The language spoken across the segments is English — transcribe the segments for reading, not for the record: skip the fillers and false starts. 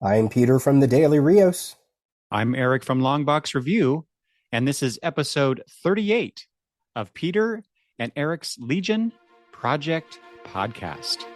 I'm Peter from the Daily Rios. I'm Eric from Longbox Review, and this is episode 38 of Peter and Eric's Legion Project Podcast.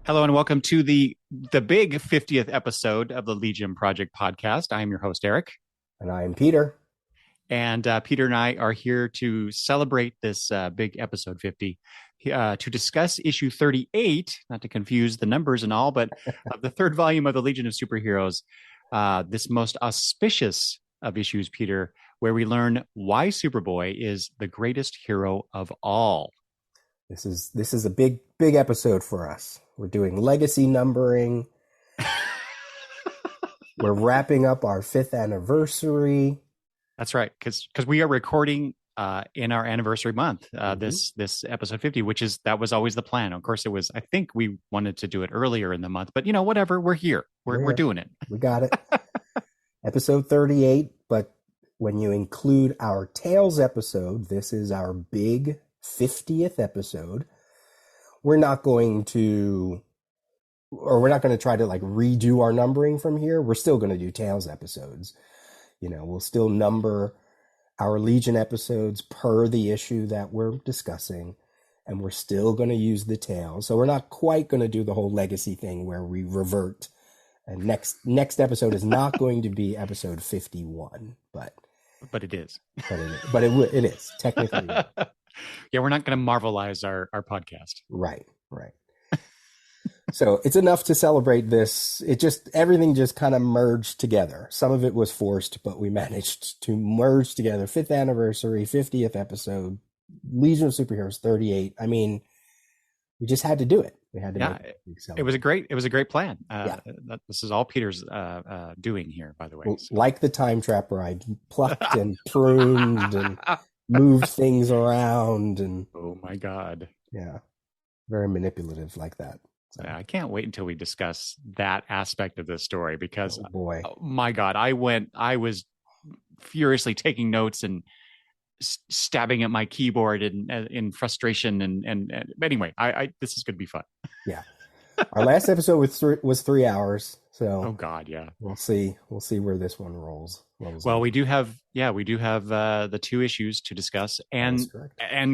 Hello and welcome to the big 50th episode of the Legion Project Podcast. I am your host, Eric. And I'm Peter. And Peter and I are here to celebrate this big episode 50, to discuss issue 38, not to confuse the numbers and all, but of the third volume of the Legion of Superheroes, this most auspicious of issues, Peter, where we learn why Superboy is the greatest hero of all. This is a big episode for us. We're doing legacy numbering. We're wrapping up our 5th anniversary. That's right, because we are recording in our anniversary month, this episode 50, that was always the plan. Of course, I think we wanted to do it earlier in the month, but whatever, we're here. We're doing it. We got it. Episode 38, but when you include our Tales episode, this is our big 50th episode. We're not going to try to redo our numbering from here. We're still going to do Tales episodes. We'll still number our Legion episodes per the issue that we're discussing, and we're still going to use the Tales. So we're not quite going to do the whole legacy thing where we revert. And next episode is not going to be episode 51, but it is. But it is technically. Yeah, we're not going to marvelize our podcast. Right. So it's enough to celebrate this. Everything just kind of merged together. Some of it was forced, but we managed to merge together. 5th anniversary, 50th episode, Legion of Superheroes 38. I mean, we just had to do it. We had to. Yeah, it was a great plan. This is all Peter's doing here, by the way. So. Like the time trapper, I plucked and pruned and moved things around, and oh my God, yeah, very manipulative like that. So. I can't wait until we discuss that aspect of the story because, oh my God, I was furiously taking notes and stabbing at my keyboard in frustration and anyway, this is going to be fun. Yeah, our last episode was 3 hours. So oh God, yeah, we'll see where this one rolls. Well, we do have the 2 issues to discuss and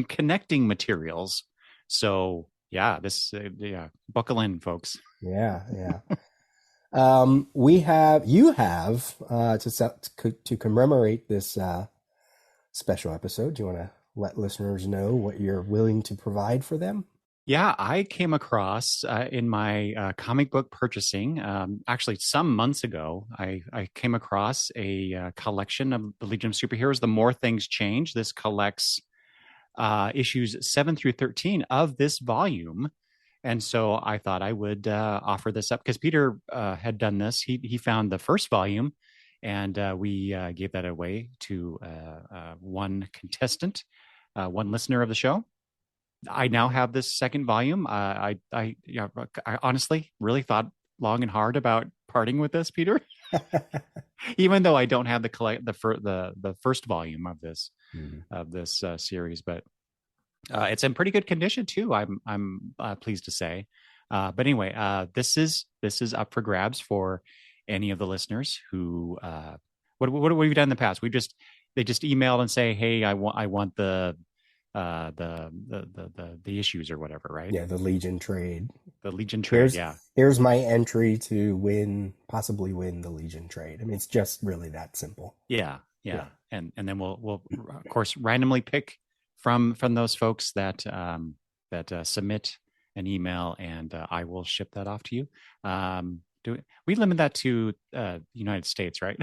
connecting materials. So yeah, buckle in, folks. Yeah. You have to commemorate this special episode. Do you want to let listeners know what you're willing to provide for them? Yeah, I came across in my comic book purchasing, actually some months ago, I came across a collection of the Legion of Superheroes, The More Things Change. This collects issues 7 through 13 of this volume. And so I thought I would offer this up because Peter had done this. He found the first volume, and we gave that away to one contestant, one listener of the show. I now have this second volume. I honestly really thought long and hard about parting with this, Peter, even though I don't have the first volume of this series, but it's in pretty good condition too. I'm pleased to say. But anyway, this is up for grabs for any of the listeners who what we've done in the past. They just emailed and say, hey, I want the issues or whatever, right? Yeah, the Legion trade. Here's my entry to possibly win the Legion trade. I mean, it's just really that simple. Yeah. And then we'll of course randomly pick from those folks that submit an email, and I will ship that off to you. We limit that to United States, right?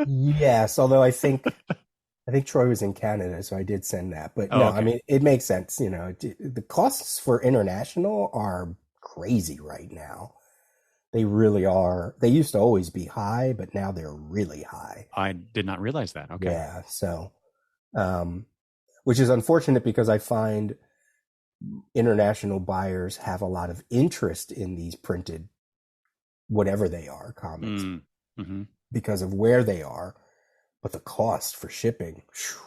Yes, although I think I think Troy was in Canada, so I did send that. But Oh, no, I okay. mean, it makes sense. You know, the costs for international are crazy right now. They really are. They used to always be high, but now they're really high. I did not realize that. Okay. Yeah. So, um, which is unfortunate because I find international buyers have a lot of interest in these printed, whatever they are, comics Mm. Hmm. because of where they are. But the cost for shipping, whew,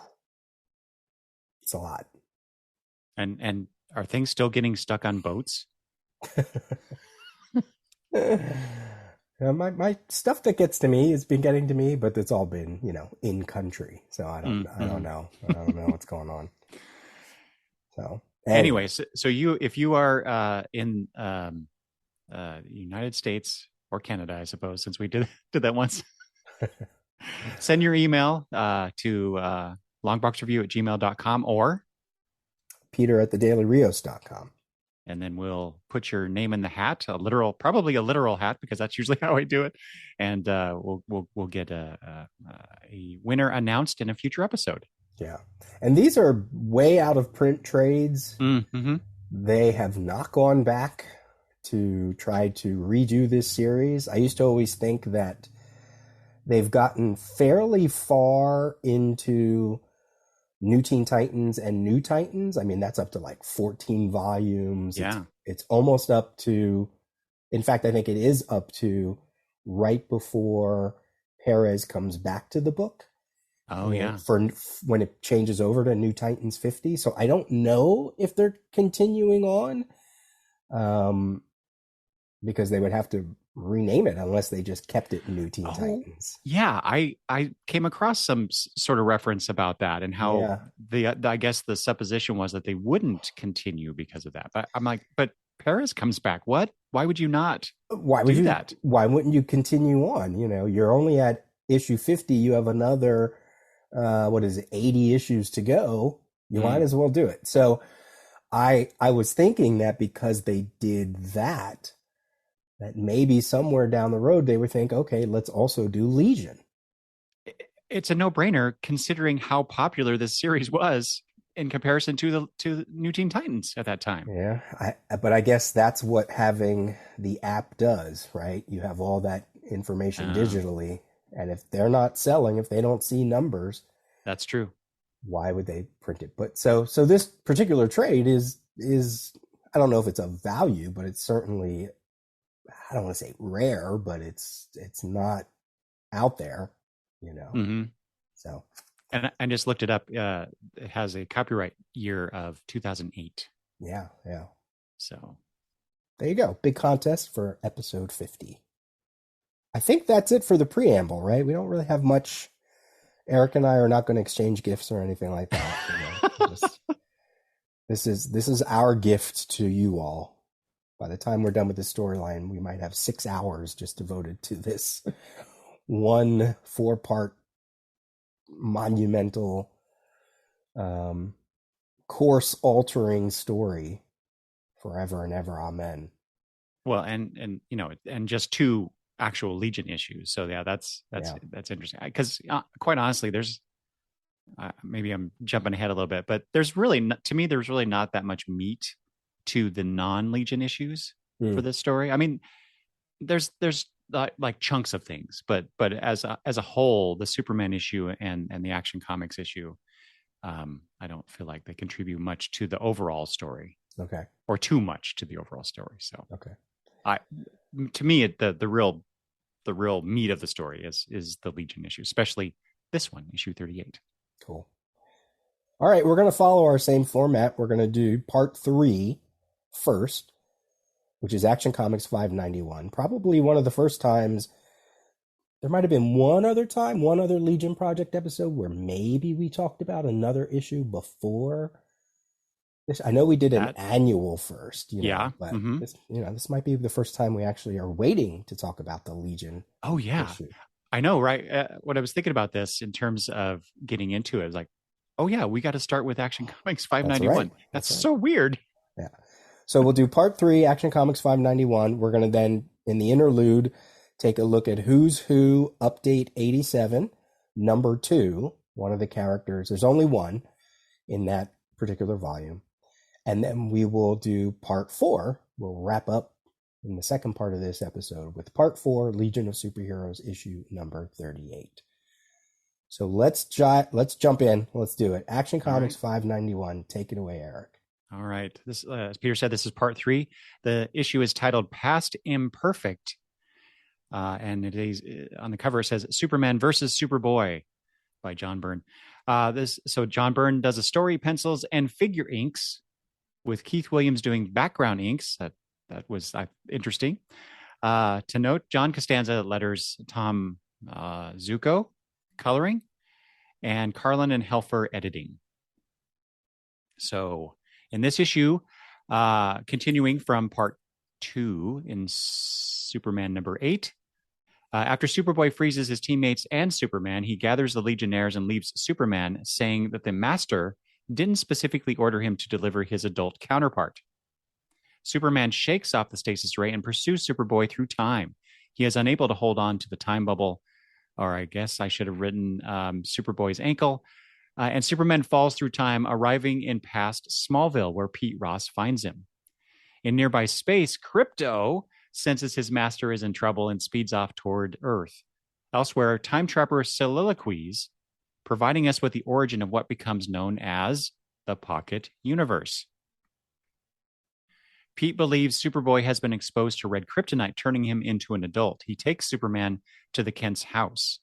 it's a lot. And are things still getting stuck on boats? My stuff that gets to me has been getting to me, but it's all been, in country. So I don't Mm-hmm. know. I don't know what's going on. So anyway, Anyway, so you if you are in the United States or Canada, I suppose, since we did that once, send your email to longboxreview@gmail.com or Peter at thedailyrios.com. and then we'll put your name in the hat, probably a literal hat, because that's usually how I do it, and we'll get a winner announced in a future episode. Yeah. And these are way out of print trades. Mm-hmm. They have not gone back to try to redo this series. I used to always think that they've gotten fairly far into New Teen Titans and New Titans. I mean, that's up to like 14 volumes. Yeah. It's almost up to, in fact, I think it is up to right before Perez comes back to the book. Oh, yeah. For when it changes over to New Titans 50. So I don't know if they're continuing on, because they would have to rename it unless they just kept it New Teen Titans. Yeah, I came across some sort of reference about that and how I guess the supposition was that they wouldn't continue because of that. But I'm like, but Paris comes back. What? Why would you not do that? Why wouldn't you continue on? You're only at issue 50. You have another, 80 issues to go. You might as well do it. So I was thinking that because they did that maybe somewhere down the road they would think, okay, let's also do Legion. It's a no-brainer considering how popular this series was in comparison to the New Teen Titans at that time. Yeah, but I guess that's what having the app does, right? You have all that information digitally, and if they're not selling, if they don't see numbers, that's true. Why would they print it? But so this particular trade is I don't know if it's of value, but it's certainly, I don't want to say rare, but it's not out there, Mm-hmm. So, and I just looked it up. It has a copyright year of 2008. Yeah. So there you go. Big contest for episode 50. I think that's it for the preamble, right? We don't really have much. Eric and I are not going to exchange gifts or anything like that. This is our gift to you all. By the time we're done with this storyline, we might have 6 hours just devoted to this one 4-part monumental, course-altering story forever and ever. Amen. Well, and just 2 actual Legion issues. So yeah, that's interesting. Because quite honestly, there's maybe I'm jumping ahead a little bit, but there's really not that much meat to the non-Legion issues for this story. I mean, there's like chunks of things, but as a whole, the Superman issue and the Action Comics issue, I don't feel like they contribute much to the overall story. Okay. Or too much to the overall story. So okay. To me, the real meat of the story is the Legion issue, especially this one, issue 38. Cool. All right, we're going to follow our same format. We're going to do part 3 first, which is Action Comics 591. Probably one of the first times. There might have been one other Legion Project episode where maybe we talked about another issue before this. I know we did an annual first, but this might be the first time we actually are waiting to talk about the Legion. Oh yeah, issue. I know, right? When I was thinking about this in terms of getting into it, I was like, oh yeah, we got to start with Action Comics 591. That's right. So weird. Yeah. So we'll do part 3, Action Comics 591. We're going to then, in the interlude, take a look at Who's Who Update 87, number 2. one of the characters. There's only one in that particular volume. And then we will do part 4. We'll wrap up in the second part of this episode with part 4, Legion of Superheroes, issue number 38. So let's jump in. Let's do it. Action Comics 591. Take it away, Eric. All right. This, as Peter said, this is part 3. The issue is titled Past Imperfect. And it is on the cover. It says Superman versus Superboy by John Byrne. So John Byrne does a story, pencils, and figure inks, with Keith Williams doing background inks. That was interesting. To note, John Costanza letters, Tom Zucco coloring, and Carlin and Helfer editing. So in this issue, continuing from part 2 in Superman number 8, after Superboy freezes his teammates and Superman, he gathers the Legionnaires and leaves Superman, saying that the Master didn't specifically order him to deliver his adult counterpart. Superman shakes off the stasis ray and pursues Superboy through time. He is unable to hold on to the time bubble, or I guess I should have written Superboy's ankle, and Superman falls through time, arriving in past Smallville, where Pete Ross finds him. In nearby space, Krypto senses his master is in trouble and speeds off toward Earth. Elsewhere, Time Trapper soliloquies, providing us with the origin of what becomes known as the Pocket Universe. Pete believes Superboy has been exposed to red kryptonite, turning him into an adult. He takes Superman to the Kent's house.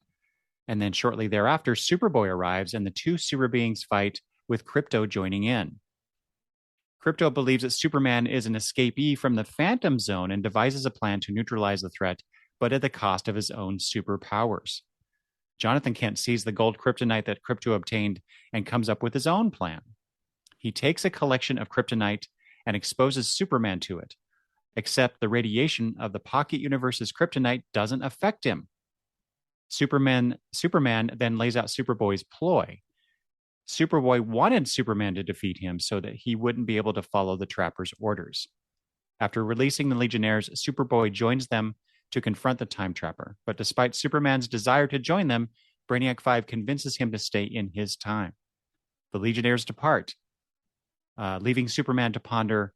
And then shortly thereafter, Superboy arrives and the two super beings fight, with Krypto joining in. Krypto believes that Superman is an escapee from the Phantom Zone and devises a plan to neutralize the threat, but at the cost of his own superpowers. Jonathan Kent sees the gold kryptonite that Krypto obtained and comes up with his own plan. He takes a collection of kryptonite and exposes Superman to it, except the radiation of the Pocket Universe's kryptonite doesn't affect him. Superman then lays out Superboy's ploy. Superboy wanted Superman to defeat him so that he wouldn't be able to follow the Trapper's orders. After releasing the Legionnaires, Superboy joins them to confront the Time Trapper. But despite Superman's desire to join them, Brainiac 5 convinces him to stay in his time. The Legionnaires depart, leaving Superman to ponder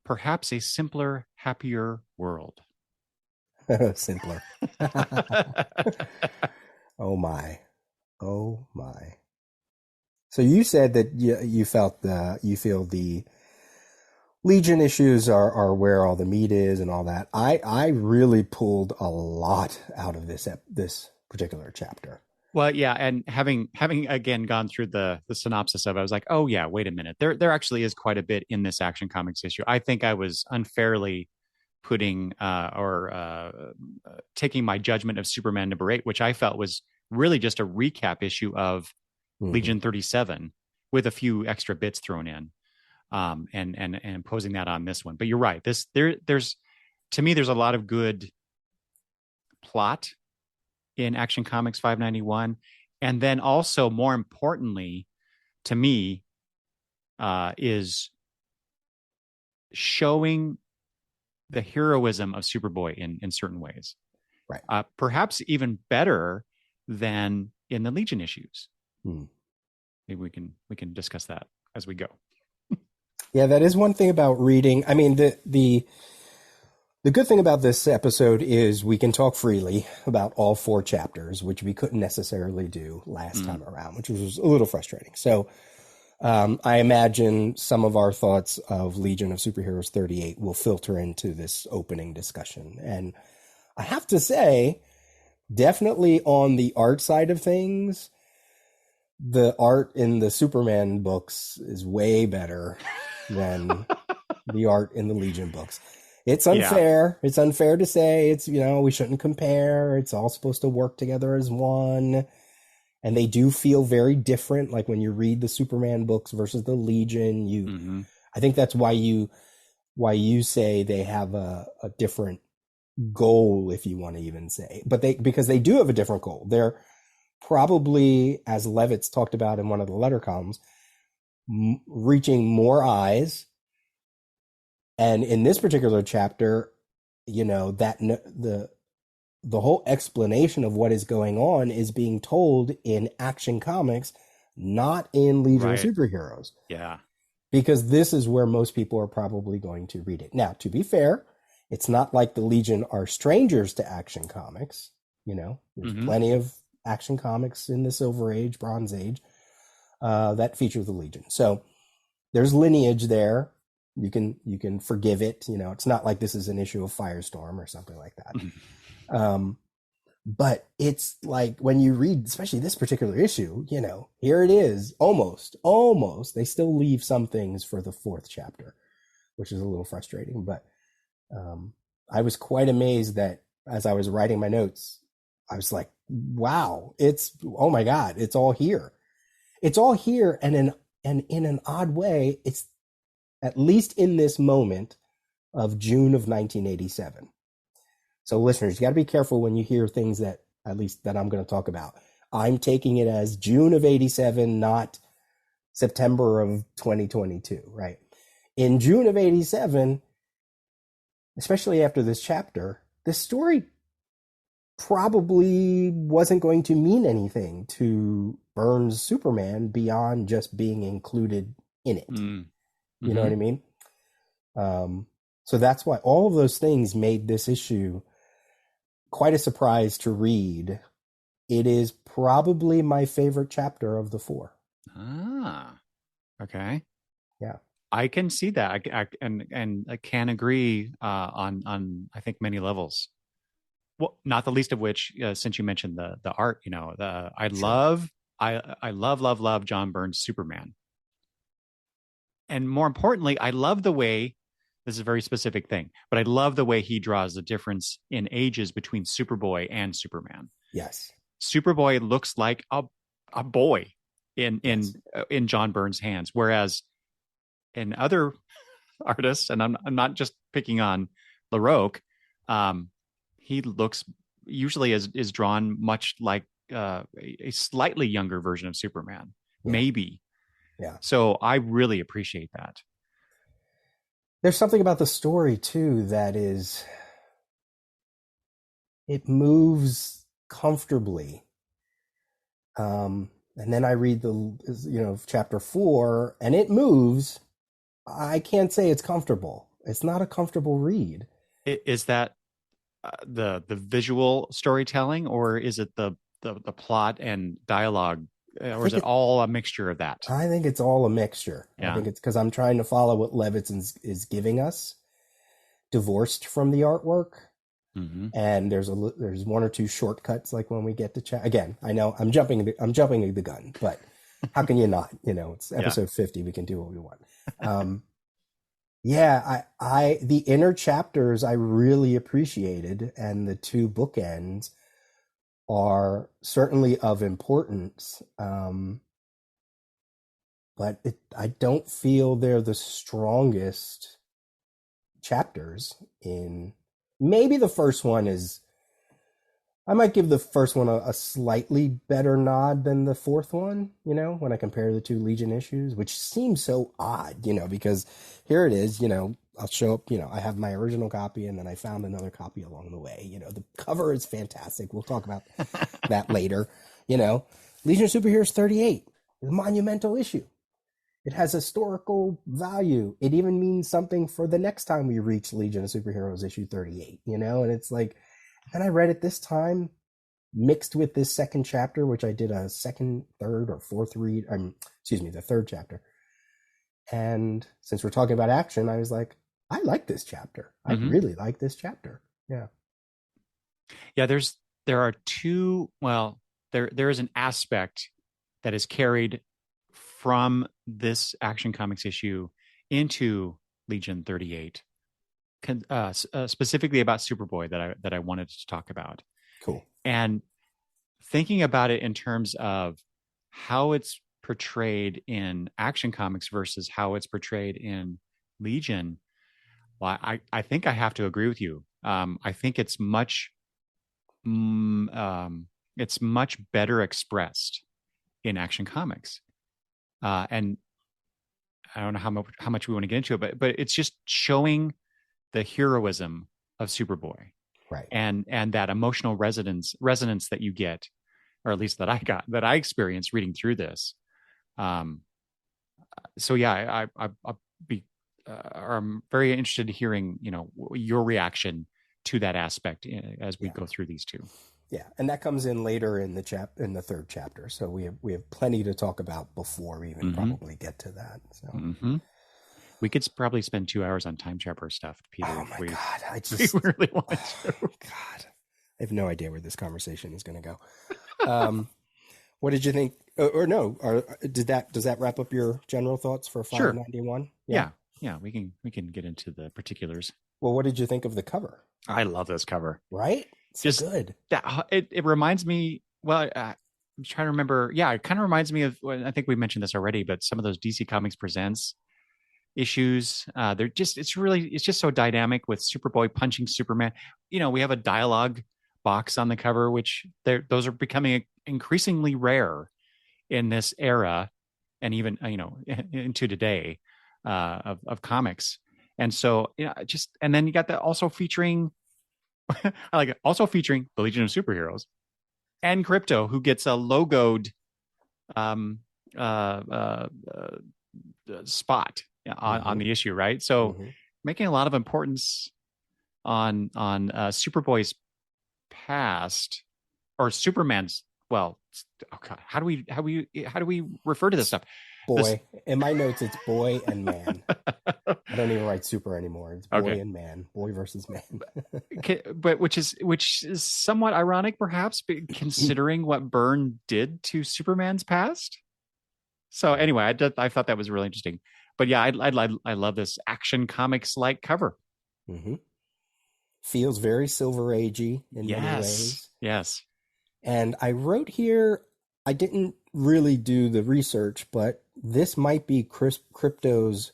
perhaps a simpler, happier world. Simpler. Oh my. So you said that you feel the Legion issues are where all the meat is and all that. I really pulled a lot out of this particular chapter. Well, yeah, and having again gone through the synopsis of it, I was like, oh yeah, wait a minute. There actually is quite a bit in this Action Comics issue. I think I was unfairly putting taking my judgment of Superman number 8, which I felt was really just a recap issue of Legion 37 with a few extra bits thrown in, and imposing that on this one. But you're right. There's to me, there's a lot of good plot in Action Comics 591. And then also, more importantly, to me, is showing the heroism of Superboy in certain ways. Right. Perhaps even better than in the Legion issues. Maybe we can discuss that as we go. Yeah, that is one thing about reading. I mean, the good thing about this episode is we can talk freely about all 4 chapters, which we couldn't necessarily do last time around, which was a little frustrating. So I imagine some of our thoughts of Legion of Superheroes 38 will filter into this opening discussion. And I have to say, definitely on the art side of things, the art in the Superman books is way better than the art in the Legion books. It's unfair. Yeah. It's unfair to say it's, we shouldn't compare. It's all supposed to work together as one. And they do feel very different. Like when you read the Superman books versus the Legion, I think that's why you say they have a different goal, if you want to even say, because they do have a different goal. They're probably, as Levitz talked about in one of the letter columns, reaching more eyes. And in this particular chapter, that the the whole explanation of what is going on is being told in Action Comics, not in Legion of Right. Superheroes, Yeah. because this is where most people are probably going to read it. Now, to be fair, it's not like the Legion are strangers to Action Comics. There's Mm-hmm. plenty of Action Comics in the Silver Age, Bronze Age, that feature the Legion. So there's lineage there. You can forgive it. It's not like this is an issue of Firestorm or something like that. Um, but it's like when you read, especially this particular issue, here it is, almost. They still leave some things for the fourth chapter, which is a little frustrating. But I was quite amazed that as I was writing my notes, I was like, wow, oh my God, it's all here. It's all here. And in an odd way, it's at least in this moment of June of 1987. So listeners, you got to be careful when you hear things that, at least that I'm going to talk about. I'm taking it as June of 87, not September of 2022, right? In June of 87, especially after this chapter, this story probably wasn't going to mean anything to Byrne's Superman beyond just being included in it. Mm-hmm. You know what I mean? So that's why all of those things made this issue quite a surprise to read. It is probably my favorite chapter of the four. Ah, okay. Yeah. I can see that. And I can agree on I think many levels. Well, not the least of which, since you mentioned the art, Sure. I love John Byrne's Superman, and more importantly, I love the way, this is a very specific thing, but I love the way he draws the difference in ages between Superboy and Superman. Yes. Superboy looks like a boy Yes. in John Byrne's hands, whereas in other artists, and I'm not just picking on LaRoque, he looks usually is drawn much like a slightly younger version of Superman, Yeah. maybe. Yeah. So I really appreciate that. There's something about the story too it moves comfortably. And then I read chapter 4 and it moves. I can't say it's comfortable. It's not a comfortable read. Is that the visual storytelling, or is it the plot and dialogue, or is it all a mixture of that? I think it's all a mixture. I Yeah. think it's because I'm trying to follow what Levitin is giving us, divorced from the artwork. Mm-hmm. And there's one or two shortcuts, like when we get to chat. Again, I know I'm jumping the gun, but how can you not? It's episode 50. We can do what we want. Yeah, I the inner chapters I really appreciated, and the two bookends are certainly of importance. But I don't feel they're the strongest chapters in. Maybe the first one is. I might give the first one a slightly better nod than the fourth one, when I compare the two Legion issues, which seems so odd, because here it is, I'll show up, I have my original copy and then I found another copy along the way. The cover is fantastic. We'll talk about that later. Legion of Superheroes 38 is a monumental issue. It has historical value. It even means something for the next time we reach Legion of Superheroes issue 38, and it's like, and I read it this time mixed with this second chapter, which I did a second, third, or fourth read. The third chapter. And since we're talking about action, I was like, I like this chapter. I really like this chapter. Yeah. Yeah, there are two, well, there is an aspect that is carried from this Action Comics issue into Legion 38. Specifically about Superboy that I wanted to talk about. Cool. And thinking about it in terms of how it's portrayed in Action Comics versus how it's portrayed in Legion, well, I think I have to agree with you. I think it's much better expressed in Action Comics, and I don't know how much we want to get into it, but it's just showing the heroism of Superboy. Right. and that emotional resonance that you get, or at least that I experienced reading through this. Um, so yeah, I'll be I'm very interested in hearing, your reaction to that aspect as we Yeah. go through these two. Yeah, and that comes in later in the third chapter. So we have plenty to talk about before we even Mm-hmm. probably get to that. So, Mm-hmm. We could probably spend 2 hours on time traveler stuff, Peter, oh if my we God, if we really wanted to. God, I have no idea where this conversation is going to go. Um, what did you think? Or no? Does that wrap up your general thoughts for Sure. 591? Yeah. Yeah. Yeah. We can get into the particulars. Well, what did you think of the cover? I love this cover. Right? So Just good. that it reminds me. Well, I'm trying to remember. Yeah, it kind of reminds me of. I think we mentioned this already, but some of those DC Comics Presents issues. They're just. It's just so dynamic with Superboy punching Superman. We have a dialogue box on the cover, which those are becoming increasingly rare in this era, and even into today of comics. And so, just and then you got that also featuring. I like it. Also featuring the Legion of Superheroes and Crypto, who gets a logoed um, uh, uh, spot on Mm-hmm. the issue, right? So Mm-hmm. making a lot of importance on Superboy's past or Superman's. Well, oh God, how do we refer to this stuff? This Boy, in my notes, it's boy and man. I don't even write super anymore. It's boy okay, and man, boy versus man. but which is somewhat ironic, perhaps, considering what Byrne did to Superman's past. So anyway, I thought that was really interesting. But yeah, I love this Action Comics like cover. Mm-hmm. Feels very Silver Agey in many Yes, ways. yes. And I wrote here, I didn't really do the research, but this might be Crypto's.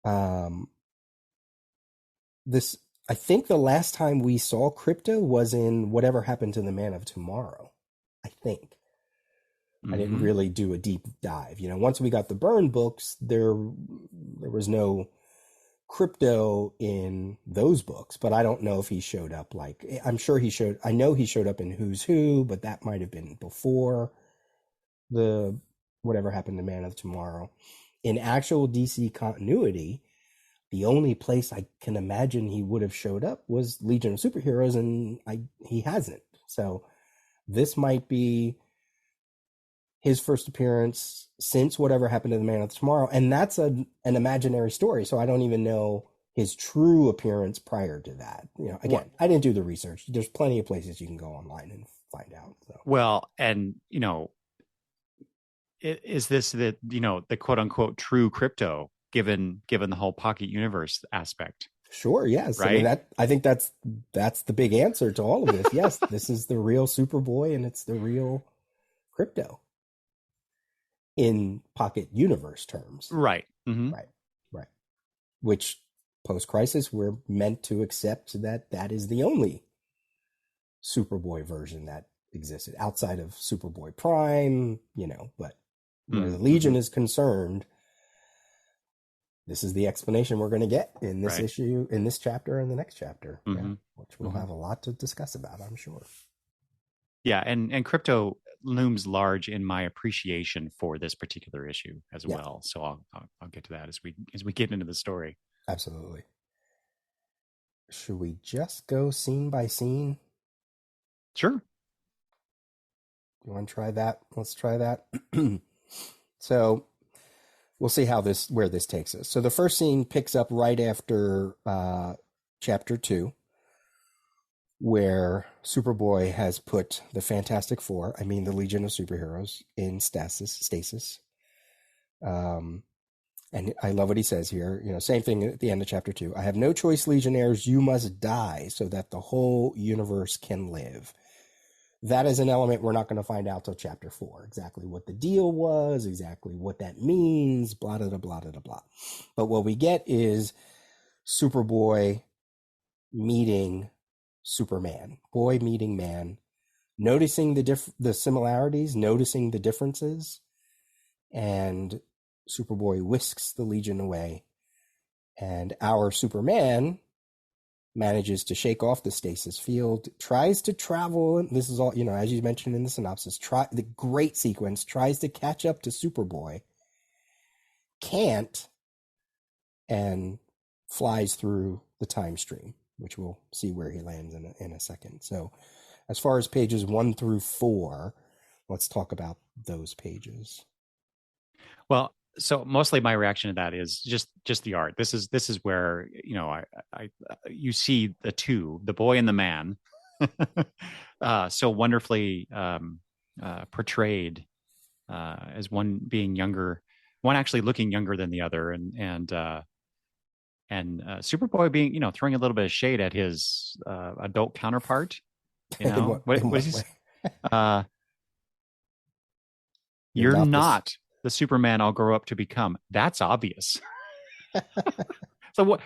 Um, this I think the last time we saw Crypto was in Whatever Happened to the Man of Tomorrow. I think. I didn't Mm-hmm. really do a deep dive. Once we got the Byrne books, there was no Crypto in those books, but I don't know if he showed up. Like, I'm sure he showed. I know he showed up in Who's Who, but that might have been before the Whatever Happened to Man of Tomorrow. In actual DC continuity, the only place I can imagine he would have showed up was Legion of Superheroes, and he hasn't. So this might be his first appearance since Whatever Happened to the Man of Tomorrow, and that's an imaginary story. So I don't even know his true appearance prior to that. Again, I didn't do the research. There's plenty of places you can go online and find out. So. Well, and is this the quote unquote true Crypto given the whole pocket universe aspect, Sure, yes. I mean right? I think that's the big answer to all of this. Yes, this is the real Superboy and it's the real Crypto in pocket universe terms. Right. Mm-hmm. Right. Right. Which post crisis we're meant to accept that is the only Superboy version that existed outside of Superboy Prime, but where the Legion Mm-hmm. is concerned, this is the explanation we're going to get in this Right. issue, in this chapter, and the next chapter. Mm-hmm. Yeah, which we'll Mm-hmm. have a lot to discuss about, I'm sure. Yeah, and Crypto looms large in my appreciation for this particular issue as Yeah, well. So I'll get to that as we get into the story. absolutely. Should we just go scene by scene? Sure. You want to try that? Let's try that. So we'll see where this takes us. So the first scene picks up right after chapter 2, where Superboy has put the Fantastic Four, I mean the Legion of Superheroes, in stasis. And I love what he says here. Same thing at the end of chapter 2. I have no choice, Legionnaires. You must die so that the whole universe can live. That is an element we're not going to find out till chapter 4. Exactly what the deal was, exactly what that means, blah, blah, blah, blah, blah. But what we get is Superboy meeting Superman. Boy meeting man. Noticing the similarities, noticing the differences. And Superboy whisks the Legion away. And our Superman manages to shake off the stasis field, tries to travel. This is all, as you mentioned in the synopsis, the great sequence, tries to catch up to Superboy, can't, and flies through the time stream, which we'll see where he lands in a second. So as far as pages 1 through 4, let's talk about those pages. Well, so mostly my reaction to that is just the art. This is where I you see the boy and the man, so wonderfully portrayed, as one being younger, one actually looking younger than the other, and Superboy being throwing a little bit of shade at his adult counterpart. In what What is way? uh, you're not the Superman I'll grow up to become. That's obvious. So what?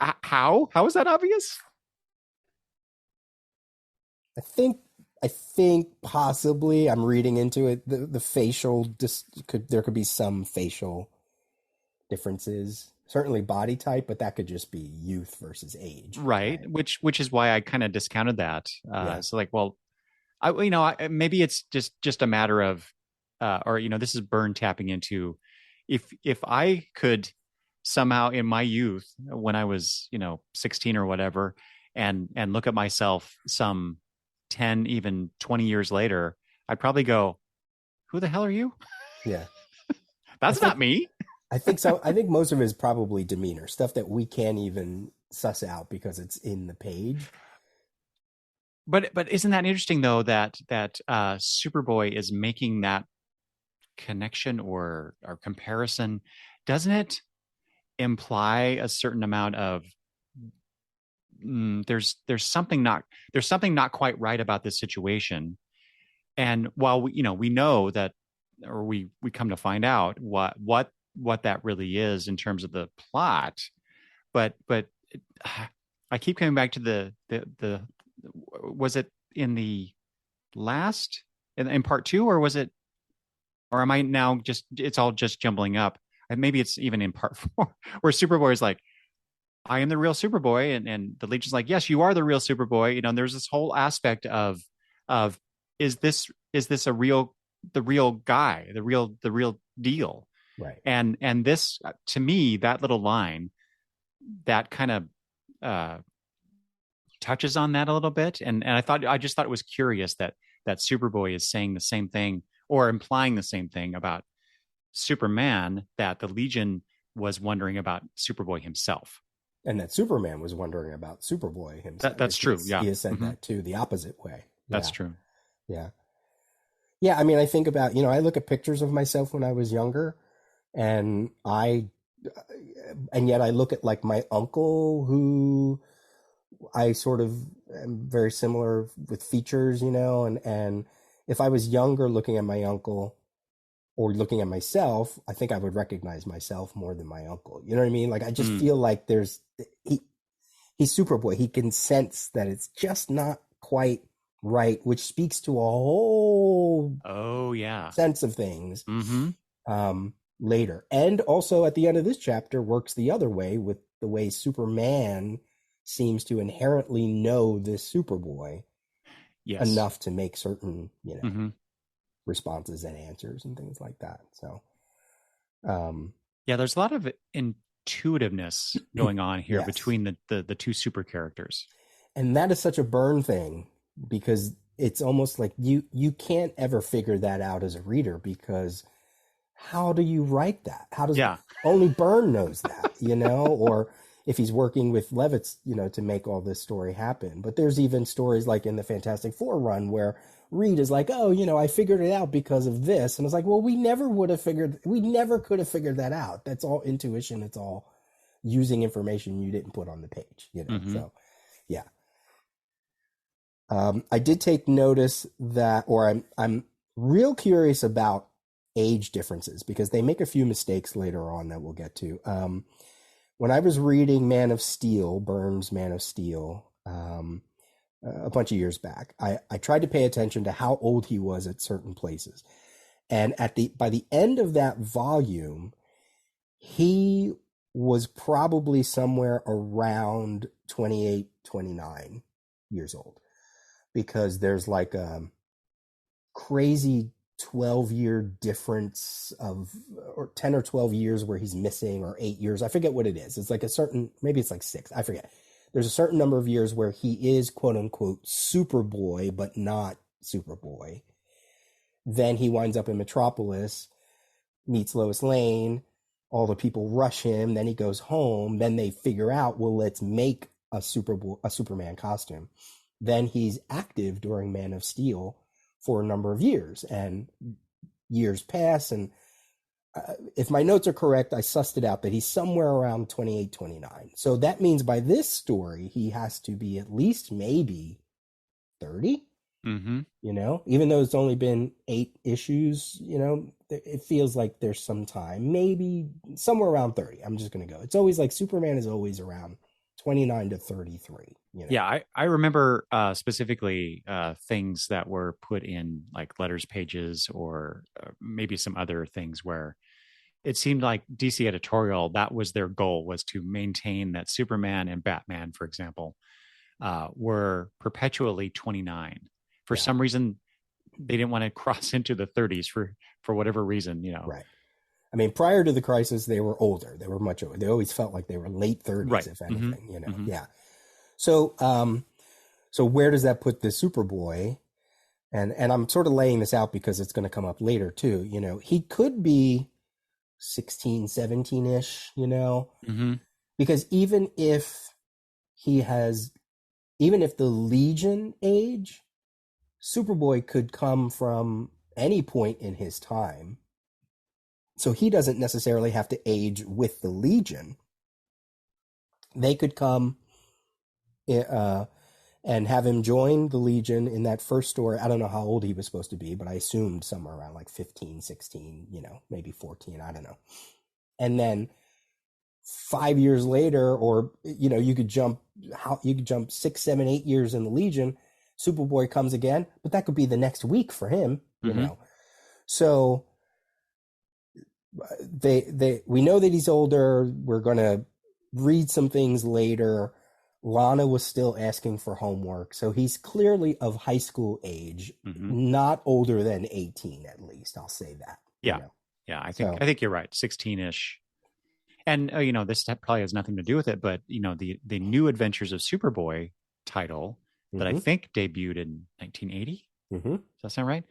How is that obvious? I think possibly I'm reading into it. The facial there could be some facial differences. Certainly body type, but that could just be youth versus age. Right. Which is why I kind of discounted that. So like, well, maybe it's just a matter of, or this is Byrne tapping into, if I could somehow in my youth when I was 16 or whatever, and look at myself some 10 even 20 years later, I'd probably go, who the hell are you? Yeah. That's not me. I think so. I think most of it is probably demeanor, stuff that we can't even suss out because it's in the page. But isn't that interesting though, that Superboy is making that connection or comparison? Doesn't it imply a certain amount of there's something not quite right about this situation? And while we know that, or we come to find out what that really is in terms of the plot, but I keep coming back to the was it in the last in part 2, or was it, or am I now it's all just jumbling up? And maybe it's even in part 4 where Superboy is like, I am the real Superboy, and the Legion's like, yes, you are the real Superboy. And there's this whole aspect of is this the real guy, the real deal, right? And this, to me, that little line that kind of touches on that a little bit, and I just thought it was curious that Superboy is saying the same thing or implying the same thing about Superman that the Legion was wondering about Superboy himself. And that Superman was wondering about Superboy himself. That's true. Yeah. He has said that too, the opposite way. That's true. Yeah. Yeah. I mean, I think about, I look at pictures of myself when I was younger, and yet I look at like my uncle, who I sort of am very similar with features, and if I was younger looking at my uncle or looking at myself, I think I would recognize myself more than my uncle. You know what I mean? Like, I just feel like he's Superboy. He can sense that it's just not quite right, which speaks to a whole sense of things later. And also at the end of this chapter works the other way with the way Superman seems to inherently know this Superboy enough to make certain, responses and answers and things like that. So, there's a lot of intuitiveness going on here between the two super characters. And that is such a Byrne thing, because it's almost like you can't ever figure that out as a reader, because how do you write that? How does only Byrne knows that, or if he's working with Levitz, to make all this story happen. But there's even stories like in the Fantastic Four run where Reed is like, I figured it out because of this. And it's like, well, we never could have figured that out. That's all intuition. It's all using information you didn't put on the page, So, yeah. I did take notice that, or I'm real curious about age differences, because they make a few mistakes later on that we'll get to. When I was reading Man of Steel, Byrne's Man of Steel, a bunch of years back, I tried to pay attention to how old he was at certain places. And by the end of that volume, he was probably somewhere around 28, 29 years old, because there's like a crazy 12-year difference of, or 10 or 12 years where he's missing, or 8 years. I forget what it is. It's like a certain, maybe it's like 6. I forget. There's a certain number of years where he is quote unquote Superboy, but not Superboy. Then he winds up in Metropolis, meets Lois Lane. All the people rush him. Then he goes home. Then they figure out, well, let's make a Superman costume. Then he's active during Man of Steel for a number of years, and years pass. And if my notes are correct, I sussed it out that he's somewhere around 28, 29. So that means by this story, he has to be at least maybe 30. Mm-hmm. Even though it's only been 8 issues, it feels like there's some time, maybe somewhere around 30. I'm just going to go. It's always like Superman is always around 29 to 33. Yeah, I remember specifically things that were put in like letters pages, or maybe some other things where it seemed like DC editorial, that was their goal, was to maintain that Superman and Batman, for example, were perpetually 29. For some reason, they didn't want to cross into the 30s for whatever reason, Right. I mean, prior to the crisis, they were older. They were much older. They always felt like they were late 30s, right, if anything, Mm-hmm. Yeah. So, so where does that put the Superboy? And I'm sort of laying this out because it's going to come up later too. He could be 16, 17-ish, Mm-hmm. because even if the Legion age, Superboy could come from any point in his time. So he doesn't necessarily have to age with the Legion. They could come and have him join the Legion in that first story. I don't know how old he was supposed to be, but I assumed somewhere around like 15, 16, maybe 14. I don't know. And then 5 years later, or, you could jump 6, 7, 8 years in the Legion. Superboy comes again, but that could be the next week for him, So we know that he's older. We're going to read some things later. Lana was still asking for homework, so he's clearly of high school age, not older than 18 at least. I'll say that. Yeah. Yeah, I think you're right. 16-ish. And this probably has nothing to do with it, but the New Adventures of Superboy title that I think debuted in 1980. Mm-hmm. Does that sound right?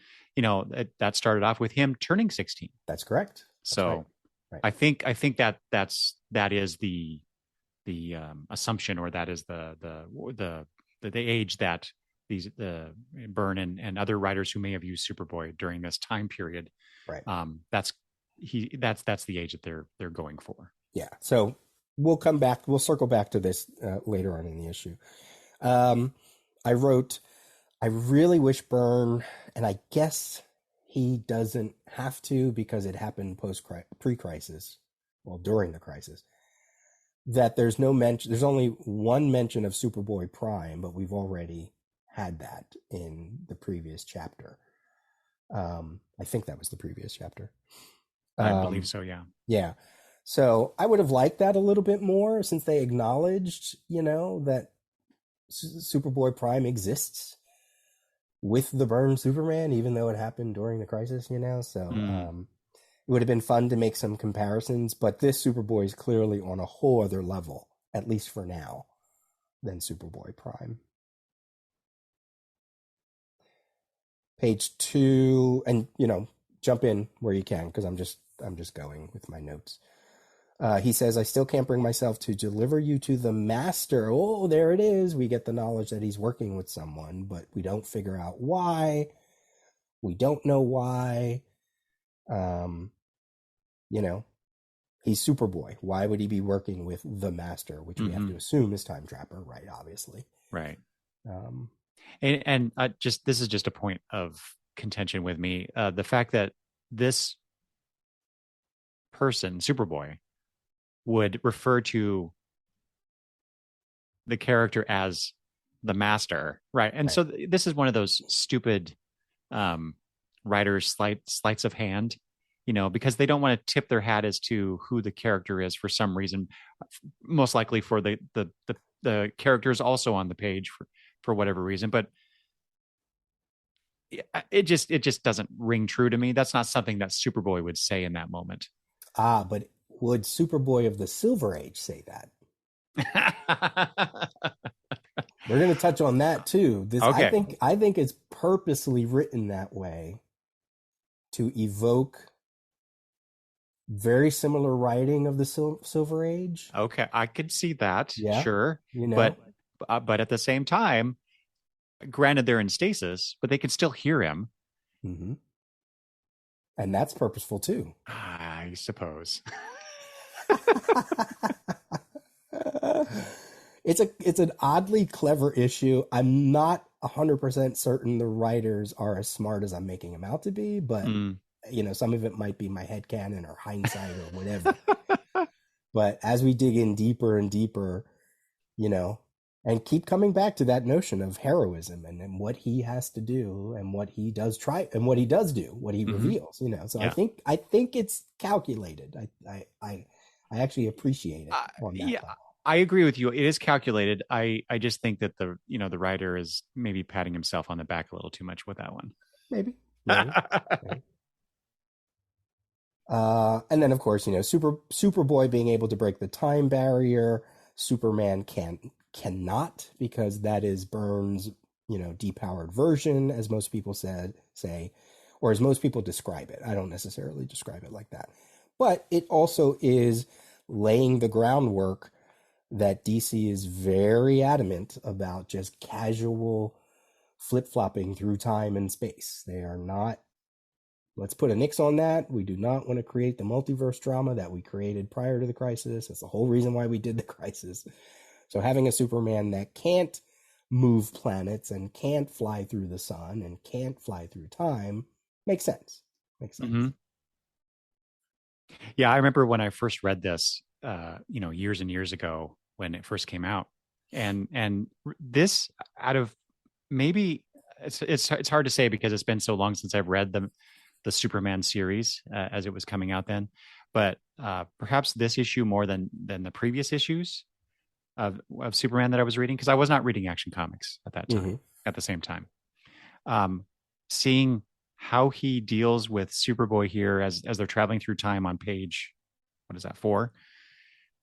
That started off with him turning 16. That's correct. So right. I think that is the assumption, or that is the age that the Byrne and other writers who may have used Superboy during this time period. Right. That's the age that they're going for. Yeah. So we'll circle back to this later on in the issue. I wrote, I really wish Byrne, and I guess he doesn't have to because it happened pre-crisis, well, during the crisis, that there's only one mention of Superboy Prime, but we've already had that in the previous chapter. I think that was the previous chapter. I believe so, yeah. Yeah. So I would have liked that a little bit more, since they acknowledged, that Superboy Prime exists with the Byrne Superman, even though it happened during the crisis, So it would have been fun to make some comparisons, but this Superboy is clearly on a whole other level, at least for now, than Superboy Prime. Page 2, and jump in where you can, because I'm just going with my notes. He says, I still can't bring myself to deliver you to the master. Oh, there it is. We get the knowledge that he's working with someone, but we don't figure out why. We don't know why. He's Superboy. Why would he be working with the master, which we have to assume is Time Trapper, right? Obviously. Right. And this is just a point of contention with me. The fact that this person, Superboy, would refer to the character as the master, right? And so this is one of those stupid writers' sleights of hand. because they don't want to tip their hat as to who the character is for some reason, most likely for the characters also on the page for whatever reason. But it just doesn't ring true to me. That's not something that Superboy would say in that moment. But would Superboy of the Silver Age say that? We're going to touch on that too. Okay. I think it's purposely written that way to evoke very similar writing of the Silver Age. Okay, I could see that, Yeah, sure, you know. but at the same time, granted they're in stasis, but they can still hear him. Mm-hmm. And that's purposeful too. I suppose. It's an oddly clever issue. I'm not 100% certain the writers are as smart as I'm making them out to be, but Mm. some of it might be my headcanon or hindsight or whatever. But as we dig in deeper and deeper, and keep coming back to that notion of heroism and what he has to do and what he does try and what he does do, what he reveals, So Yeah. I think it's calculated. I actually appreciate it on that Yeah, level. I agree with you. It is calculated. I just think that the writer is maybe patting himself on the back a little too much with that one. Maybe. Maybe. And then of course, Superboy being able to break the time barrier, Superman cannot, because that is Byrne's, depowered version, as most people say, or as most people describe it. I don't necessarily describe it like that. But it also is laying the groundwork that DC is very adamant about just casual flip-flopping through time and space. They are not, let's put a nix on that. We do not want to create the multiverse drama that we created prior to the Crisis. That's the whole reason why we did the Crisis. So having a Superman that can't move planets and can't fly through the sun and can't fly through time makes sense. Mm-hmm. Yeah, I remember when I first read this, years and years ago when it first came out, and this out of maybe it's hard to say because it's been so long since I've read the Superman series as it was coming out then, but perhaps this issue more than the previous issues of Superman that I was reading, because I was not reading Action Comics at that time. Mm-hmm. At the same time, seeing how he deals with Superboy here as they're traveling through time on page, what is that, 4?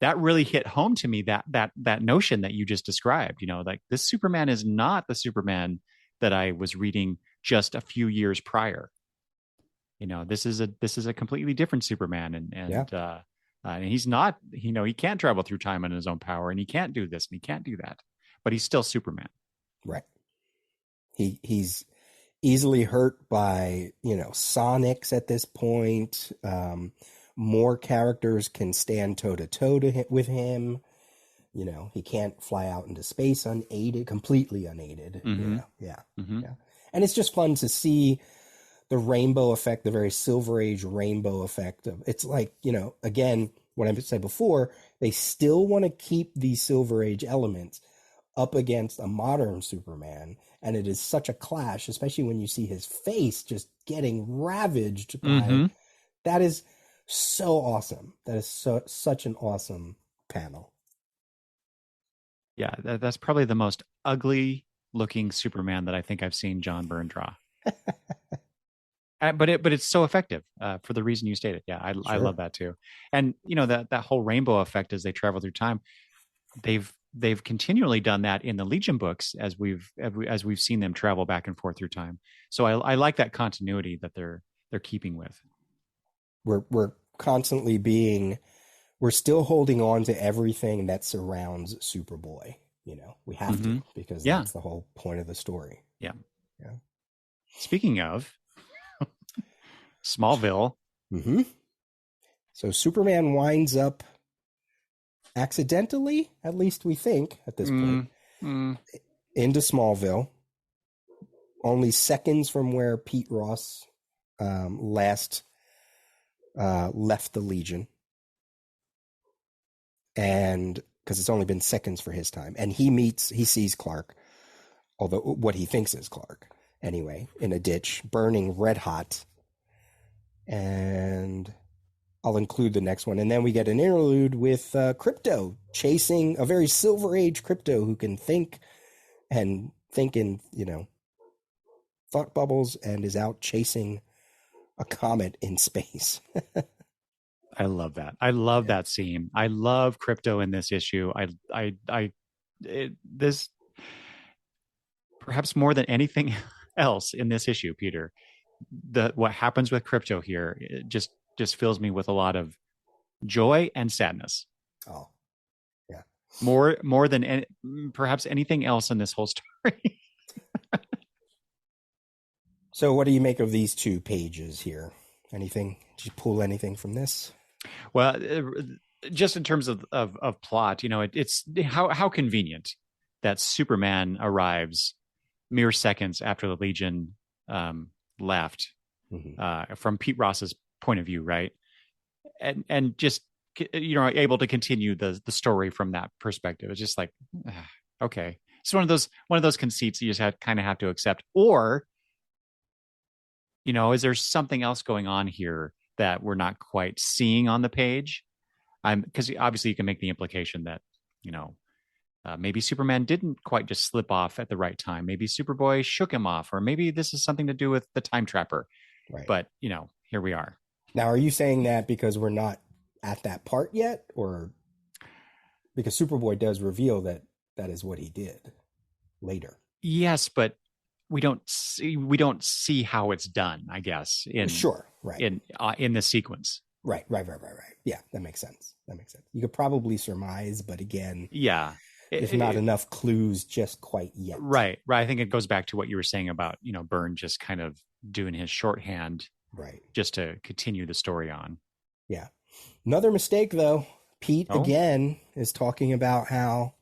That really hit home to me, that notion that you just described. Like this Superman is not the Superman that I was reading just a few years prior. This is a completely different Superman, and he's not, he can't travel through time on his own power, and he can't do this and he can't do that, but he's still Superman. Right. He's easily hurt by, Sonics at this point. More characters can stand toe to toe with him. He can't fly out into space unaided, completely unaided. Mm-hmm. Yeah. Mm-hmm. Yeah. And it's just fun to see the rainbow effect, the very Silver Age rainbow effect of, it's like, again, what I said before, they still want to keep these Silver Age elements up against a modern Superman, and it is such a clash, especially when you see his face just getting ravaged by. Mm-hmm. That is so awesome. That is such an awesome panel. Yeah, that's probably the most ugly looking Superman that I think I've seen John Byrne draw. But it's so effective for the reason you stated. Yeah, I love that too. And that whole rainbow effect as they travel through time, they've continually done that in the Legion books as we've seen them travel back and forth through time. So I like that continuity that they're keeping with. We're constantly we're still holding on to everything that surrounds Superboy. We have to, because that's the whole point of the story. Yeah. Yeah. Speaking of Smallville. Mm-hmm. So Superman winds up accidentally, at least we think at this point, into Smallville, only seconds from where Pete Ross last left the Legion. And because it's only been seconds for his time. And he sees Clark, although what he thinks is Clark, anyway, in a ditch, burning red hot. And I'll include the next one. And then we get an interlude with Crypto chasing a very Silver Age Crypto who can think and think in, thought bubbles and is out chasing a comet in space. I love that. I love Yeah. that scene. I love Crypto in this issue. This perhaps more than anything else in this issue, Peter. What happens with Crypto here just fills me with a lot of joy and sadness. Oh, yeah. More than perhaps anything else in this whole story. So, what do you make of these 2 pages here? Anything? Did you pull anything from this? Well, just in terms of plot, it's how convenient that Superman arrives mere seconds after the Legion left, from Pete Ross's point of view, right? And just able to continue the story from that perspective. It's just like, okay, it's one of those conceits you just kind of have to accept. Or, is there something else going on here that we're not quite seeing on the page? Because obviously you can make the implication that maybe Superman didn't quite just slip off at the right time. Maybe Superboy shook him off, or maybe this is something to do with the time trapper. Right. But here we are. Now, are you saying that because we're not at that part yet, or because Superboy does reveal that is what he did later? Yes, but we don't see how it's done, I guess. Sure, right. In the sequence. Right. Yeah, that makes sense. You could probably surmise, but again, yeah, there's not enough clues just quite yet. Right. I think it goes back to what you were saying about, Byrne just kind of doing his shorthand, right, just to continue the story on. Yeah. Another mistake, though. Pete again is talking about how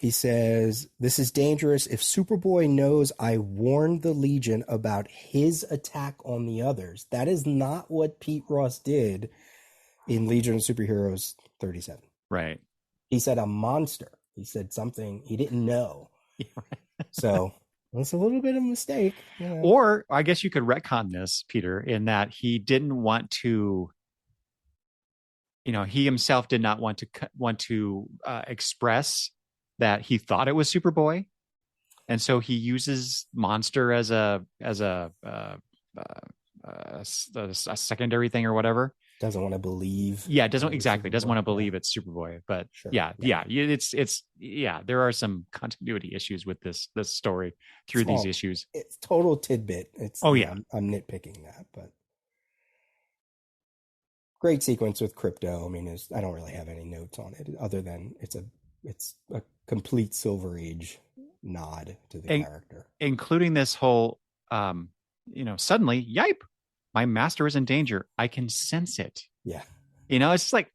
he says, "This is dangerous. If Superboy knows I warned the Legion about his attack on the others." That is not what Pete Ross did in Legion of Superheroes 37. Right. He said a monster. He said something he didn't know. So it's a little bit of a mistake. Or I guess you could retcon this, Peter, in that he didn't want to, he himself did not want to express that he thought it was Superboy, and so he uses monster as a secondary thing or whatever. Doesn't want to believe. Yeah, doesn't want to believe it's Superboy. But sure. It's there are some continuity issues with this story through these issues. It's total tidbit. It's I'm nitpicking that, but great sequence with Crypto. I mean, I don't really have any notes on it other than it's a complete Silver Age nod to the character, including this whole suddenly, yipe, my master is in danger. I can sense it. Yeah. It's just like,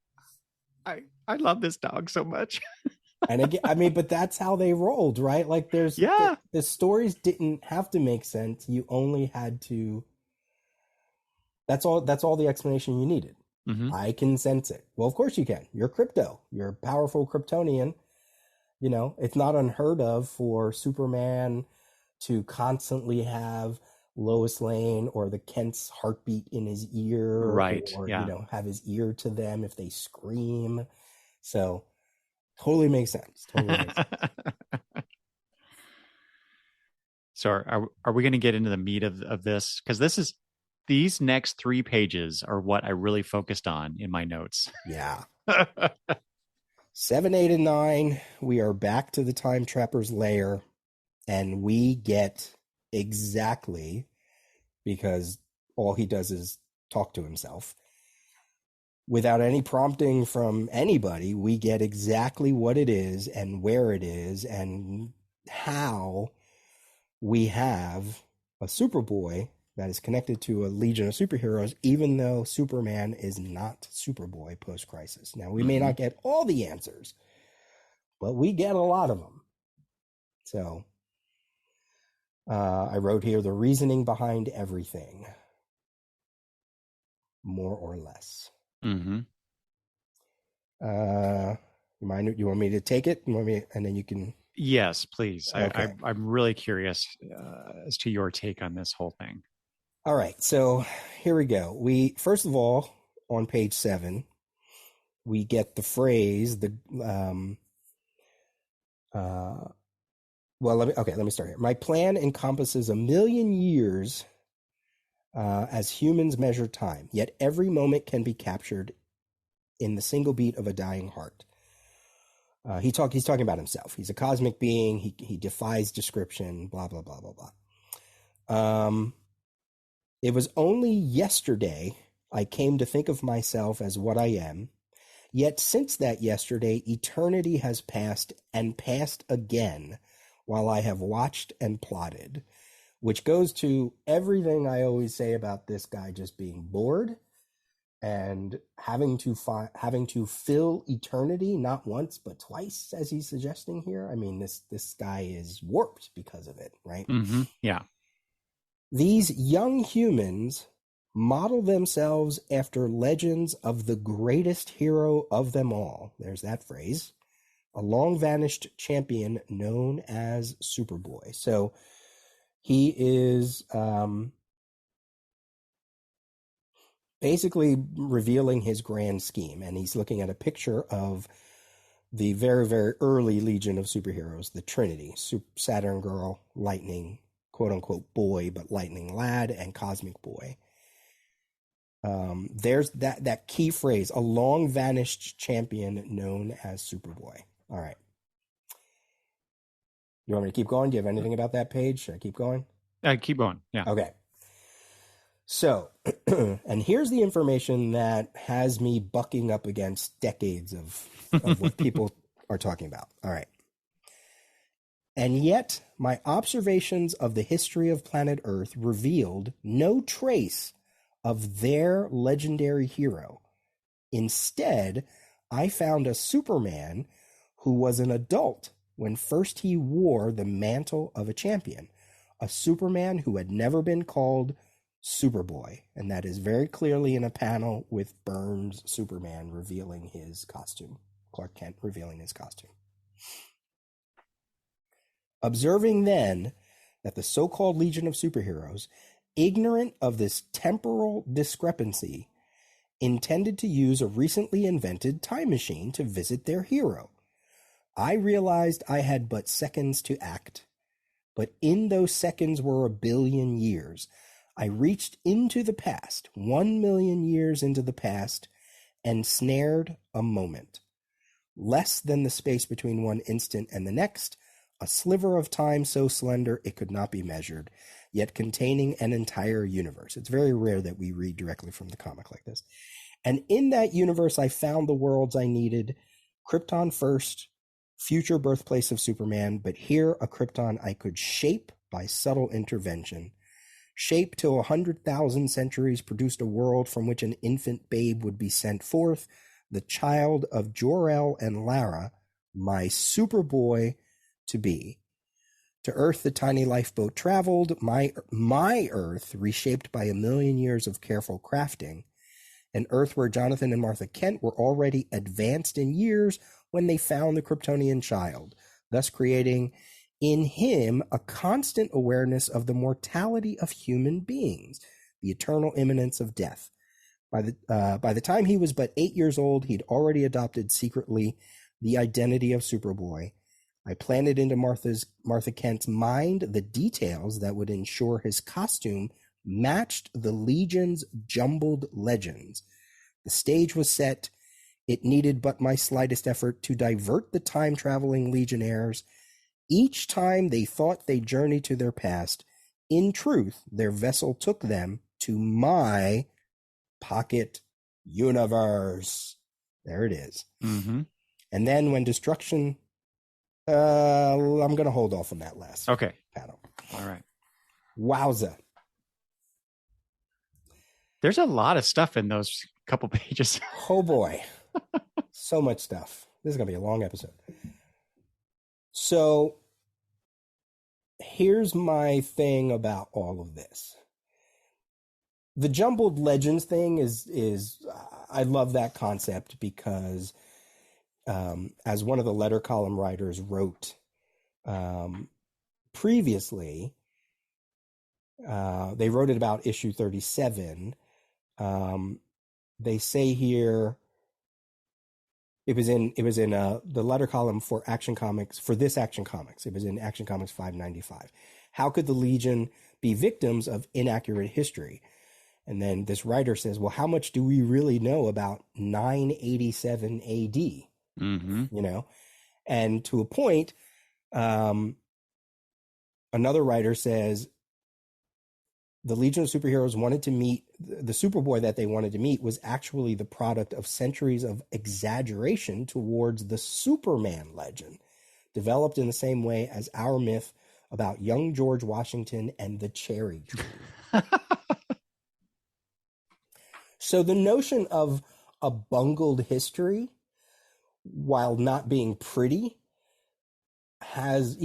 I love this dog so much. And again, I mean, but that's how they rolled, right? Like the stories didn't have to make sense. You only had to, that's all the explanation you needed. Mm-hmm. I can sense it. Well, of course you can. You're Crypto. You're a powerful Kryptonian. It's not unheard of for Superman to constantly have Lois Lane or the Kent's heartbeat in his ear, right? Or have his ear to them if they scream. So totally makes sense. So are we going to get into the meat of this? Because these next 3 pages are what I really focused on in my notes. Yeah. 7, 8, and 9, we are back to the Time Trapper's lair, and we get exactly, because all he does is talk to himself. Without any prompting from anybody, we get exactly what it is and where it is and how we have a Superboy that is connected to a Legion of Superheroes, even though Superman is not Superboy post-crisis. Now, we may not get all the answers, but we get a lot of them. So, I wrote here the reasoning behind everything, more or less. Mm-hmm. You want me to take it? And then you can... Yes, please. Okay. I'm really curious as to your take on this whole thing. All right, so here we go. We first of all, on page 7, we get the phrase uh, let me start here. My plan encompasses 1,000,000 years as humans measure time, yet every moment can be captured in the single beat of a dying heart. He's talking about himself. He's a cosmic being. He defies description. Blah blah blah blah blah. It was only yesterday I came to think of myself as what I am. Yet since that yesterday, eternity has passed and passed again, while I have watched and plotted, which goes to everything I always say about this guy just being bored and having to fill eternity not once but twice, as he's suggesting here. I mean, this guy is warped because of it, right? Mm-hmm. Yeah. These young humans model themselves after legends of the greatest hero of them all. There's that phrase. A long-vanished champion known as Superboy. So he is basically revealing his grand scheme, and he's looking at a picture of the very, very early Legion of superheroes, the Trinity, Saturn Girl, Lightning, quote-unquote boy, but Lightning Lad, and Cosmic Boy. There's that key phrase, a long-vanished champion known as Superboy. All right. You want me to keep going? Do you have anything about that page? Should I keep going? Keep going. Yeah. Okay. So, and here's the information that has me bucking up against decades of what people are talking about. All right. And yet, my observations of the history of planet Earth revealed no trace of their legendary hero. Instead, I found a Superman who was an adult when first he wore the mantle of a champion, a Superman who had never been called Superboy, and that is very clearly in a panel with Byrne's Superman revealing his costume, Clark Kent revealing his costume. Observing then that the so-called Legion of Superheroes, ignorant of this temporal discrepancy, intended to use a recently invented time machine to visit their hero, I realized I had but seconds to act. But in those seconds were 1,000,000,000 years. I reached into the past, 1,000,000 years into the past, and snared a moment. Less than the space between one instant and the next, a sliver of time so slender it could not be measured, yet containing an entire universe. It's very rare that we read directly from the comic like this. And in that universe, I found the worlds I needed. Krypton first, future birthplace of Superman, but here a Krypton I could shape by subtle intervention. Shape till 100,000 centuries produced a world from which an infant babe would be sent forth, the child of Jor-El and Lara, my Superboy to be. To Earth the tiny lifeboat traveled, my Earth, reshaped by 1,000,000 years of careful crafting, an Earth where Jonathan and Martha Kent were already advanced in years when they found the Kryptonian child, thus creating in him a constant awareness of the mortality of human beings, the eternal imminence of death. By the time he was but 8 years old, he'd already adopted secretly the identity of Superboy. I planted into Martha Kent's mind the details that would ensure his costume matched the Legion's jumbled legends. The stage was set. It needed but my slightest effort to divert the time-traveling Legionnaires. Each time they thought they journeyed to their past, in truth, their vessel took them to my pocket universe. There it is. Mm-hmm. And then when destruction... I'm going to hold off on that last panel. All right. Wowza. There's a lot of stuff in those couple pages. Oh, boy. So much stuff. This is going to be a long episode. So here's my thing about all of this. The jumbled legends thing is I love that concept because as one of the letter column writers wrote previously, They wrote it about issue 37. They say here it was in the letter column for Action Comics, for this Action Comics. It was in Action Comics 595. How could the Legion be victims of inaccurate history? And then this writer says, well, how much do we really know about 987 AD? Mm-hmm. You know, and to a point, another writer says the Legion of Superheroes wanted to meet the Superboy that they wanted to meet was actually the product of centuries of exaggeration towards the Superman legend, developed in the same way as our myth about young George Washington and the cherry tree. So the notion of a bungled history, while not being pretty, has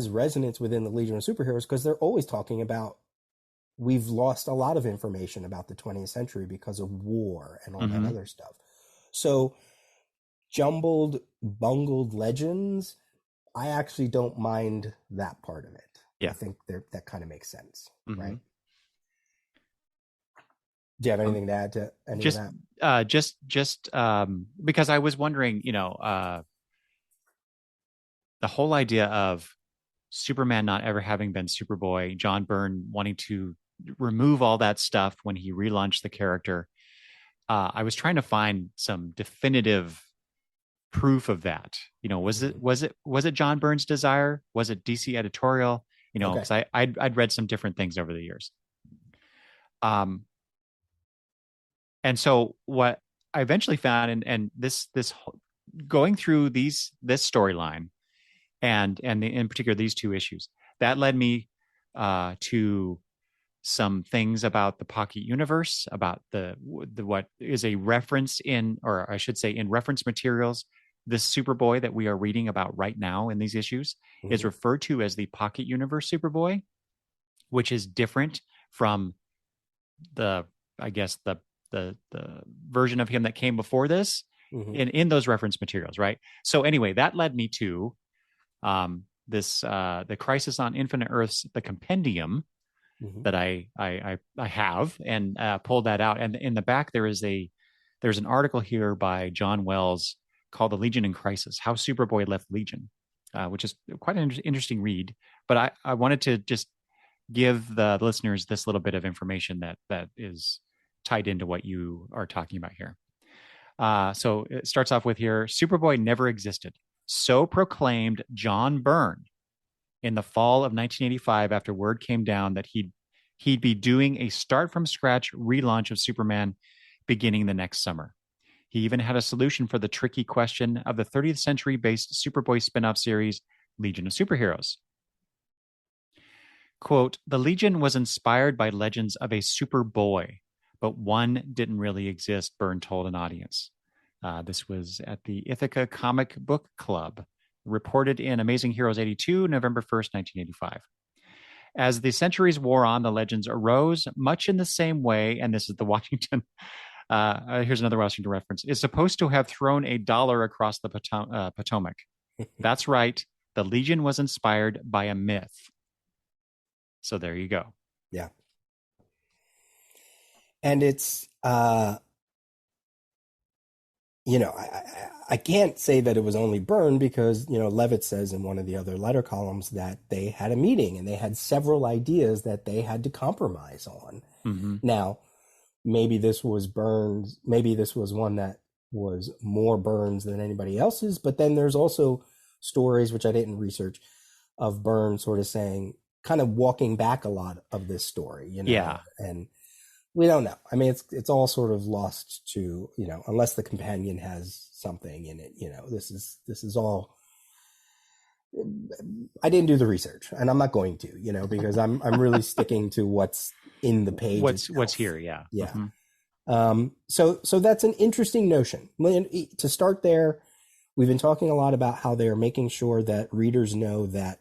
resonance within the Legion of Superheroes, because they're always talking about we've lost a lot of information about the 20th century because of war and all that other stuff. So jumbled, bungled legends, I actually don't mind that part of it. Yeah. I think that kind of makes sense, right? Do you have anything to add to any of that? Just because I was wondering, the whole idea of Superman not ever having been Superboy, John Byrne wanting to remove all that stuff when he relaunched the character. I was trying to find some definitive proof of that. Was it John Byrne's desire? Was it DC editorial? Because I'd read some different things over the years. And so what I eventually found, and this going through this storyline, and in particular these two issues, that led me to some things about the Pocket Universe, about the what is a reference in, or I should say, in reference materials. This Superboy that we are reading about right now in these issues is referred to as the Pocket Universe Superboy, which is different from the version of him that came before this in those reference materials, right? So anyway, that led me to the Crisis on Infinite Earths, the compendium that I have, and pulled that out. And in the back there's an article here by John Wells called "The Legion in Crisis: How Superboy Left Legion," which is quite an interesting read. But I wanted to just give the listeners this little bit of information that is tied into what you are talking about here. So it starts off with here: Superboy never existed. So proclaimed John Byrne in the fall of 1985 after word came down that he'd be doing a start from scratch relaunch of Superman beginning the next summer. He even had a solution for the tricky question of the 30th century based Superboy spin-off series, Legion of Superheroes. Quote, "The Legion was inspired by legends of a Superboy, but one didn't really exist," Byrne told an audience. This was at the Ithaca Comic Book Club, reported in Amazing Heroes 82, November 1st, 1985. As the centuries wore on, the legends arose much in the same way, and this is the Washington, here's another Washington reference, is supposed to have thrown $1 across the Potomac. That's right. The Legion was inspired by a myth. So there you go. Yeah. And it's, I can't say that it was only Byrne because, Levitt says in one of the other letter columns that they had a meeting and they had several ideas that they had to compromise on. Now, maybe this was Byrne's, maybe this was one that was more Byrne's than anybody else's, but then there's also stories, which I didn't research, of Byrne sort of saying, kind of walking back a lot of this story, Yeah. And we don't know. I mean, it's all sort of lost to, unless the companion has something in it, this is all, I didn't do the research and I'm not going to, because I'm really sticking to what's in the page. What's here. Yeah. Yeah. So that's an interesting notion. To start there, we've been talking a lot about how they're making sure that readers know that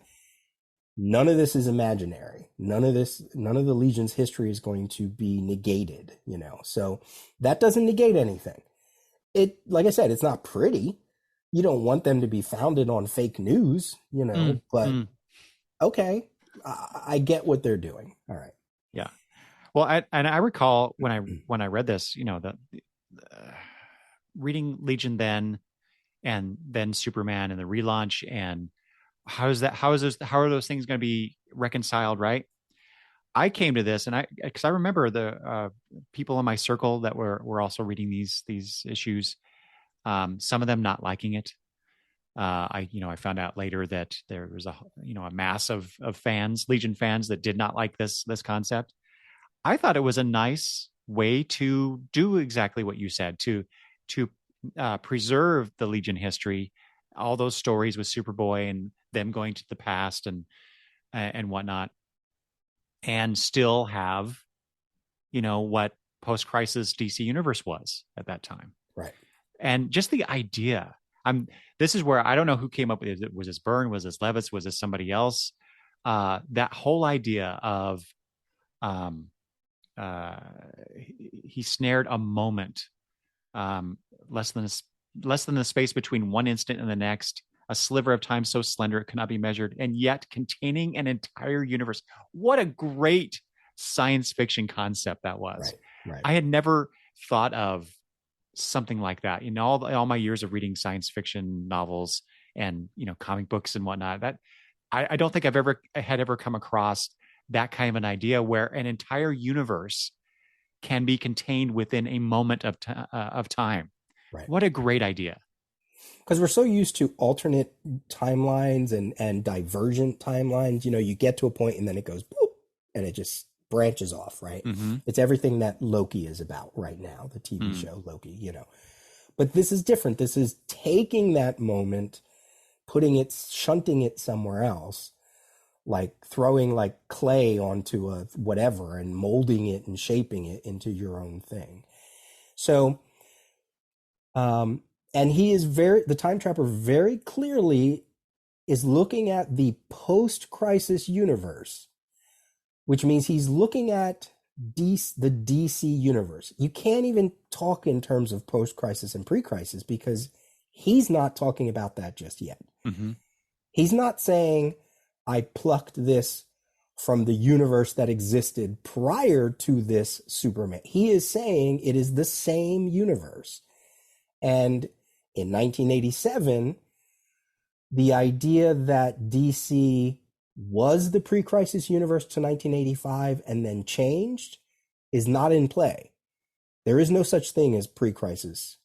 none of this is imaginary. None of the Legion's history is going to be negated, So that doesn't negate anything. It, like I said, it's not pretty. You don't want them to be founded on fake news, but okay, I get what they're doing. All right. Yeah. Well, and I recall when I read this, uh, reading Legion then, and then Superman and the relaunch, and how are those things going to be reconciled, right? I came to this, and because I remember the people in my circle that were also reading these issues, some of them not liking it. I found out later that there was a mass of fans, Legion fans, that did not like this concept. I thought it was a nice way to do exactly what you said, to preserve the Legion history, all those stories with Superboy and them going to the past and whatnot, and still have what post crisis DC universe was at that time. Right. And just the idea. I'm This is where I don't know who came up with it. Was this Byrne? Was this Levitz? Was this somebody else? That whole idea of um, uh, he snared a moment, um, less than less than the space between one instant and the next, a sliver of time so slender it cannot be measured, and yet containing an entire universe. What a great science fiction concept that was. Right. Right. I had never thought of something like that. All my years of reading science fiction novels and comic books and whatnot, that I don't think had ever come across that kind of an idea where an entire universe can be contained within a moment of time. Right. What a great idea. Because we're so used to alternate timelines and divergent timelines. You get to a point and then it goes boop and it just branches off, right? Mm-hmm. It's everything that Loki is about right now, the TV show Loki, But this is different. This is taking that moment, shunting it somewhere else, like throwing like clay onto a whatever and molding it and shaping it into your own thing. So, and the Time Trapper very clearly is looking at the post-crisis universe, which means he's looking at the DC universe. You can't even talk in terms of post-crisis and pre-crisis because he's not talking about that just yet. Mm-hmm. He's not saying, I plucked this from the universe that existed prior to this Superman. He is saying it is the same universe. And in 1987, the idea that DC was the pre-crisis universe to 1985 and then changed is not in play. There is no such thing as pre-crisis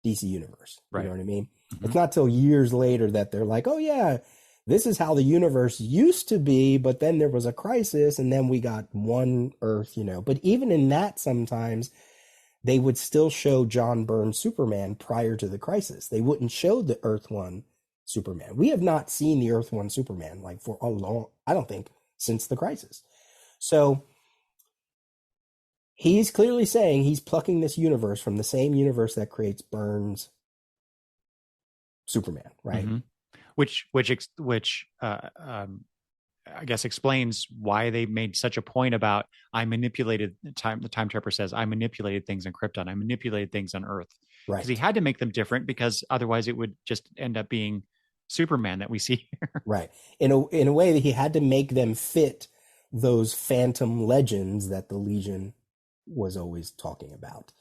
DC universe. Right. You know what I mean? Mm-hmm. It's not till years later that they're like, oh yeah, this is how the universe used to be, but then there was a crisis and then we got one Earth, But even in that, sometimes they would still show John Byrne's Superman prior to the crisis. They wouldn't show the Earth One Superman. We have not seen the Earth One Superman like for a long, I don't think, since the crisis. So he's clearly saying he's plucking this universe from the same universe that creates Byrne's Superman, right? Mm-hmm. Which I guess explains why they made such a point about I manipulated time. The Time Trapper says I manipulated things on Krypton. I manipulated things on Earth. Right. Because he had to make them different because otherwise it would just end up being Superman that we see here. Right. In a way that he had to make them fit those phantom legends that the Legion was always talking about.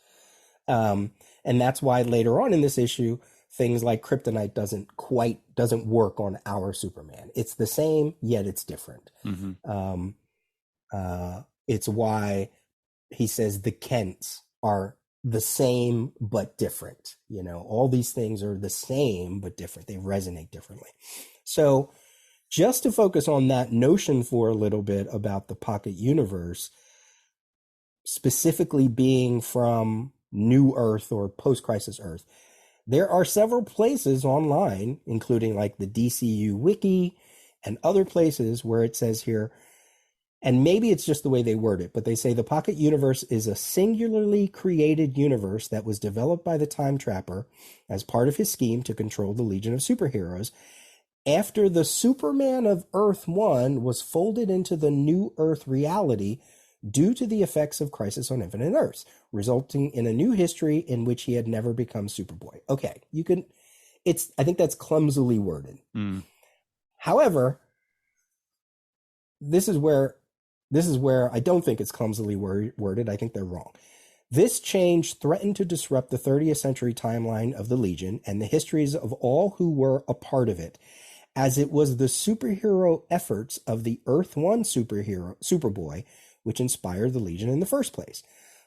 And that's why later on in this issue, things like kryptonite doesn't work on our Superman. It's the same, yet it's different. Mm-hmm. It's why he says the Kents are the same but different. All these things are the same but different. They resonate differently. So just to focus on that notion for a little bit about the pocket universe, specifically being from New Earth or post-crisis Earth, there are several places online, including like the DCU Wiki and other places where it says here, and maybe it's just the way they word it, but they say the Pocket Universe is a singularly created universe that was developed by the Time Trapper as part of his scheme to control the Legion of Superheroes after the Superman of Earth 1 was folded into the New Earth reality due to the effects of Crisis on Infinite Earths, resulting in a new history in which he had never become Superboy. Okay, I think that's clumsily worded. Mm. However, this is where this is where I don't think it's clumsily worded. I think they're wrong. This change threatened to disrupt the 30th century timeline of the Legion and the histories of all who were a part of it, as it was the superhero efforts of the Earth One superhero, Superboy, which inspired the Legion in the first place.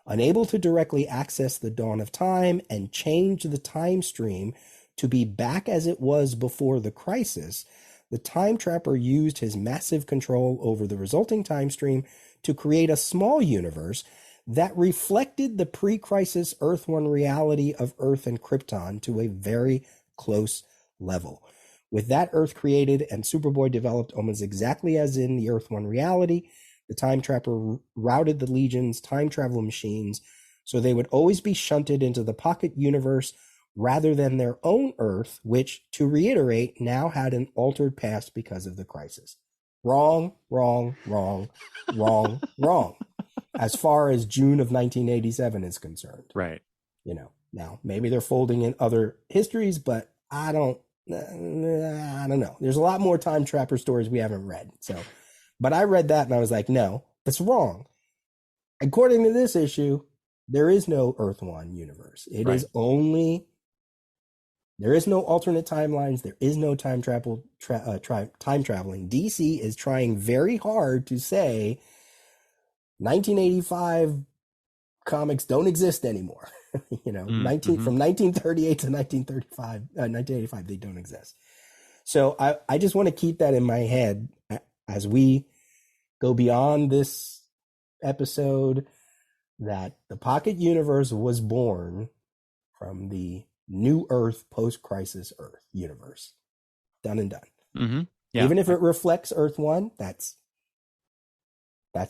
Unable to directly access the dawn of time and change the time stream to be back as it was before the crisis, the Time Trapper used his massive control over the resulting time stream to create a small universe that reflected the pre-crisis Earth One reality of Earth and Krypton to a very close level. With that Earth created and Superboy developed almost exactly as in the Earth One reality, the Time Trapper routed the Legion's time travel machines so they would always be shunted into the pocket universe rather than their own Earth, which, to reiterate, now had an altered past because of the crisis. Wrong, wrong, wrong, wrong, wrong. As far as June of 1987 is concerned. Right. Now maybe they're folding in other histories, but I don't know. There's a lot more Time Trapper stories we haven't read. So, but I read that and I was like, no, that's wrong. According to this issue, there is no Earth One universe. It is only, there is no alternate timelines. There is no time traveling. DC is trying very hard to say 1985 comics don't exist anymore. From 1938 to 1985, they don't exist. So I just want to keep that in my head as we go beyond this episode, that the Pocket Universe was born from the New Earth post-crisis Earth universe. Done and done. Mm-hmm. Yeah. Even if it reflects Earth One, that's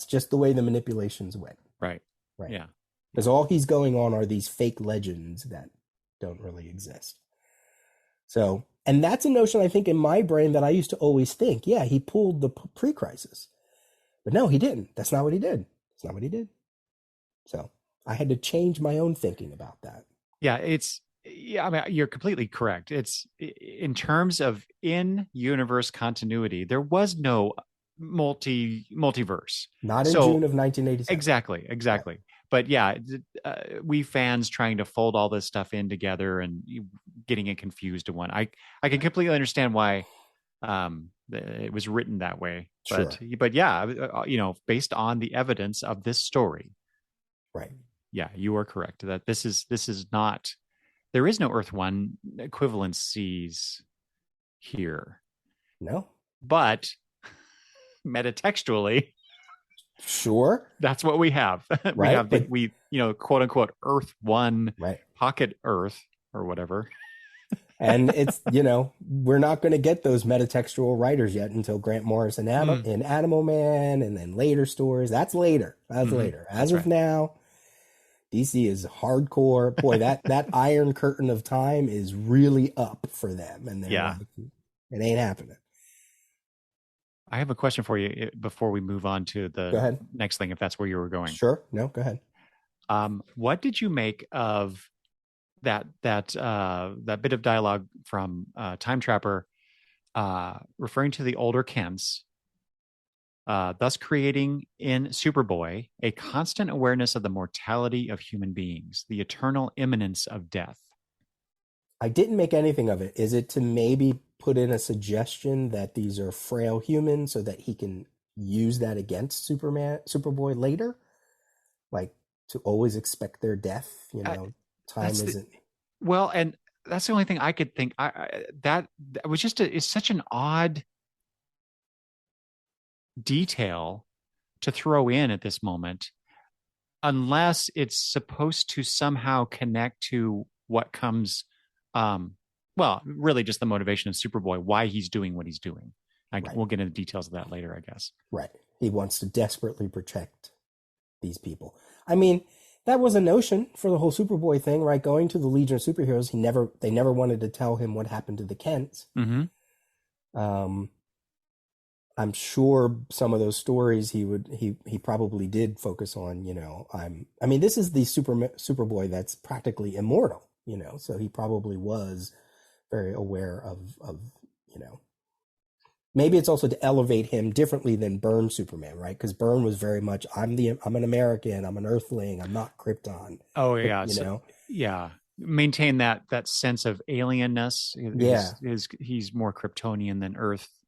just the way the manipulations went. Right. Yeah. Because all he's going on are these fake legends that don't really exist. So, and that's a notion I think in my brain that I used to always think, yeah, he pulled the pre-crisis. But no, he didn't. That's not what he did. That's not what he did. So I had to change my own thinking about that. Yeah, I mean, you're completely correct. It's in terms of in-universe continuity, there was no multiverse. Not in June of 1987. Exactly. Right. But yeah, we fans trying to fold all this stuff in together and getting it confused to one. I can completely understand why it was written that way. Sure. But yeah, based on the evidence of this story. Right. Yeah, you are correct that this is not, there is no Earth One equivalencies here. No. But metatextually, sure, that's what we have. Right. We have quote unquote Earth One, right, pocket Earth or whatever. And it's, we're not going to get those metatextual writers yet until Grant Morrison in Animal Man, and then later stories. That's later. Later. As of now, DC is hardcore. Boy, that Iron Curtain of time is really up for them, and they're like, it ain't happening. I have a question for you before we move on to the next thing, if that's where you were going. Sure. No, go ahead. What did you make of that bit of dialogue from Time Trapper referring to the older Kents, thus creating in Superboy a constant awareness of the mortality of human beings, the eternal imminence of death? I didn't make anything of it. Is it to maybe put in a suggestion that these are frail humans so that he can use that against Superboy later? Like, to always expect their death, time isn't. Well, and that's the only thing I could think. That was just it's such an odd detail to throw in at this moment, unless it's supposed to somehow connect to what comes. Well, really just the motivation of Superboy, why he's doing what he's doing. We'll get into the details of that later, I guess. Right. He wants to desperately protect these people. I mean, that was a notion for the whole Superboy thing, right? Going to the Legion of Superheroes, they never wanted to tell him what happened to the Kents. Mm-hmm. I'm sure some of those stories he probably did focus on, this is the Superboy that's practically immortal, so he probably was very aware of maybe it's also to elevate him differently than Byrne Superman, right? Because Byrne was very much, I'm an American, I'm an Earthling, I'm not Krypton. Oh But yeah, so yeah, maintain that sense of alienness. yeah, He's more Kryptonian than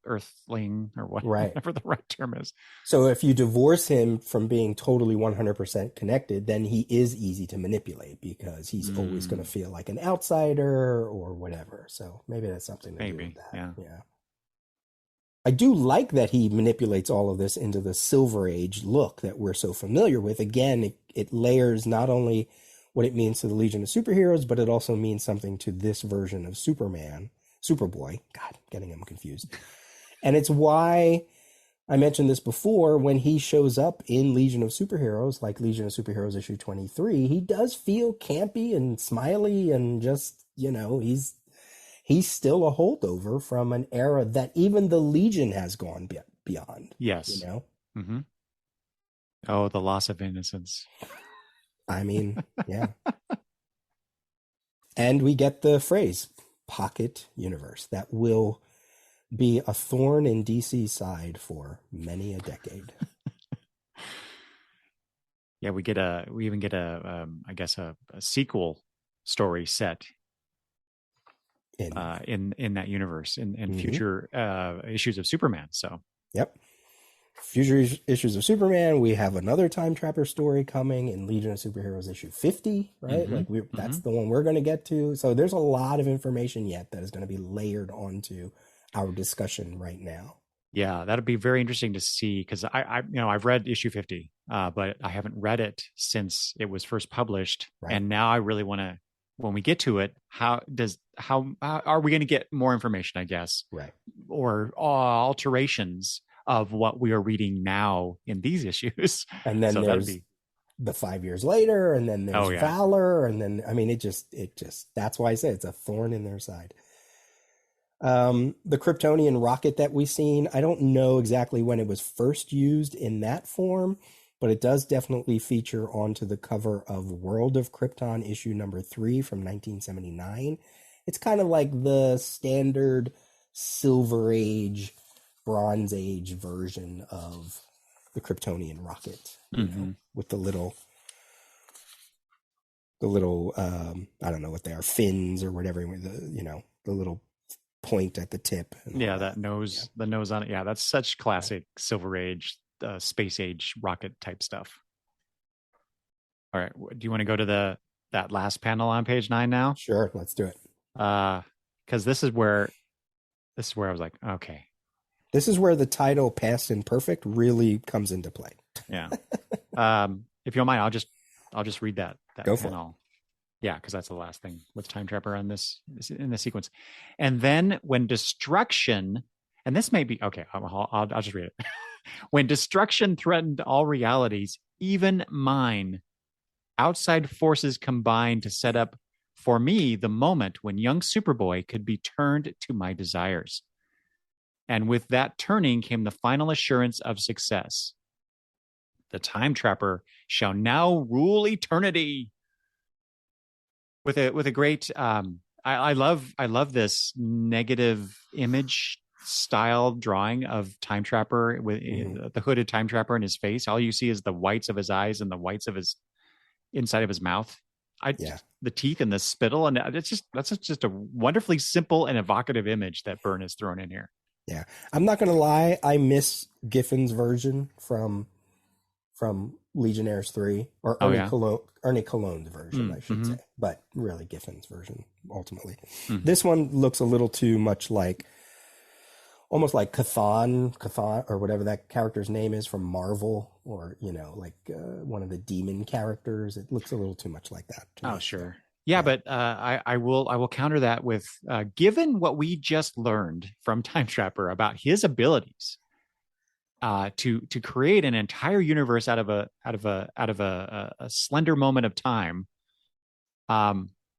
Earthling or right. whatever the right term is. So if you divorce him from being totally 100% connected, then he is easy to manipulate because he's always going to Mm, feel like an outsider or whatever. So maybe that's something to do with maybe, that. yeah. Yeah. I do like that he manipulates all of this into the Silver Age look that we're so familiar with. Again, it layers not only what it means to the Legion of Superheroes, but it also means something to this version of Superman, Superboy. God, I'm getting him confused. And it's why I mentioned this before, when he shows up in Legion of Superheroes, like Legion of Superheroes issue 23, he does feel campy and smiley and just, he's still a holdover from an era that even the Legion has gone beyond, you Yes. know? Hmm. Oh, the loss of innocence. I mean, yeah. And we get the phrase pocket universe that will be a thorn in DC's side for many a decade. Yeah, we even get I guess a sequel story set In in that universe in Mhm. future issues of Superman. So Yep. Future issues of Superman, we have another time trapper story coming in Legion of Superheroes issue 50, right? hmm Like hmm that's the one we're going to get to. So there's a lot of information yet that is going to be layered onto our discussion right now. Yeah, that'd be very interesting to see because I've read issue 50, but I haven't read it since it was first published, Right. and now I really want to. When we get to it, how are we going to get more information? I guess, Right. or alterations of what we are reading now in these issues. And then So that'd there's be the 5 years later, and then there's oh yeah, Valor, and then I mean it just that's why I say it's a thorn in their side. The Kryptonian rocket that we've seen, I don't know exactly when it was first used in that form, but it does definitely feature onto the cover of World of Krypton issue number 3 from 1979. It's kind of like the standard Silver Age, Bronze Age version of the Kryptonian rocket, hmm with the little I don't know what they are, fins or whatever, the little point at the tip and all yeah. that. That nose, the nose on it. Yeah, that's such classic Silver Age, space age rocket type stuff. All right, do you want to go to the that last panel on page 9 now? Sure, let's do it. Because this is where I was like, okay, This is where the title Past and Perfect really comes into play. yeah. If you don't mind, I'll just read that Go for it. panel. Yeah, because that's the last thing with Time Trapper on this in this sequence. And then when destruction, and this may be okay, I'll just read it. When destruction threatened all realities, even mine, outside forces combined to set up for me the moment when young Superboy could be turned to my desires. And with that turning came the final assurance of success. The Time Trapper shall now rule eternity. With a great I love this negative image style drawing of Time Trapper with the hooded Time Trapper in his face. All you see is the whites of his eyes and the whites of his inside of his mouth. Yeah. The teeth and the spittle, and that's just a wonderfully simple and evocative image that Byrne has thrown in here. Yeah. I'm not gonna lie, I miss Giffen's version from Legionnaires 3, or Oh yeah. Ernie Cologne's version, I should Mm-hmm. say, but really Giffen's version ultimately. Mm-hmm. This one looks a little too much like, almost like Chthon, or whatever that character's name is from Marvel, or like one of the demon characters. It looks a little too much like that to Oh me. sure. Yeah, Yeah. but I will counter that with given what we just learned from Time Trapper about his abilities to create an entire universe out of a slender moment of time.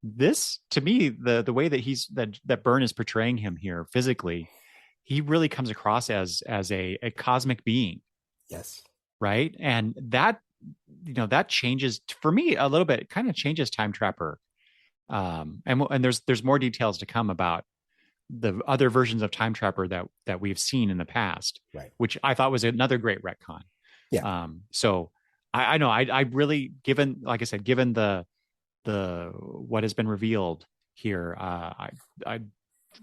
This to me the way that that Byrne is portraying him here physically, he really comes across as a cosmic being, Yes. right? And that changes for me a little bit. It kind of changes Time Trapper. And there's more details to come about the other versions of Time Trapper that we've seen in the past, Right. which I thought was another great retcon. Yeah. So I know I really, given, like I said, given the what has been revealed here, I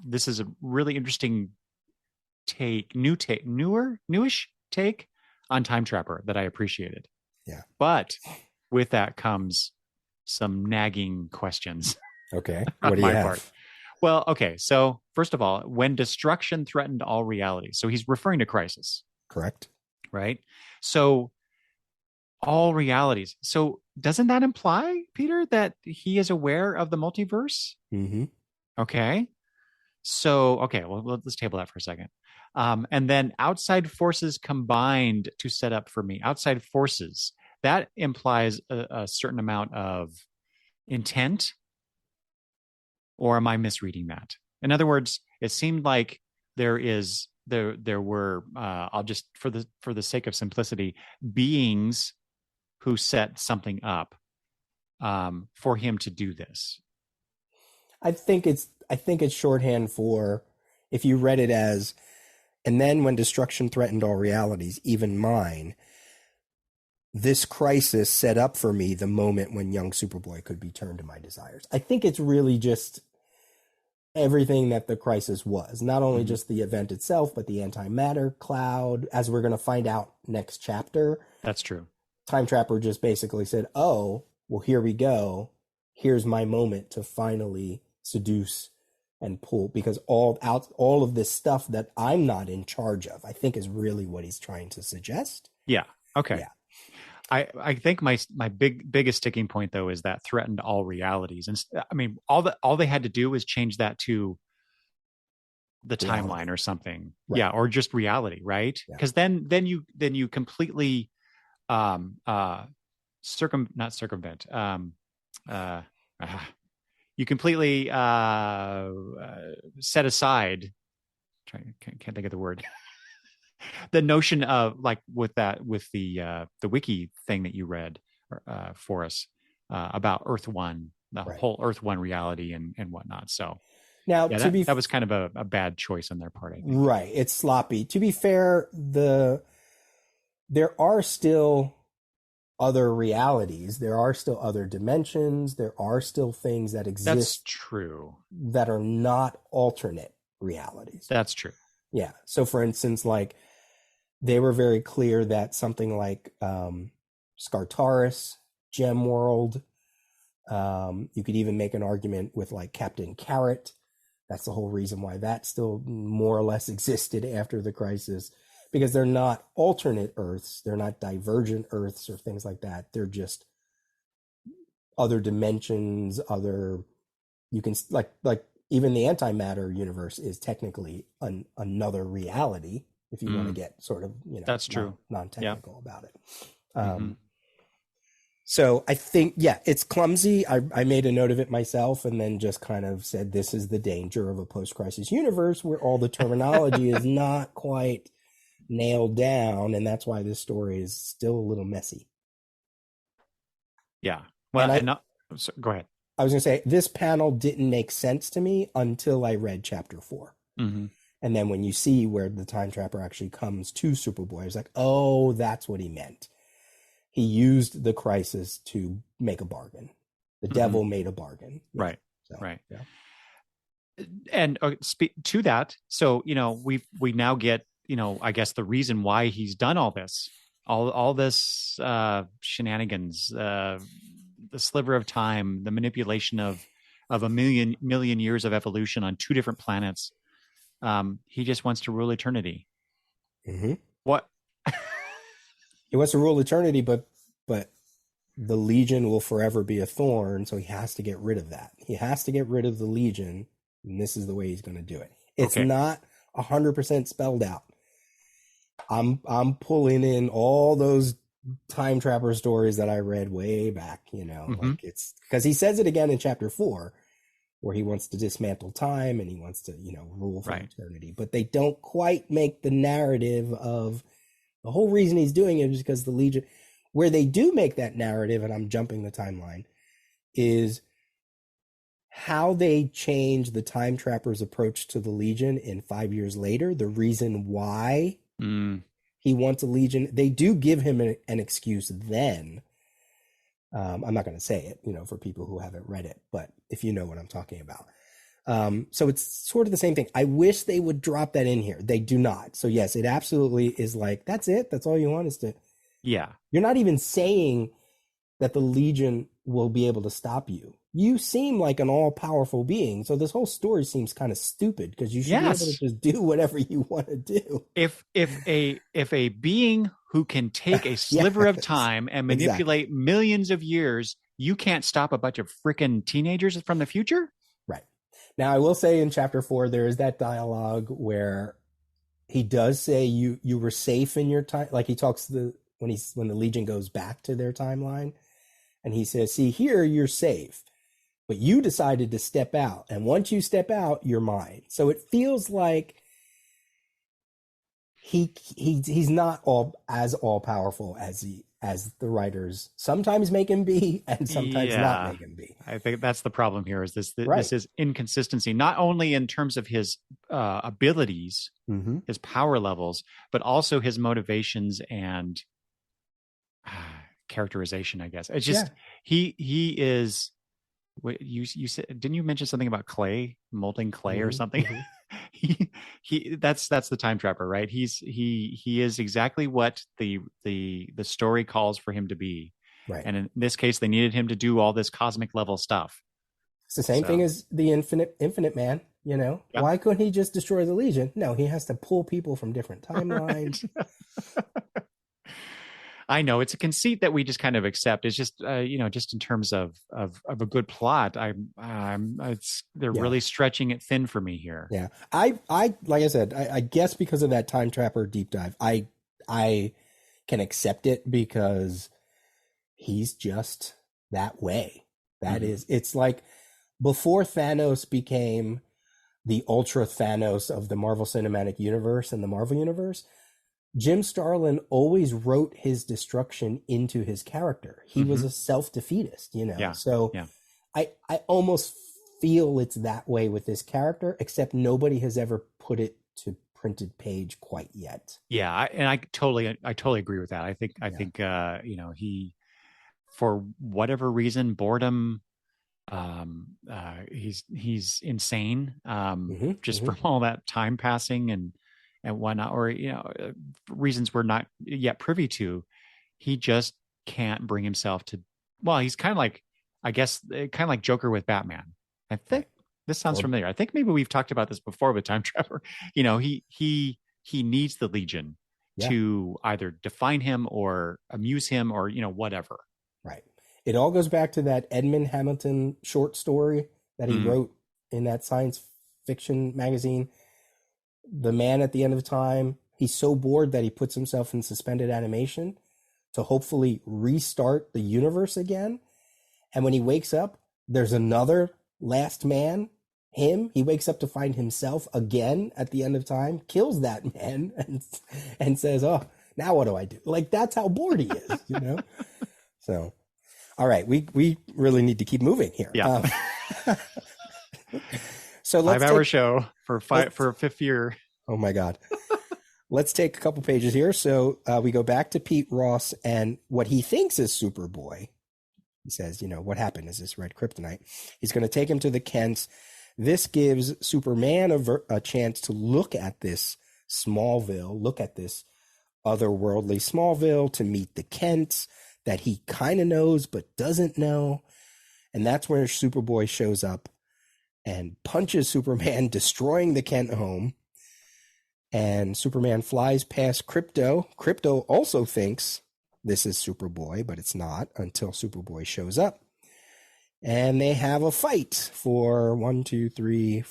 this is a really interesting newish take on Time Trapper that I appreciated. Yeah. But with that comes some nagging questions Okay. on What do you my part. have? Well, okay. So first of all, when destruction threatened all reality, so he's referring to Crisis, Correct. right? So all realities. So doesn't that imply, Peter, that he is aware of the multiverse? Mm-hmm. Okay. So, okay, well, let's table that for a second. And then outside forces combined to set up for me. Outside forces, that implies a certain amount of intent, or am I misreading that? In other words, it seemed like there were I'll just, for the sake of simplicity, beings who set something up for him to do this. I think it's shorthand for, if you read it as, and then when destruction threatened all realities, even mine, this crisis set up for me the moment when young Superboy could be turned to my desires. I think it's really just everything that the crisis was, not only Mhm. just the event itself, but the antimatter cloud, as we're going to find out next chapter. That's true. Time Trapper just basically said, oh, well, here we go. Here's my moment to finally seduce and pull, because all of this stuff that I'm not in charge of, I think, is really what he's trying to suggest. Yeah. Okay. Yeah. I think my biggest sticking point though is that threatened all realities, and I mean all they had to do was change that to the Reality. timeline or something, Right. yeah, or just reality, right? Yeah. Because then you completely um uh not circumvent uh, uh you completely set aside, can't think of the word, the notion of, like, with the wiki thing that you read for us about Earth One, the Right. whole Earth One reality and whatnot. So Now, yeah, to be that was kind of a bad choice on their part, I think. right, it's sloppy. To be fair, there are still other realities. There are still other dimensions. There are still things that That's exist true. that are not alternate realities. That's true. Yeah. So, for instance, like, they were very clear that something like Skartaris, Gem World, you could even make an argument with like Captain Carrot. That's the whole reason why that still more or less existed after the crisis, because they're not alternate Earths, they're not divergent Earths or things like that. They're just other dimensions, other, you can, like even the antimatter universe is technically another reality, if you want to get sort of, That's true. non-technical about it. Mm-hmm. So I think, yeah, it's clumsy. I made a note of it myself and then just kind of said, this is the danger of a post-crisis universe where all the terminology is not quite nailed down. And that's why this story is still a little messy. Yeah. Well, and so, go ahead. I was going to say, this panel didn't make sense to me until I read chapter 4. Mm-hmm. And then when you see where the Time Trapper actually comes to Superboy, it's like, oh, that's what he meant. He used the crisis to make a bargain. The devil made a bargain. Yeah. Right. So, right. Yeah. And to that, so we now get, I guess, the reason why he's done all this, all this shenanigans, the sliver of time, the manipulation of a million years of evolution on 2 different planets. He just wants to rule eternity. Mm-hmm. What? He wants to rule eternity, but the Legion will forever be a thorn, so he has to get rid of that. He has to get rid of the Legion, and this is the way he's going to do it. It's not 100% spelled out. I'm pulling in all those Time Trapper stories that I read way back, like, it's because he says it again in chapter 4, where he wants to dismantle time and he wants to, rule for eternity. But they don't quite make the narrative of the whole reason he's doing it is because the Legion. Where they do make that narrative, and I'm jumping the timeline, is how they change the Time Trapper's approach to the Legion in 5 years later, the reason why Mm, he wants a Legion, they do give him an excuse then. I'm not going to say it, for people who haven't read it, but if you know what I'm talking about. So it's sort of the same thing. I wish they would drop that in here. They do not. So yes, it absolutely is like, that's it. That's all you want is to, yeah. you're not even saying that the Legion will be able to stop you. You seem like an all-powerful being, so this whole story seems kind of stupid because you should be able to Yes. just do whatever you want to do. If a being who can take a sliver of Yes, time and exactly. manipulate millions of years, you can't stop a bunch of freaking teenagers from the future? Right. Now, I will say in chapter 4, there is that dialogue where he does say you were safe in your time. Like he talks when the Legion goes back to their timeline, and he says, "See, here you're safe, but you decided to step out, and once you step out, you're mine." So it feels like he's not all powerful as the writers sometimes make him be, and sometimes not Yeah. make him be. I think that's the problem here is this Right. is inconsistency, not only in terms of his abilities, Mm-hmm. his power levels, but also his motivations and characterization, I guess. It's Yeah. just he is what you said, didn't you mention something about clay, molten clay or Mm-hmm. something? Mm-hmm. That's the time trapper, right? He is exactly what the story calls for him to be. Right. And in this case, they needed him to do all this cosmic level stuff. It's the same thing So, as the Infinite Man. yeah. Why couldn't he just destroy the Legion? No, he has to pull people from different timelines. Right. I know it's a conceit that we just kind of accept. It's just, just in terms of a good plot, it's they're Yeah. really stretching it thin for me here. Yeah. I like I said, I guess because of that time trapper deep dive, I can accept it because he's just that way. Mm-hmm. It's like before Thanos became the Ultra Thanos of the Marvel Cinematic Universe and the Marvel Universe, Jim Starlin always wrote his destruction into his character. He was Mm-hmm. a self-defeatist. Yeah, So yeah, I almost feel it's that way with this character, except nobody has ever put it to printed page quite yet. yeah. I totally agree with that. I Yeah. think he, for whatever reason, boredom, he's insane, Mm-hmm. just Mm-hmm. from all that time passing and whatnot, or reasons we're not yet privy to. He just can't bring himself to. Well, he's kind of like, I guess, kind of like Joker with Batman. I think Right. this sounds Or familiar. I think maybe we've talked about this before with Time Traveler. He needs the Legion yeah. to either define him or amuse him or whatever. Right. It all goes back to that Edmund Hamilton short story that he Mm, wrote in that science fiction magazine. The man at the end of time, he's so bored that he puts himself in suspended animation to hopefully restart the universe again. And when he wakes up, there's another last man, him. He wakes up to find himself again at the end of time, kills that man, and says, "Oh, now what do I do?" Like that's how bored he is. So, all right, we really need to keep moving here. yeah. So 5 hour show for let's. for a fifth year. Oh my God. Let's take a couple pages here. So we go back to Pete Ross and what he thinks is Superboy. He says, what happened is this red kryptonite. He's going to take him to the Kents. This gives Superman a chance to look at this Smallville, look at this otherworldly Smallville, to meet the Kents that he kind of knows but doesn't know. And that's where Superboy shows up and punches Superman, destroying the Kent home. And Superman flies past Crypto. Crypto also thinks this is Superboy, but it's not until Superboy shows up. And they have a fight for 3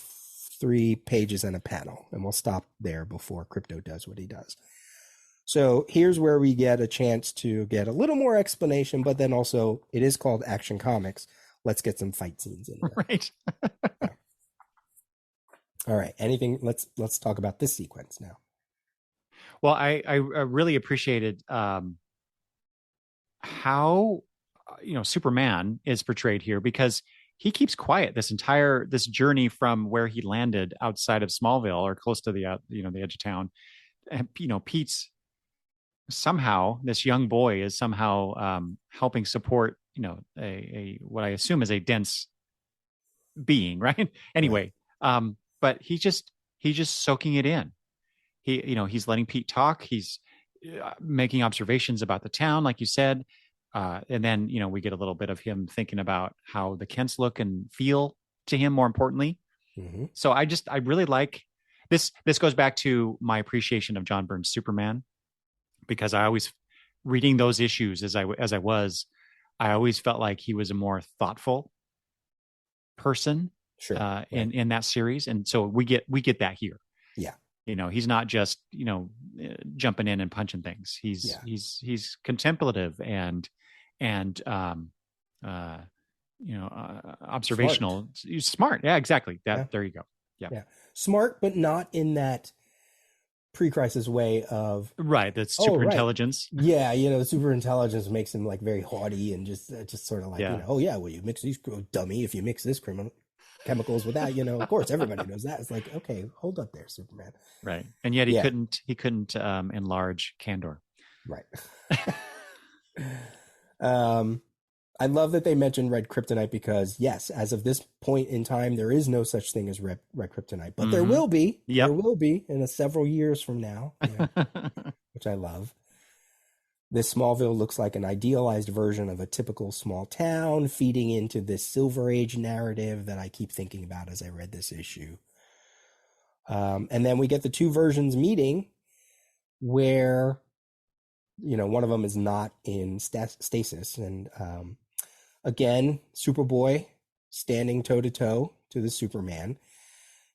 pages and a panel. And we'll stop there before Crypto does what he does. So here's where we get a chance to get a little more explanation, but then also it is called Action Comics. Let's get some fight scenes in here. Right. Yeah. All right. Anything? Let's talk about this sequence now. Well, I really appreciated how Superman is portrayed here, because he keeps quiet this journey from where he landed outside of Smallville or close to the the edge of town. And Pete's somehow, this young boy is somehow helping support a what I assume is a dense being, right? Right. Anyway, but he's just soaking it in. He's letting Pete talk. He's making observations about the town, like you said. And then, we get a little bit of him thinking about how the Kents look and feel to him, more importantly. Mm-hmm. So I really like this. This goes back to my appreciation of John Byrne's Superman, because I always, reading those issues as I always felt like he was a more thoughtful person, Sure. Right. in that series. And so we get that here. Yeah. He's not just, jumping in and punching things. He's contemplative and observational. Smart. He's smart. Yeah, exactly. There you go. Yeah. Yeah. Smart, but not in that pre-crisis way of right. That's super intelligence. Yeah. The super intelligence makes him like very haughty and just sort of like, oh yeah, well, you mix these dummy. If you mix this chemicals with that, of course everybody knows that. It's like, okay, hold up there, Superman. Right. And yet he couldn't enlarge candor. Right. I love that they mentioned red kryptonite because yes, as of this point in time, there is no such thing as red kryptonite, but there will be. Yep. There will be in several years from now, which I love. This Smallville looks like an idealized version of a typical small town, feeding into this Silver Age narrative that I keep thinking about as I read this issue. And then we get the two versions meeting where, one of them is not in stasis. And again, Superboy standing toe-to-toe to the Superman.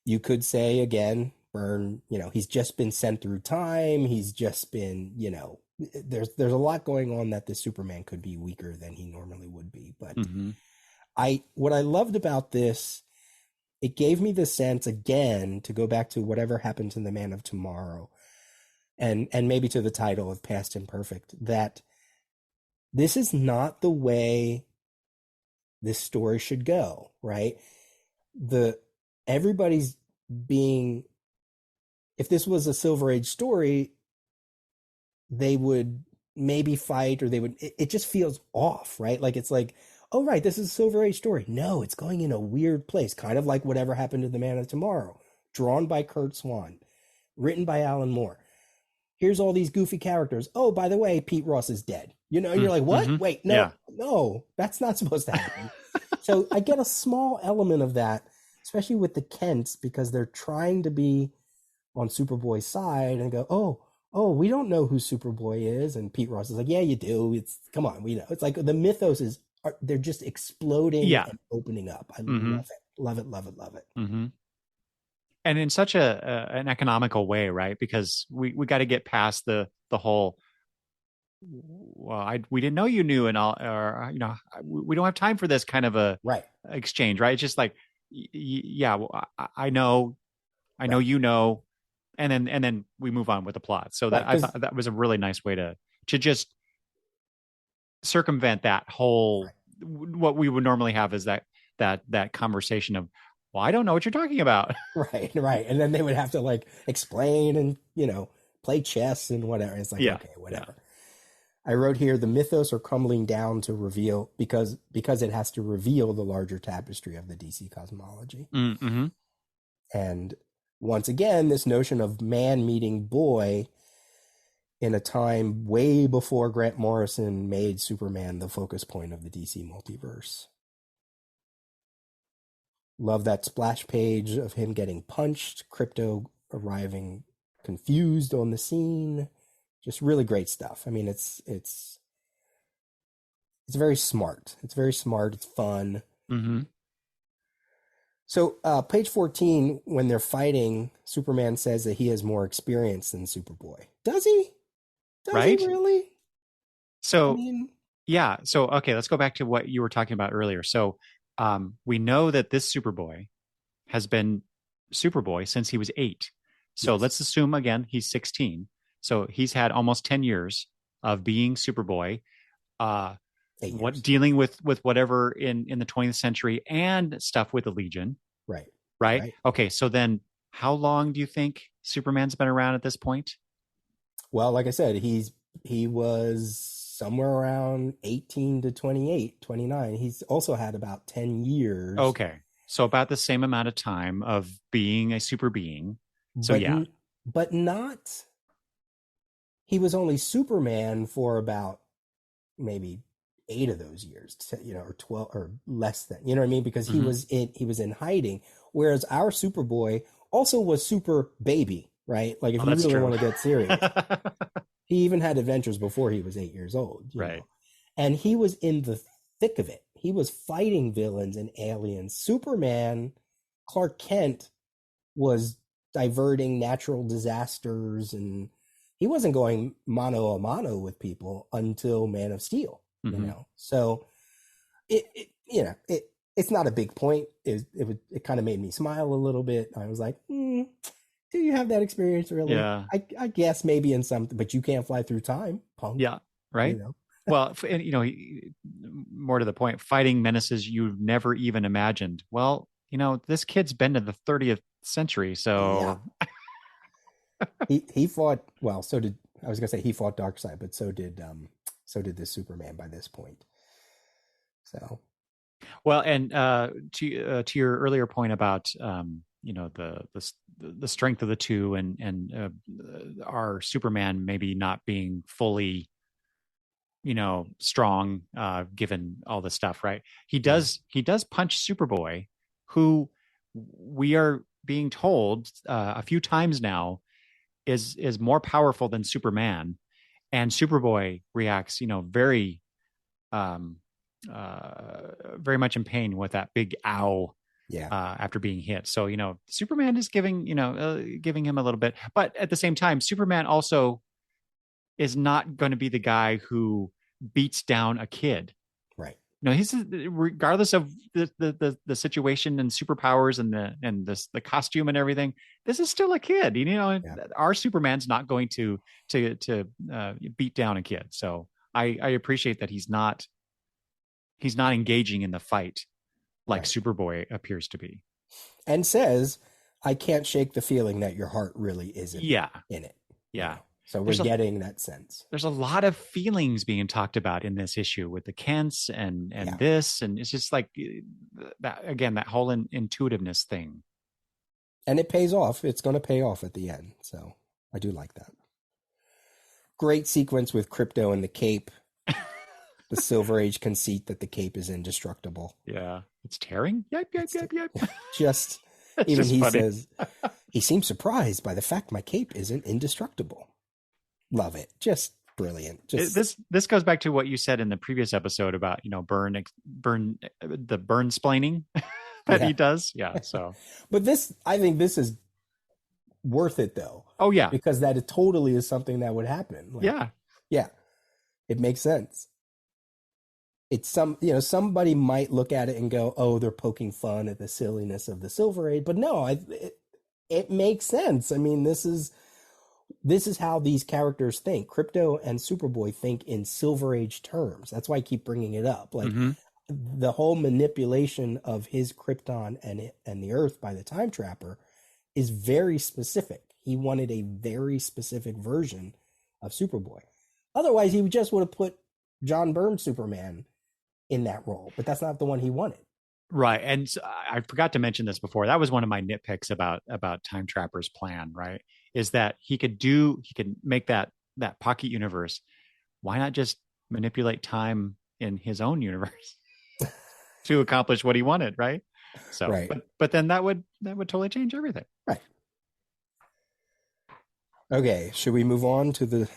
You could say, again, Byrne, he's just been sent through time. He's just been, there's a lot going on that the Superman could be weaker than he normally would be. But what I loved about this, it gave me the sense, again, to go back to whatever happened to the Man of Tomorrow and maybe to the title of Past Imperfect, that this is not the way this story should go, right? Everybody's being, if this was a Silver Age story, they would maybe fight, or it just feels off, right? Like, it's like, oh, right, this is a Silver Age story. No, it's going in a weird place, kind of like whatever happened to the Man of Tomorrow, drawn by Kurt Swan, written by Alan Moore. Here's all these goofy characters. Oh, by the way, Pete Ross is dead. And you're like, what? Wait, no, that's not supposed to happen. So I get a small element of that, especially with the Kents, because they're trying to be on Superboy's side and go, oh, we don't know who Superboy is. And Pete Ross is like, yeah, you do. Come on, we know. It's like the mythos they're just exploding and opening up. I love it. Mm-hmm. And in such an economical way, right? Because we got to get past the whole, well, we didn't know you knew, and all, or we don't have time for this kind of a exchange, right? It's just like, well, I know, and then we move on with the plot. So that I thought that was a really nice way to just circumvent that whole what we would normally have is that conversation of, well, I don't know what you're talking about. Right. And then they would have to like explain and, play chess and whatever. It's like, okay, whatever. Yeah. I wrote here, the mythos are crumbling down to reveal because it has to reveal the larger tapestry of the DC cosmology. Mm-hmm. And once again, this notion of man meeting boy in a time way before Grant Morrison made Superman the focus point of the DC multiverse. Love that splash page of him getting punched, Crypto arriving confused on the scene. Just really great stuff. I mean, it's very smart. It's very smart. It's fun. Mm-hmm. So page 14, when they're fighting, Superman says that he has more experience than Superboy. Does he? Does he really? So, yeah. So, okay, let's go back to what you were talking about earlier. So we know that this Superboy has been Superboy since he was 8. So let's assume, again, he's 16. So he's had almost 10 years of being Superboy. 8 years. dealing with whatever in the 20th century and stuff with the Legion, Right. right? Right. Okay, so then how long do you think Superman's been around at this point? Well, like I said, he was somewhere around 18 to 28, 29. He's also had about 10 years, Okay, so about the same amount of time of being a super being. So but yeah. but not he was only Superman for about maybe 8 of those years, or 12 or less than, you know what I mean? Because Hmm. he was in hiding, whereas our Superboy also was super baby, right? Like if Oh, you that's really true. want to get serious, he even had adventures before he was 8 years old, Right. and he was in the thick of it. He was fighting villains and aliens. Superman, Clark Kent was diverting natural disasters, and he wasn't going mano a mano with people until Man of Steel, Hmm. So it's not a big point. It kind of made me smile a little bit. I was like, do you have that experience really? Yeah. I guess maybe in some, but you can't fly through time, punk. Yeah. You Right. know, Well, and, more to the point, fighting menaces you've never even imagined. Well, this kid's been to the 30th century, yeah. so He fought well. So did I was gonna say he fought Darkseid, but so did this Superman by this point. So well, and to your earlier point about the strength of the two, and our Superman maybe not being fully strong given all the stuff, right? he yeah, does he does punch Superboy, who we are being told a few times now is more powerful than Superman, and Superboy reacts um very much in pain with that big ow yeah, after being hit. So Superman is giving him a little bit, but at the same time Superman also is not going to be the guy who beats down a kid. right, He's regardless of the situation and superpowers and the costume and everything. This is still a kid. yeah, Our Superman's not going to beat down a kid. So I appreciate that he's not engaging in the fight like right. Superboy appears to be. And says, "I can't shake the feeling that your heart really isn't Yeah, in it." yeah. So we're There's a getting that sense. there's a lot of feelings being talked about in this issue with the Kents and Yeah, this, and it's just like that again, that whole intuitiveness thing. and it pays off. It's going to pay off at the end. So I do like that. Great sequence with Crypto and the cape. The Silver Age conceit that the cape is indestructible. Yeah, it's tearing. Yep, yep, It's yep, yep. just It's even just he funny. says he seems surprised by the fact my cape isn't indestructible. Love it. Just brilliant. Just This goes back to what you said in the previous episode about the burn splaining that he yeah. does. Yeah. So. But this I think this is worth it though, Oh yeah. because that it totally is something that would happen. Like, Yeah. yeah, it makes sense. It's somebody might look at it and go, "Oh, they're poking fun at the silliness of the Silver Age," but no, it makes sense. I mean, this is how these characters think. Crypto and Superboy think in Silver Age terms. That's why I keep bringing it up. Like Hmm. the whole manipulation of his Krypton and the Earth by the Time Trapper is very specific. He wanted a very specific version of Superboy. Otherwise, he just would have put John Byrne Superman in that role, but that's not the one he wanted. Right. And so I forgot to mention this before. That was one of my nitpicks about Time Trapper's plan, right? Is that he could make that pocket universe. Why not just manipulate time in his own universe to accomplish what he wanted, right? So, Right. but then that would totally change everything. Right. Okay. Should we move on to the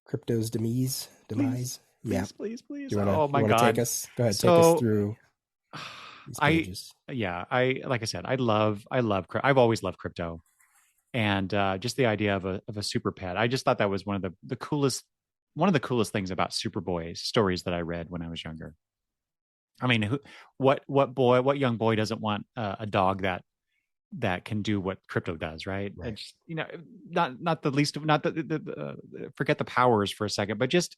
Crypto's Please, demise? Yeah. please, please, Do please. you wanna Oh you my wanna take God. us? Go ahead, take us So through these I pages. yeah, like I said, I love I've always loved crypto, and just the idea of a super pet. I just thought that was one of the coolest things about Superboy stories that I read when I was younger. I mean, what young boy doesn't want a dog that can do what crypto does, right? And Right. just, not the least of not the forget the powers for a second, but just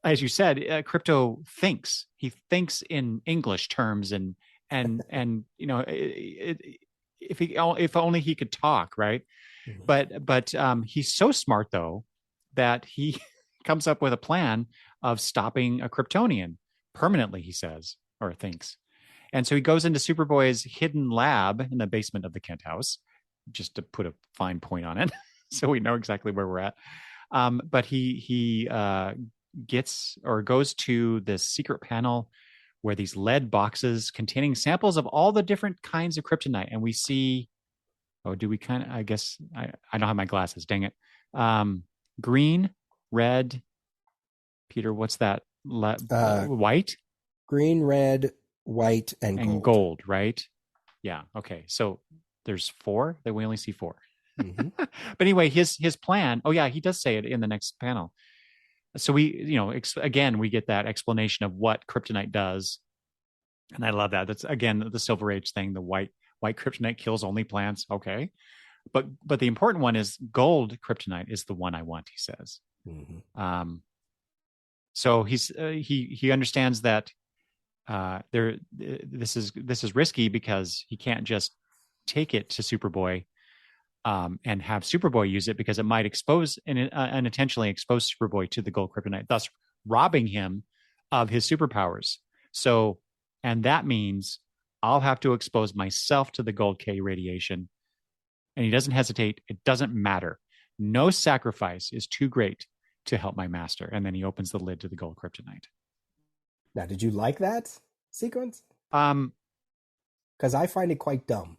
as you said, Crypto thinks. He thinks in English terms, and if only he could talk, right? But he's so smart though that he comes up with a plan of stopping a Kryptonian permanently. He says or thinks, and so he goes into Superboy's hidden lab in the basement of the Kent house, just to put a fine point on it, so we know exactly where we're at. But he gets or goes to this secret panel where these lead boxes containing samples of all the different kinds of kryptonite, and we see. Oh, do we kind of? I guess I don't have my glasses. Dang it. Green, red. Peter, what's that? White, green, red, white, and gold. Right? Yeah. Okay. So there's four. That we only see 4. Mm-hmm. But anyway, his plan. Oh yeah, he does say it in the next panel. So we, again, we get that explanation of what kryptonite does, and I love that. That's again the Silver Age thing. The white kryptonite kills only plants. Okay, but the important one is gold kryptonite is the one I want. He says. Mm-hmm. So he understands that this is risky because he can't just take it to Superboy and have Superboy use it, because it might expose and unintentionally expose Superboy to the gold kryptonite, thus robbing him of his superpowers. So, and that means I'll have to expose myself to the gold K radiation. And he doesn't hesitate. It doesn't matter. No sacrifice is too great to help my master. And then he opens the lid to the gold kryptonite. Now, did you like that sequence? Because I find it quite dumb.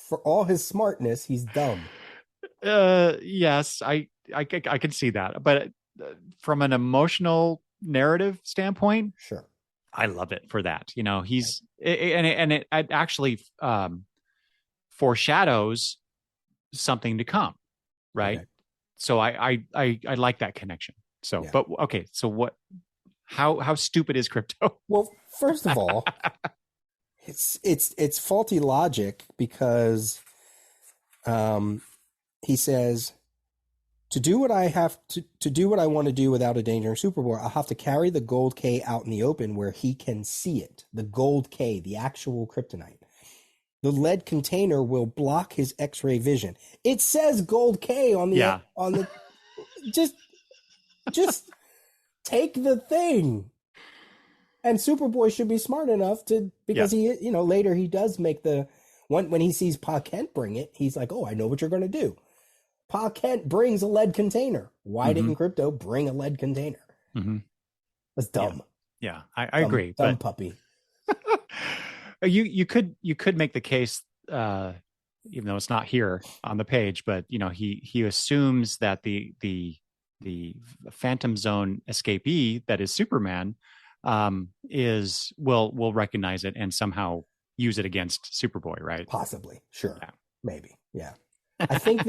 For all his smartness, he's dumb. Yes, I can see that. But from an emotional narrative standpoint, sure, I love it for that. He's it actually foreshadows something to come, right? Okay. So I like that connection. So, yeah. But okay, so what? How stupid is Crypto? Well, first of all, it's faulty logic, because he says, to do what I have to do what I want to do without a dangerous Superboy, I'll have to carry the gold K out in the open where he can see it. The gold K, the actual kryptonite. The lead container will block his X-ray vision. It says gold K on the just take the thing. And Superboy should be smart enough to, because he, later he does make the one when he sees Pa Kent bring it, he's like, oh, I know what you're going to do. Pa Kent brings a lead container. Why didn't Crypto bring a lead container? Mm-hmm. That's dumb. Yeah, I agree. Dumb puppy. You could make the case, even though it's not here on the page, but he assumes that the Phantom Zone escapee that is Superman will recognize it and somehow use it against Superboy, right? Possibly, sure, yeah. Maybe, yeah. I think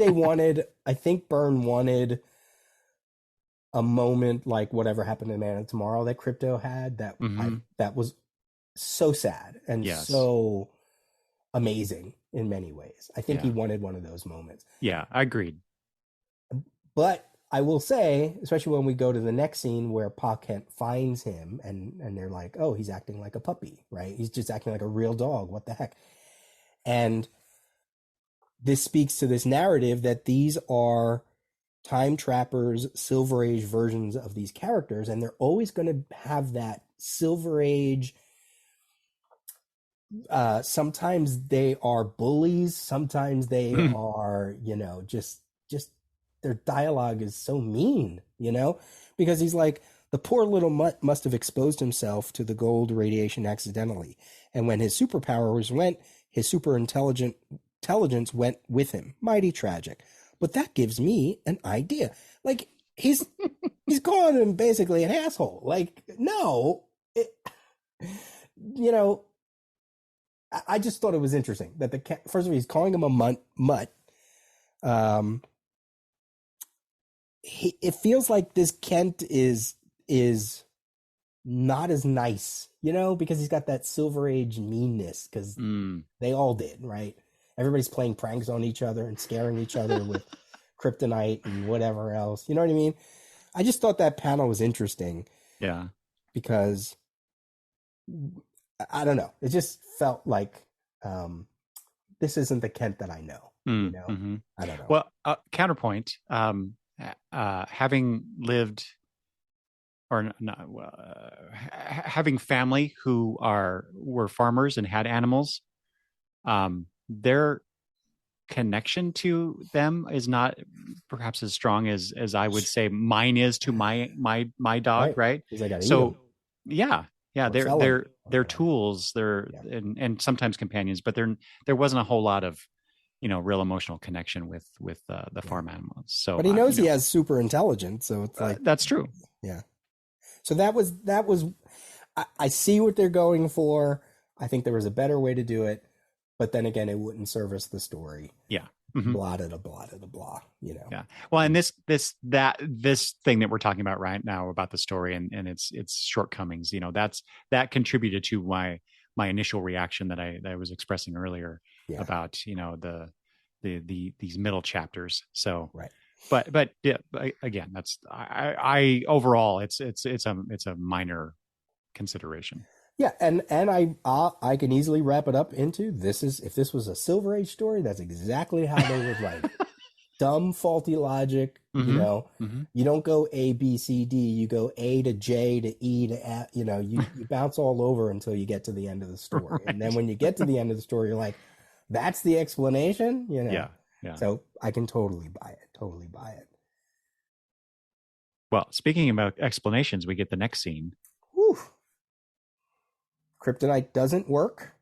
Byrne wanted a moment like whatever happened to Man of Tomorrow that Crypto had. That was so sad and so amazing in many ways. I think he wanted one of those moments. Yeah, I agreed. But I will say, especially when we go to the next scene where Pa Kent finds him and they're like, oh, he's acting like a puppy, right? He's just acting like a real dog. What the heck? And this speaks to this narrative that these are time trappers, Silver Age versions of these characters, and they're always going to have that Silver Age. Sometimes they are bullies. Sometimes they are, just their dialogue is so mean, because he's like, the poor little mutt must have exposed himself to the gold radiation accidentally. And when his superpowers went, his intelligence went with him. Mighty tragic. But that gives me an idea. Like, he's calling him basically an asshole. Like, no. I just thought it was interesting that first of all, he's calling him a mutt. It feels like this Kent is not as nice, because he's got that Silver Age meanness, because they all did, right? Everybody's playing pranks on each other and scaring each other with kryptonite and whatever else. You know what I mean? I just thought that panel was interesting Yeah. because I don't know. It just felt like um, this isn't the Kent that I know. You know, Mm-hmm. I don't know. Well, counterpoint, having lived or not, having family who were farmers and had animals, their connection to them is not perhaps as strong as I would say mine is to my dog, Right? right? Because I got to eat them So yeah, yeah, or sell them. they're tools, they're Yeah. and sometimes companions, but there wasn't a whole lot of real emotional connection with the Yeah. farm animals. So But he knows he has super intelligence, so it's like that's true. yeah. So that was I see what they're going for. I think there was a better way to do it, but then again, it wouldn't service the story. Yeah. Mm-hmm. Blah da da blah da da blah. You know. Yeah. Well, and this thing that we're talking about right now about the story and its shortcomings, that contributed to my initial reaction that I was expressing earlier about these middle chapters. So right. But yeah, again, that's I overall it's a minor consideration. Yeah, and I can easily wrap it up into if this was a Silver Age story, that's exactly how they would write it. Dumb, faulty logic. Mm-hmm. You know, mm-hmm. You don't go A, B, C, D. You go A to J to E to F. You know, you bounce all over until you get to the end of the story, right. And then when you get to the end of the story, you're like, that's the explanation. You know. Yeah. Yeah. So I can totally buy it. Totally buy it. Well, speaking about explanations, we get the next scene. Whew. Kryptonite doesn't work.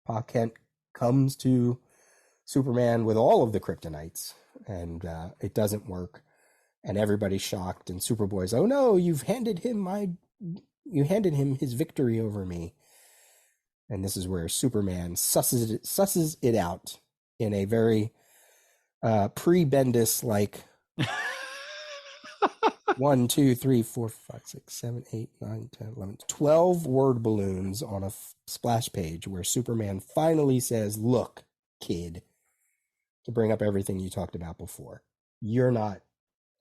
Pa Kent comes to Superman with all of the kryptonites, and it doesn't work. And everybody's shocked. And Superboy's, oh no, you handed him his victory over me. And this is where Superman susses it out in a very pre-Bendis like 1, 2, 3, 4, 5, 6, 7, 8, 9, 10, 11, 12 word balloons on a splash page where Superman finally says, look, kid, to bring up everything you talked about before.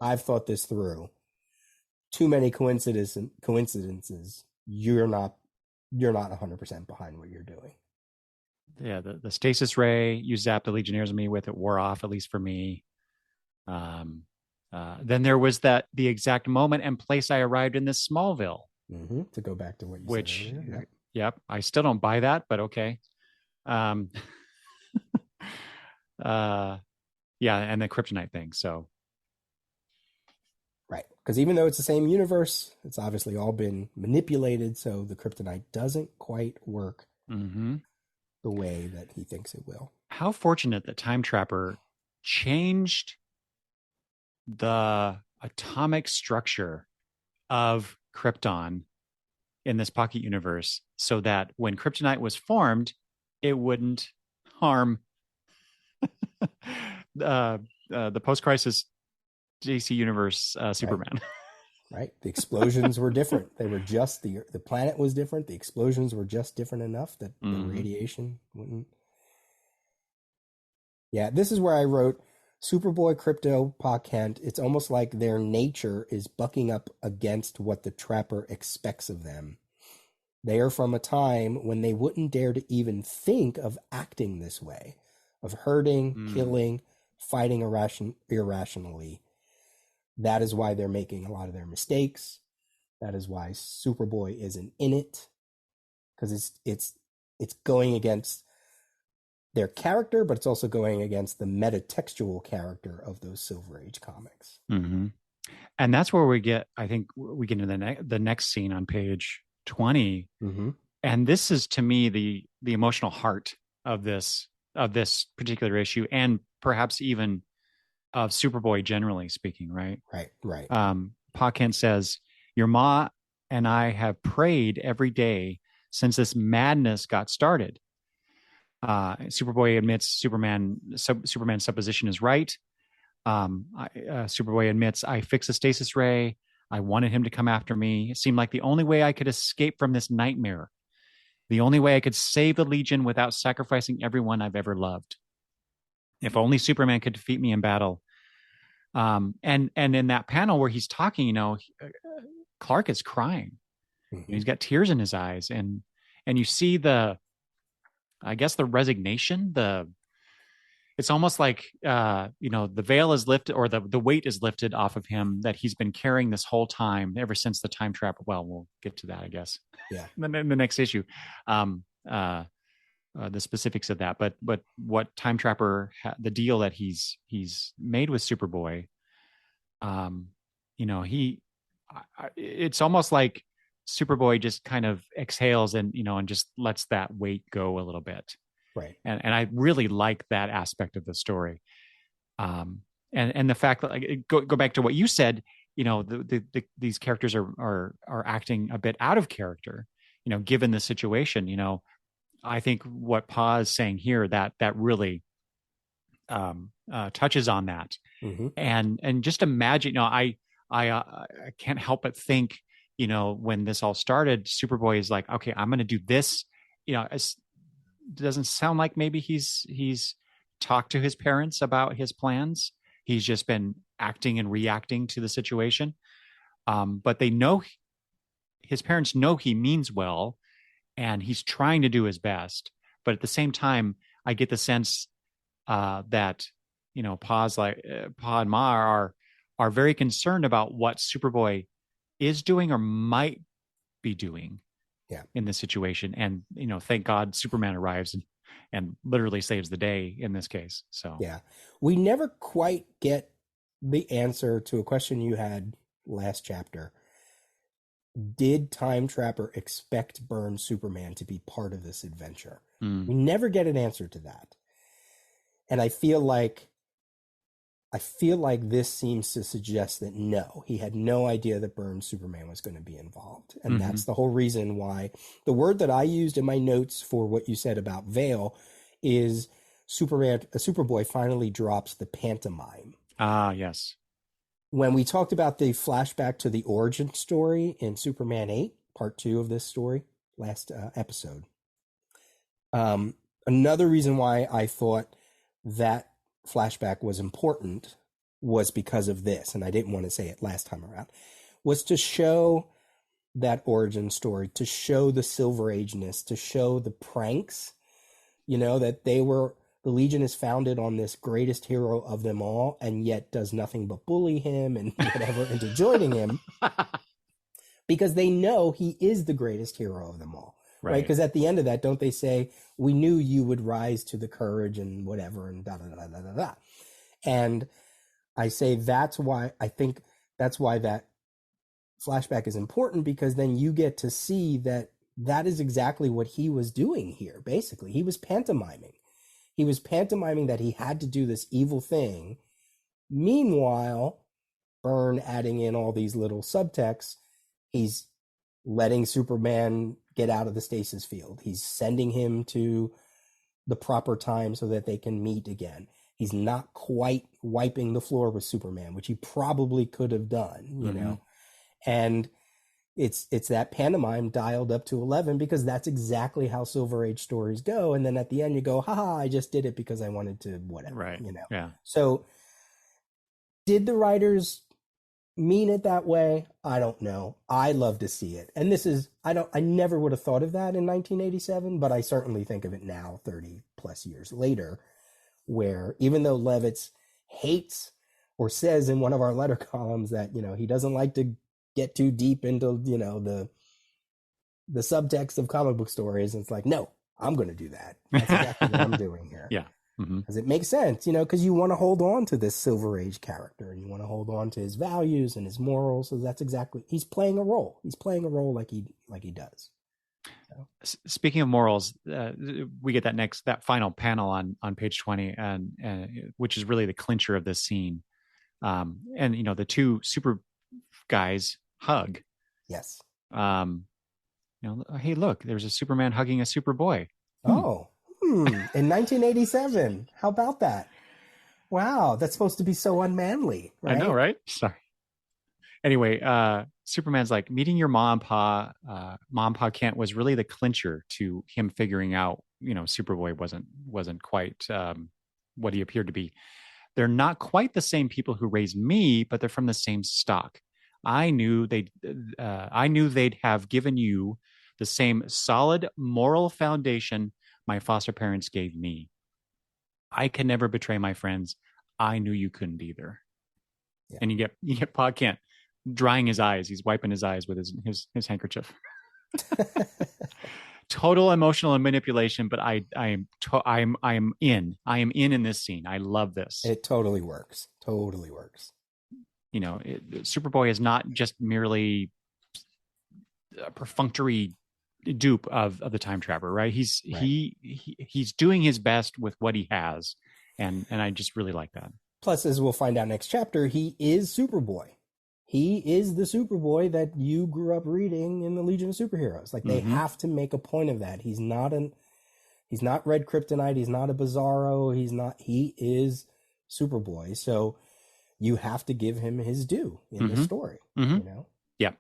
I've thought this through. Too many coincidences. You're not 100% behind what you're doing. Yeah, the stasis ray you zapped the Legionnaires and me with, it wore off, at least for me. Then there was the exact moment and place I arrived in this Smallville. Mm-hmm. To go back to what you said earlier. Yep, I still don't buy that, but okay. Yeah, and the kryptonite thing. So, right, because even though it's the same universe, it's obviously all been manipulated, so the kryptonite doesn't quite work the way that he thinks it will. How fortunate that Time Trapper changed the atomic structure of Krypton in this pocket universe so that when kryptonite was formed, it wouldn't harm the post-crisis DC universe Superman. Right. The explosions were different. They were just the planet was different. The explosions were just different enough that the radiation wouldn't. Yeah, this is where I wrote Superboy, Crypto, Pa Kent. It's almost like their nature is bucking up against what the Trapper expects of them. They are from a time when they wouldn't dare to even think of acting this way, of hurting, killing, fighting irrationally. That is why they're making a lot of their mistakes. That is why Superboy isn't in it, because it's going against their character, but it's also going against the metatextual character of those Silver Age comics. Mm-hmm. And that's where we get into the next scene on page 20. Mm-hmm. And this is, to me, the emotional heart of this particular issue, and perhaps even of Superboy generally speaking, right? Right. Pa Kent says, your ma and I have prayed every day since this madness got started. Superboy admits Superman's supposition is right. Superboy admits, I fixed the stasis ray. I wanted him to come after me. It seemed like the only way I could escape from this nightmare. The only way I could save the Legion without sacrificing everyone I've ever loved. If only Superman could defeat me in battle, And in that panel where he's talking, Clark is crying. Mm-hmm. He's got tears in his eyes, and you see I guess the resignation, it's almost like the veil is lifted, or the weight is lifted off of him that he's been carrying this whole time, ever since the time trap. Well, we'll get to that, I guess. Yeah. In the next issue, the specifics of that, but what Time Trapper, the deal that he's made with Superboy, he, it's almost like Superboy just kind of exhales and just lets that weight go a little bit. Right. And I really like that aspect of the story. And the fact that, like, go back to what you said, these characters are acting a bit out of character, given the situation. I think what Pa is saying here, that really touches on that. Mm-hmm. And just imagine, I can't help but think, when this all started, Superboy is like, okay, I'm going to do this. It doesn't sound like maybe he's talked to his parents about his plans. He's just been acting and reacting to the situation. But they know, his parents know he means well, and he's trying to do his best. But at the same time, I get the sense that Pa and Ma are very concerned about what Superboy is doing or might be doing, in this situation. And thank God Superman arrives and literally saves the day in this case. So yeah, we never quite get the answer to a question you had last chapter. Did Time Trapper expect Byrne's Superman to be part of this adventure? We never get an answer to that. And I feel like this seems to suggest that no, he had no idea that Byrne's Superman was going to be involved. And that's the whole reason why the word that I used in my notes for what you said about Veil is Superboy finally drops the pantomime. Ah, yes. When we talked about the flashback to the origin story in Superman 8, part 2 of this story, last episode, another reason why I thought that flashback was important was because of this, and I didn't want to say it last time around, was to show that origin story, to show the Silver Age-ness, to show the pranks, that the Legion is founded on this greatest hero of them all, and yet does nothing but bully him and whatever into joining him, because they know he is the greatest hero of them all. Right? Because at the end of that, don't they say, we knew you would rise to the courage and whatever, and da-da-da-da-da-da. And I say I think that's why that flashback is important, because then you get to see that is exactly what he was doing here, basically. He was pantomiming. He was pantomiming that he had to do this evil thing. Meanwhile, Byrne adding in all these little subtexts, he's letting Superman get out of the stasis field. He's sending him to the proper time so that they can meet again. He's not quite wiping the floor with Superman, which he probably could have done, And it's that pantomime dialed up to 11, because that's exactly how Silver Age stories go. And then at the end you go, haha, I just did it because I wanted to whatever, right. Yeah. So did the writers mean it that way? I don't know. I love to see it. And I never would have thought of that in 1987, but I certainly think of it now, 30 plus years later, where even though Levitz hates or says in one of our letter columns that, he doesn't like to get too deep into, the subtext of comic book stories, and it's like, no, I'm going to do that. That's exactly what I'm doing here. Yeah. Because it makes sense, because you want to hold on to this Silver Age character, and you want to hold on to his values and his morals. So that's exactly, he's playing a role. He's playing a role like he does. So. Speaking of morals, we get that final panel on page 20, and which is really the clincher of this scene. And the two super guys hug. Yes. Hey, look, there's a Superman hugging a Superboy. Oh. In 1987. How about that? Wow, that's supposed to be so unmanly, right? I know, right? Sorry. Anyway, Superman's like, meeting your mom, Pa, Kent was really the clincher to him figuring out, Superboy wasn't quite what he appeared to be. they're not quite the same people who raised me, but they're from the same stock. I knew they'd have given you the same solid moral foundation my foster parents gave me. I can never betray my friends. I knew you couldn't either. Yeah. And you get Pa Kent drying his eyes. He's wiping his eyes with his handkerchief. Total emotional manipulation, but I am in this scene. I love this. It totally works. Totally works. You know, Superboy is not just merely a perfunctory dupe of the time trapper, right? He's doing his best with what he has, and I just really like that. Plus, as we'll find out next chapter, he is Superboy. He is the Superboy that you grew up reading in the Legion of Superheroes. Like, they have to make a point of that. He's not Red Kryptonite. He's not a Bizarro. He is Superboy. So you have to give him his due in the story, you know? Yeah.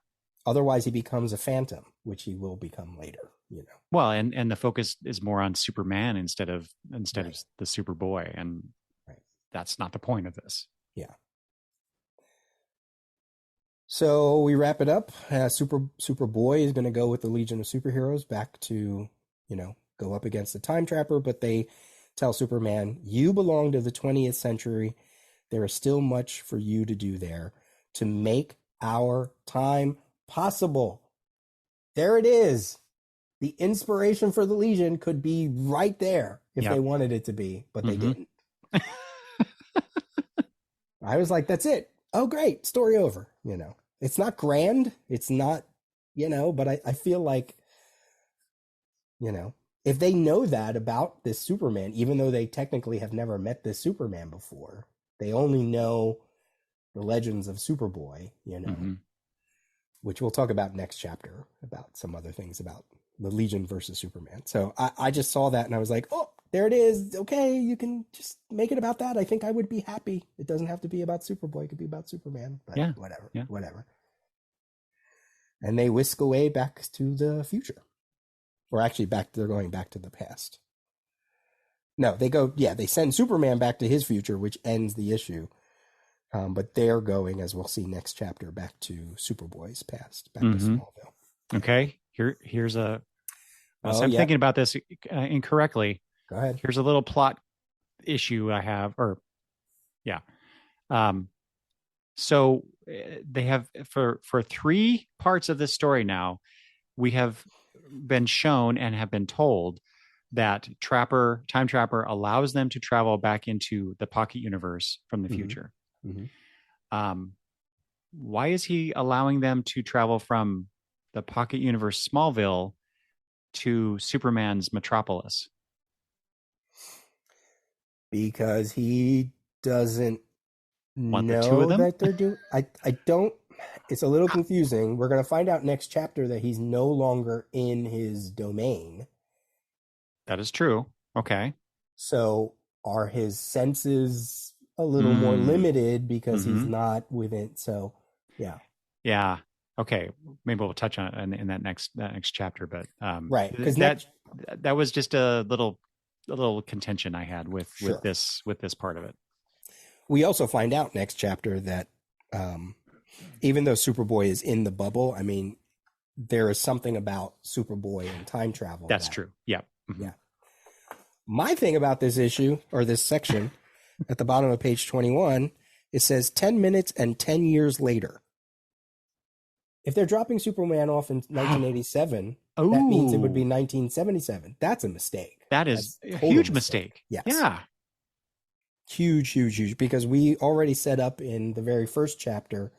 Otherwise he becomes a phantom, which he will become later, you know? Well, and the focus is more on Superman instead of the Superboy. And that's not the point of this. Yeah. So we wrap it up. Superboy is going to go with the Legion of Superheroes back to, you know, go up against the Time Trapper, but they tell Superman, you belong to the 20th century. There is still much for you to do there to make our time possible. There it is. The inspiration for the Legion could be right there if they wanted it to be, but they didn't. I was like, that's it. Oh, great. Story over. You know, it's not grand. It's not, you know, but I feel like, you know, if they know that about this Superman, even though they technically have never met this Superman before, they only know the legends of Superboy, you know, which we'll talk about next chapter, about some other things about the Legion versus Superman. So I just saw that and I was like, oh, there it is. Okay, you can just make it about that. I think I would be happy. It doesn't have to be about Superboy. It could be about Superman. But whatever. And they whisk away back to the future. Or actually they're going back to the past. No, they send Superman back to his future, which ends the issue. But they're going, as we'll see next chapter, back to Superboy's past, back to Smallville. Okay, here's a... I'm thinking about this incorrectly. Go ahead. Here's a little plot issue I have, so they have, for 3 parts of this story now, we have been shown and have been told that Time Trapper allows them to travel back into the Pocket Universe from the future. Why is he allowing them to travel from the Pocket Universe Smallville to Superman's Metropolis? Because he doesn't Want know the 2 of them? that they're doing. I don't. It's a little confusing. We're going to find out next chapter that he's no longer in his domain. That is true. Okay. So are his senses a little more limited because he's not within? So, yeah. Yeah. Okay. Maybe we'll touch on it in that next chapter, but right, because that was just a little contention I had with this part of it. We also find out next chapter that even though Superboy is in the bubble, I mean, there is something about Superboy and time travel. That's true. Yeah. Yeah. My thing about this issue, or this section, at the bottom of page 21, it says 10 minutes and 10 years later. If they're dropping Superman off in 1987, that means it would be 1977. That's a mistake. That's a huge mistake. Yes. Yeah. Huge. Because we already set up in the very first chapter,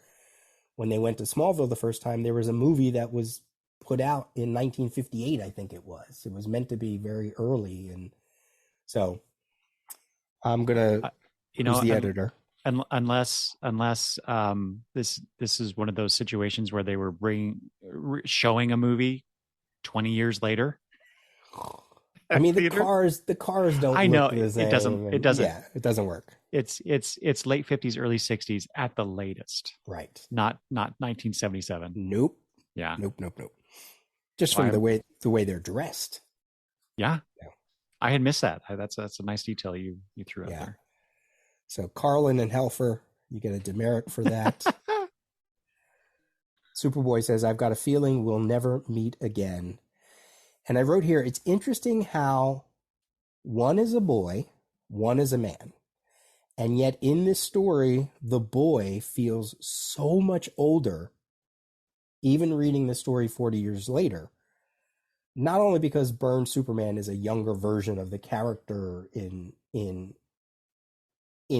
when they went to Smallville the first time, there was a movie that was put out in 1958, I think it was. It was meant to be very early. And so I'm going to use the editor. Unless this is one of those situations where they were showing a movie 20 years later. I mean, the cars don't. I know it doesn't. Yeah, it doesn't work. It's late 50s, early 60s at the latest. Right. Not 1977. Nope. Yeah. Nope. Just from the way they're dressed. Yeah. I had missed that. That's a nice detail you threw out there. So Carlin and Helfer, you get a demerit for that. Superboy says, I've got a feeling we'll never meet again. And I wrote here, it's interesting how one is a boy, one is a man. And yet in this story, the boy feels so much older, even reading the story 40 years later. Not only because Byrne's Superman is a younger version of the character in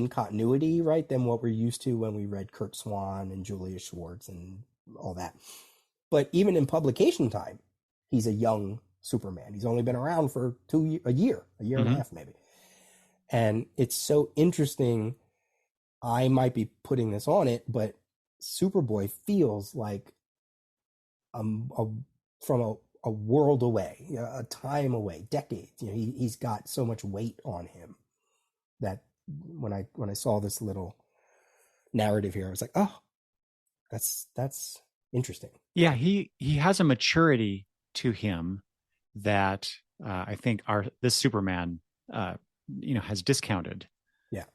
continuity, right, than what we're used to when we read Kurt Swan and Julius Schwartz and all that. But even in publication time, he's a young Superman. He's only been around for a year and a half maybe. And it's so interesting. I might be putting this on it, but Superboy feels like from a world away, a time away, decades. He's got so much weight on him that when I saw this little narrative here, I was like, oh, that's interesting. Yeah, he has a maturity to him that I think this Superman has discounted. Yeah.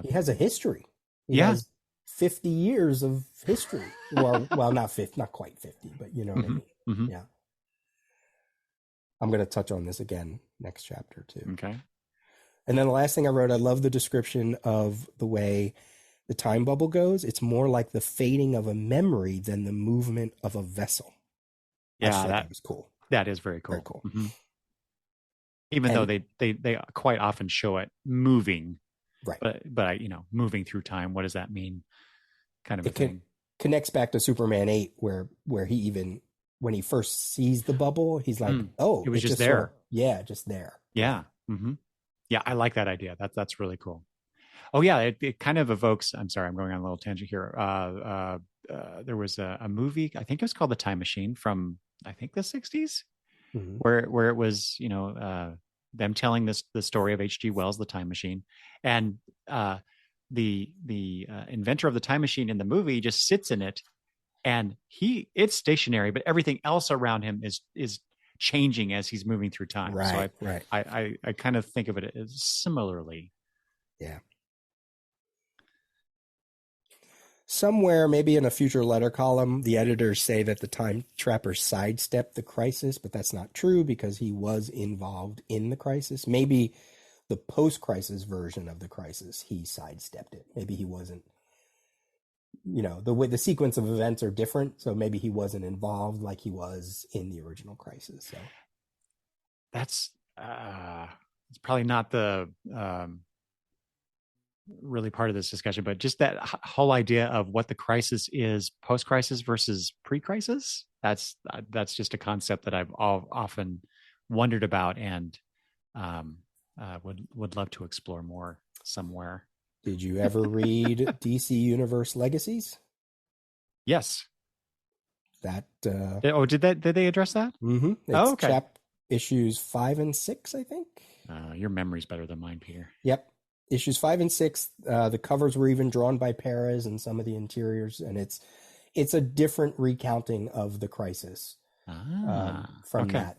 He has a history. He has 50 years of history. Well, not quite 50, but you know what I mean? Mm-hmm. Yeah. I'm going to touch on this again next chapter too. Okay. And then the last thing I wrote, I love the description of the way the time bubble goes. It's more like the fading of a memory than the movement of a vessel. Yeah, that was cool. That is very cool. Very cool. Mm-hmm. Even though they quite often show it moving, right? But moving through time. What does that mean? Kind of a thing. Connects back to Superman 8, where he even when he first sees the bubble, he's like, "Oh, it was just there." Just there. Yeah. Mm-hmm. Yeah, I like that idea. That's really cool. Oh yeah, it kind of evokes. I'm sorry, I'm going on a little tangent here. There was a movie, I think it was called The Time Machine from I think the 60s, where it was them telling the story of H.G. Wells' The Time Machine, and the inventor of the time machine in the movie just sits in it, and it's stationary, but everything else around him is changing as he's moving through time. Right, so I kind of think of it as similarly. Yeah. Somewhere, maybe in a future letter column, the editors say that the time trapper sidestepped the crisis, but that's not true because he was involved in the crisis. Maybe the post-crisis version of the crisis, he sidestepped it. Maybe he wasn't, the way the sequence of events are different, so maybe he wasn't involved like he was in the original crisis. So that's it's probably not the really part of this discussion, but just that whole idea of what the crisis is post-crisis versus pre-crisis. That's just a concept that I've often wondered about and would love to explore more somewhere. Did you ever read DC Universe Legacies? Yes. That did they address that? Mm-hmm. It's okay. Issues 5 and 6, I think. Your memory's better than mine, Peter. Yep. Issues 5 and 6, the covers were even drawn by Perez and some of the interiors, and it's a different recounting of the crisis from that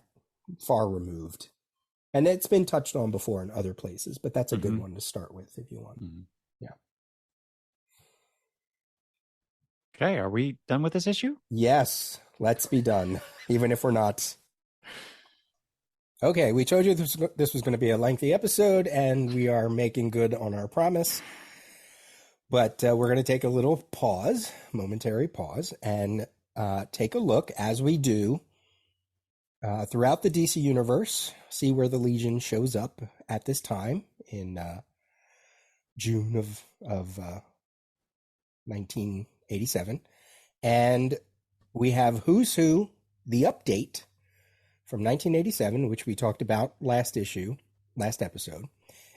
far removed. And it's been touched on before in other places, but that's a good one to start with if you want. Mm-hmm. Yeah. Okay, are we done with this issue? Yes, let's be done, even if we're not. Okay, we told you this was going to be a lengthy episode, and we are making good on our promise. But we're going to take a little momentary pause, and take a look, as we do, throughout the DC universe, see where the Legion shows up at this time in June of 1987. And we have Who's Who, the update from 1987, which we talked about last episode.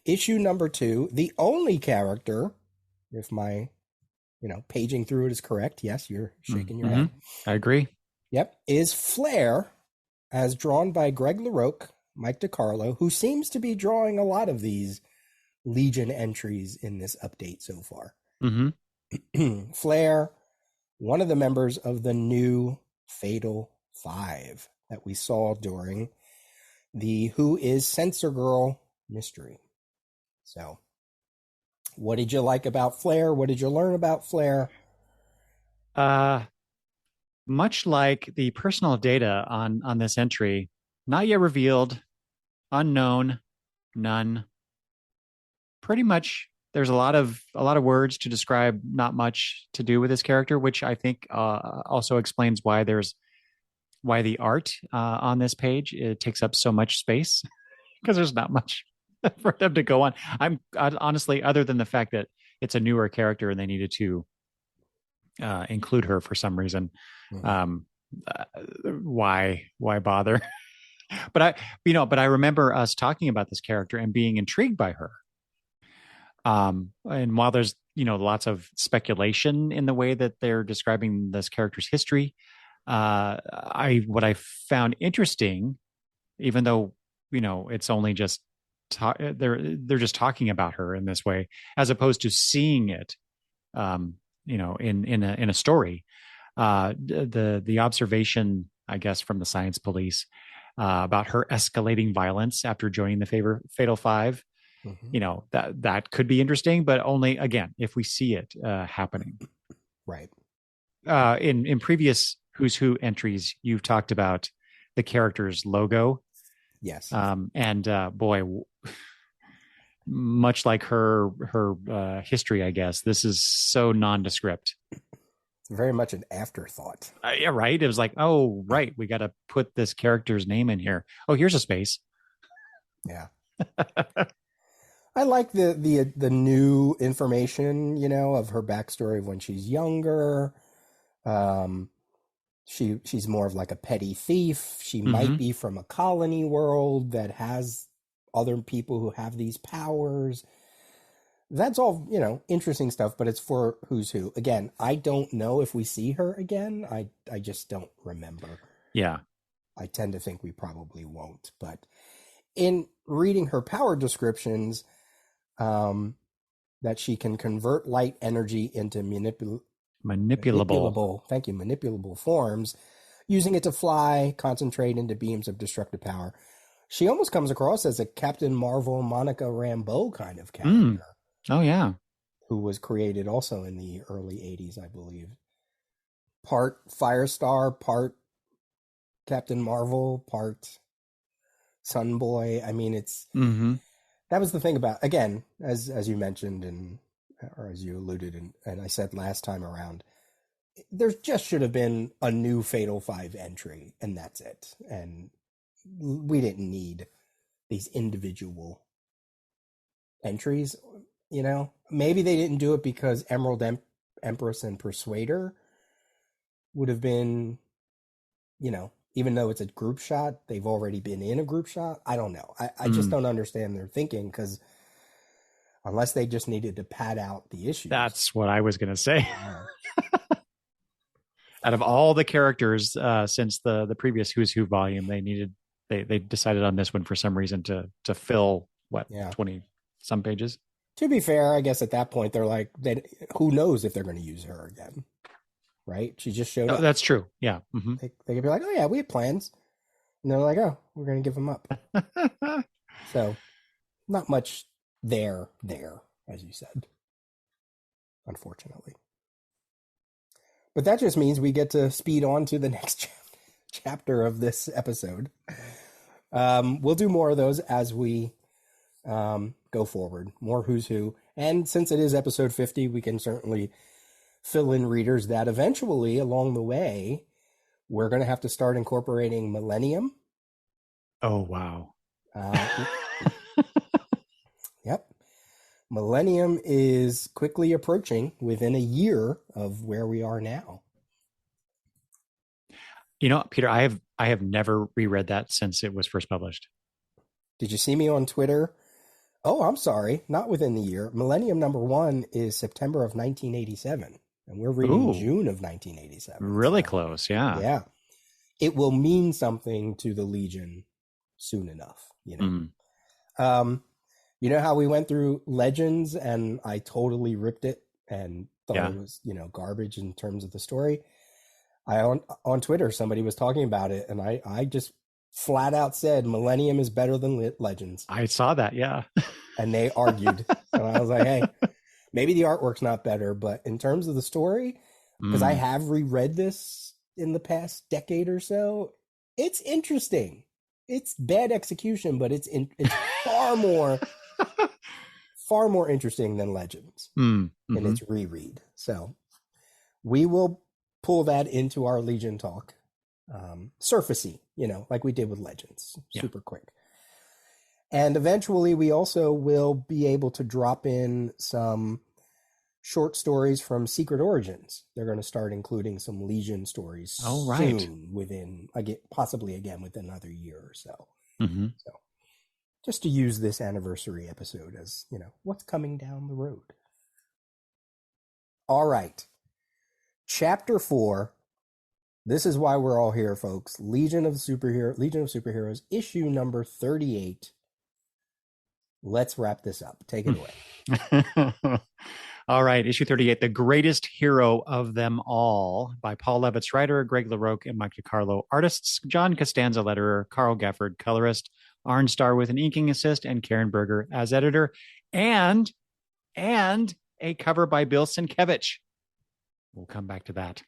Issue number 2, the only character, if my, paging through it is correct. Yes, you're shaking your head. I agree. Yep. Is Flare, as drawn by Greg LaRocque, Mike DiCarlo, who seems to be drawing a lot of these Legion entries in this update so far. Mm-hmm. Flare, one of the members of the new Fatal Five that we saw during the Who is Censor Girl mystery. So What did you like about Flair? What did you learn about Flair? Uh, Much like the personal data on this entry, not yet revealed, unknown, none. Pretty much, there's a lot of words to describe not much to do with this character, which I think also explains why the art on this page it takes up so much space because there's not much for them to go on. Honestly, other than the fact that it's a newer character and they needed to include her for some reason. Mm-hmm. Why bother? But I remember us talking about this character and being intrigued by her. And while there's lots of speculation in the way that they're describing this character's history, what I found interesting, even though it's only just they're just talking about her in this way, as opposed to seeing it, in a story. The observation, I guess, from the science police about her escalating violence after joining the Fatal Five. Mm-hmm. That could be interesting, but only again if we see it happening. Right. In previous Who's Who entries, you've talked about the character's logo. Yes. Boy, much like her history, I guess this is so nondescript. Very much an afterthought. Yeah, right. It was like, oh, right, we got to put this character's name in here. Oh, here's a space. Yeah. I like the new information, of her backstory of when she's younger. She's more of like a petty thief. She mm-hmm. might be from a colony world that has other people who have these powers. That's all, interesting stuff, but it's for Who's Who. Again, I don't know if we see her again. I just don't remember. Yeah. I tend to think we probably won't. But in reading her power descriptions, that she can convert light energy into manipulable. Thank you. Manipulable forms, using it to fly, concentrate into beams of destructive power. She almost comes across as a Captain Marvel, Monica Rambeau kind of character. Oh, yeah. Who was created also in the early 80s, I believe. Part Firestar, part Captain Marvel, part Sunboy. I mean, it's... Mm-hmm. That was the thing about, again, as you mentioned, or as you alluded, and I said last time around, there just should have been a new Fatal Five entry, and that's it. And we didn't need these individual entries, Maybe they didn't do it because Emerald Empress and Persuader would have been, even though it's a group shot, they've already been in a group shot. I don't know. I just don't understand their thinking, because unless they just needed to pad out the issues. That's what I was going to say. Out of all the characters since the previous Who's Who volume, they decided on this one for some reason to fill 20 some pages. To be fair, I guess at that point they're like, who knows if they're going to use her again, right? She just showed up. That's true. Yeah. Mm-hmm. They could be like, oh yeah, we have plans, and they're like, oh, we're going to give them up. So, not much there, as you said, unfortunately. But that just means we get to speed on to the next chapter of this episode. We'll do more of those as we go forward. More Who's Who. And since it is episode 50, we can certainly fill in readers that eventually, along the way, we're going to have to start incorporating Millennium. Oh, wow. Yep. Millennium is quickly approaching within a year of where we are now. Peter, I have never reread that since it was first published. Did you see me on Twitter? Oh, I'm sorry. Not within the year. Millennium #1 is September of 1987, and we're reading June of 1987. Really close, yeah. Yeah. It will mean something to the Legion soon enough, You know how we went through Legends and I totally ripped it and thought it was, garbage in terms of the story? On Twitter, somebody was talking about it, and I just flat out said Millennium is better than Legends. I saw that, yeah. And they argued. And I was like, hey, Maybe the artwork's not better, but in terms of the story, because I Mm. have reread this in the past decade or so, it's interesting. It's bad execution, but it's far more interesting than Legends Mm. in Hmm. its reread. So we will pull that into our Legion talk. Surfacey, like we did with Legends, Yeah. super quick. And eventually, we also will be able to drop in some short stories from Secret Origins. They're going to start including some Legion stories Oh, right. soon, possibly again within another year or so. Hmm. So, just to use this anniversary episode as, what's coming down the road. All right. Chapter 4. This is why we're all here, folks. Legion of Superheroes, issue number 38. Let's wrap this up. Take it away. All right, issue 38, The Greatest Hero of Them All by Paul Levitz, writer, Greg LaRocque, and Mike DiCarlo. Artists, John Costanza, letterer, Carl Gafford, colorist, Arn Starr with an inking assist, and Karen Berger as editor, and a cover by Bill Sienkiewicz. We'll come back to that.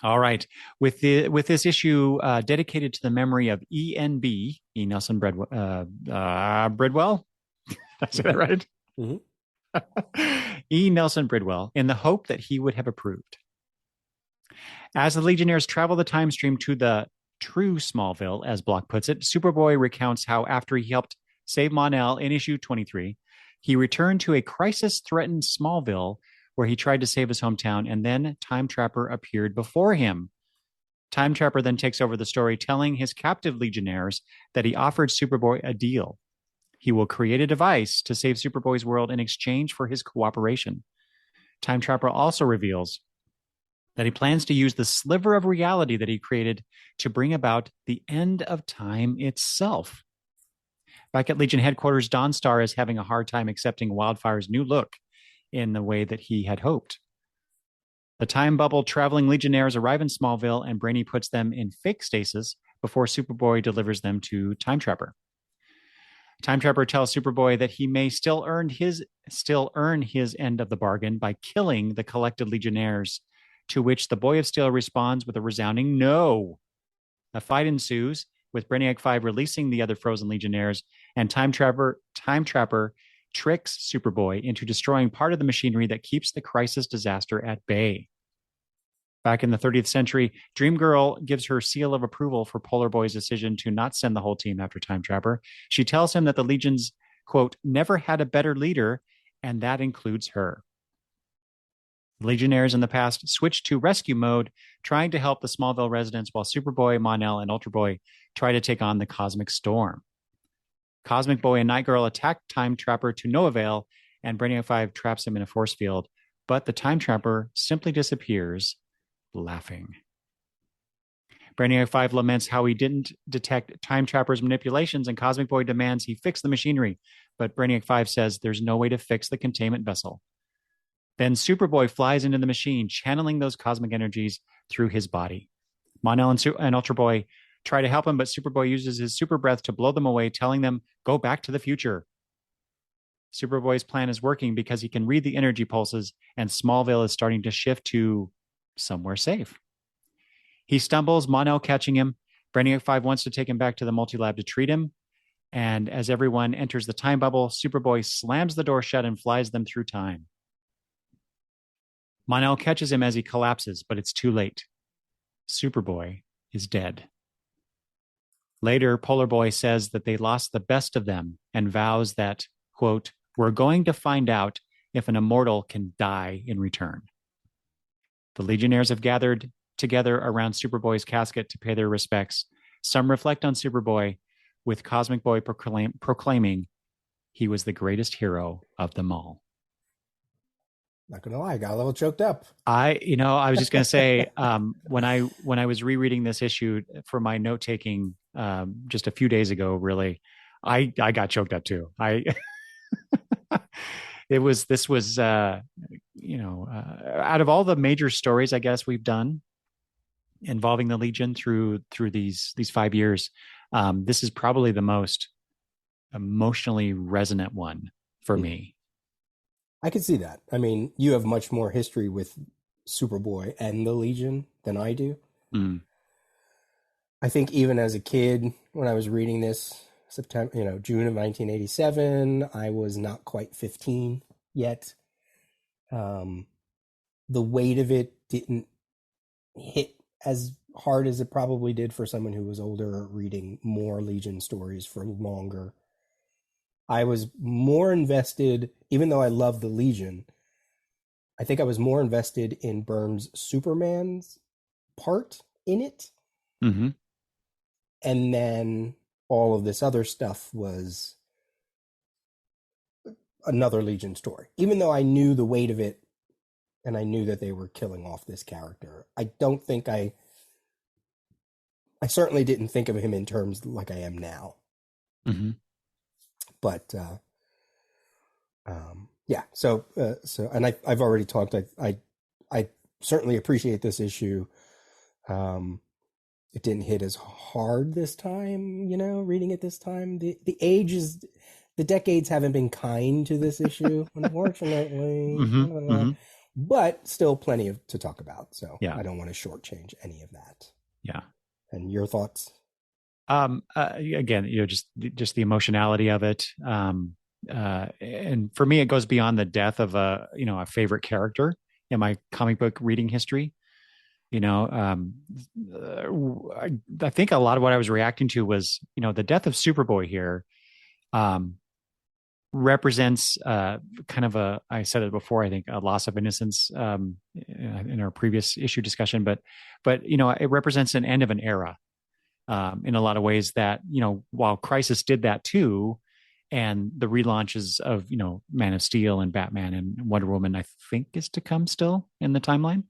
All right, with this issue dedicated to the memory of ENB, E. Nelson Bridwell. Did I say that right? Mm-hmm. E. Nelson Bridwell, in the hope that he would have approved. As the Legionnaires travel the time stream to the true Smallville, as Block puts it, Superboy recounts how after he helped save Mon-El in issue 23, he returned to a crisis-threatened Smallville where he tried to save his hometown, and then Time Trapper appeared before him. Time Trapper then takes over the story, telling his captive Legionnaires that he offered Superboy a deal. He will create a device to save Superboy's world in exchange for his cooperation. Time Trapper also reveals that he plans to use the sliver of reality that he created to bring about the end of time itself. Back at Legion headquarters, Dawnstar is having a hard time accepting Wildfire's new look in the way that he had hoped. The time bubble traveling Legionnaires arrive in Smallville, and Brainy puts them in fake stasis before Superboy delivers them to Time Trapper. Time Trapper tells Superboy that he may still earn his end of the bargain by killing the collected Legionnaires, to which the Boy of Steel responds with a resounding no. A fight ensues, with Brainiac 5 releasing the other frozen Legionnaires, and Time Trapper tricks Superboy into destroying part of the machinery that keeps the crisis disaster at bay. Back in the 30th century, Dream Girl gives her seal of approval for Polar Boy's decision to not send the whole team after Time Trapper. She tells him that the Legions, quote, never had a better leader, and that includes her. Legionnaires in the past switched to rescue mode, trying to help the Smallville residents while Superboy, Mon-El, and Ultra Boy try to take on the Cosmic Storm. Cosmic Boy and Night Girl attack Time Trapper to no avail, and Brainiac 5 traps him in a force field, but the Time Trapper simply disappears, laughing. Brainiac 5 laments how he didn't detect Time Trapper's manipulations, and Cosmic Boy demands he fix the machinery, but Brainiac 5 says there's no way to fix the containment vessel. Then Superboy flies into the machine, channeling those cosmic energies through his body. Mon-El and Ultra Boy try to help him, but Superboy uses his super breath to blow them away, telling them, go back to the future. Superboy's plan is working because he can read the energy pulses, and Smallville is starting to shift to somewhere safe. He stumbles, Mon-El catching him. Brainiac 5 wants to take him back to the multi-lab to treat him. And as everyone enters the time bubble, Superboy slams the door shut and flies them through time. Mon-El catches him as he collapses, but it's too late. Superboy is dead. Later, Polar Boy says that they lost the best of them and vows that, quote, we're going to find out if an immortal can die in return. The Legionnaires have gathered together around Superboy's casket to pay their respects. Some reflect on Superboy, with Cosmic Boy proclaiming he was the greatest hero of them all. Not gonna lie, I got a little choked up. I was just gonna say, when I was rereading this issue for my note taking just a few days ago, really, I got choked up too. This was out of all the major stories I guess we've done involving the Legion through these 5 years, this is probably the most emotionally resonant one for me. I can see that. I mean, you have much more history with Superboy and the Legion than I do. Mm. I think even as a kid, when I was reading this, September, June of 1987, I was not quite 15 yet. Um, the weight of it didn't hit as hard as it probably did for someone who was older, reading more Legion stories for longer. I was more invested, even though I love the Legion, I think I was more invested in Byrne's Superman's part in it. Hmm. And then all of this other stuff was another Legion story. Even though I knew the weight of it and I knew that they were killing off this character, I certainly didn't think of him in terms like I am now. Hmm. But yeah, and I've already talked. I certainly appreciate this issue. Um, it didn't hit as hard this time, reading it this time. The decades haven't been kind to this issue, unfortunately. Hmm. Hmm. But still plenty to talk about. So Yeah. I don't want to shortchange any of that. Yeah. And your thoughts? Again, just the emotionality of it. And for me, it goes beyond the death of a favorite character in my comic book reading history. I think a lot of what I was reacting to was, the death of Superboy here, um, represents kind of I said it before, I think a loss of innocence, in our previous issue discussion, but it represents an end of an era, in a lot of ways that, while Crisis did that too, and the relaunches of, Man of Steel and Batman and Wonder Woman, I think is to come still in the timeline,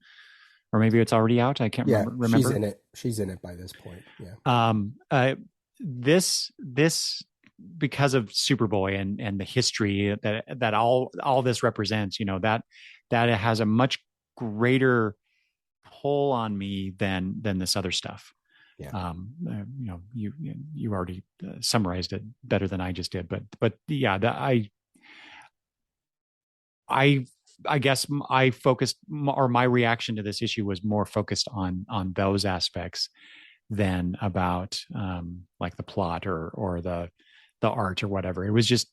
or maybe it's already out. I can't Yeah, she's remember. in it. She's in it by this point. Yeah. Um, uh, this because of Superboy and the history that all this represents, that it has a much greater pull on me than this other stuff. Yeah. You already summarized it better than I just did, but yeah, I I guess I focused, or my reaction to this issue was more focused on those aspects than about, like the plot or the art or whatever. It was just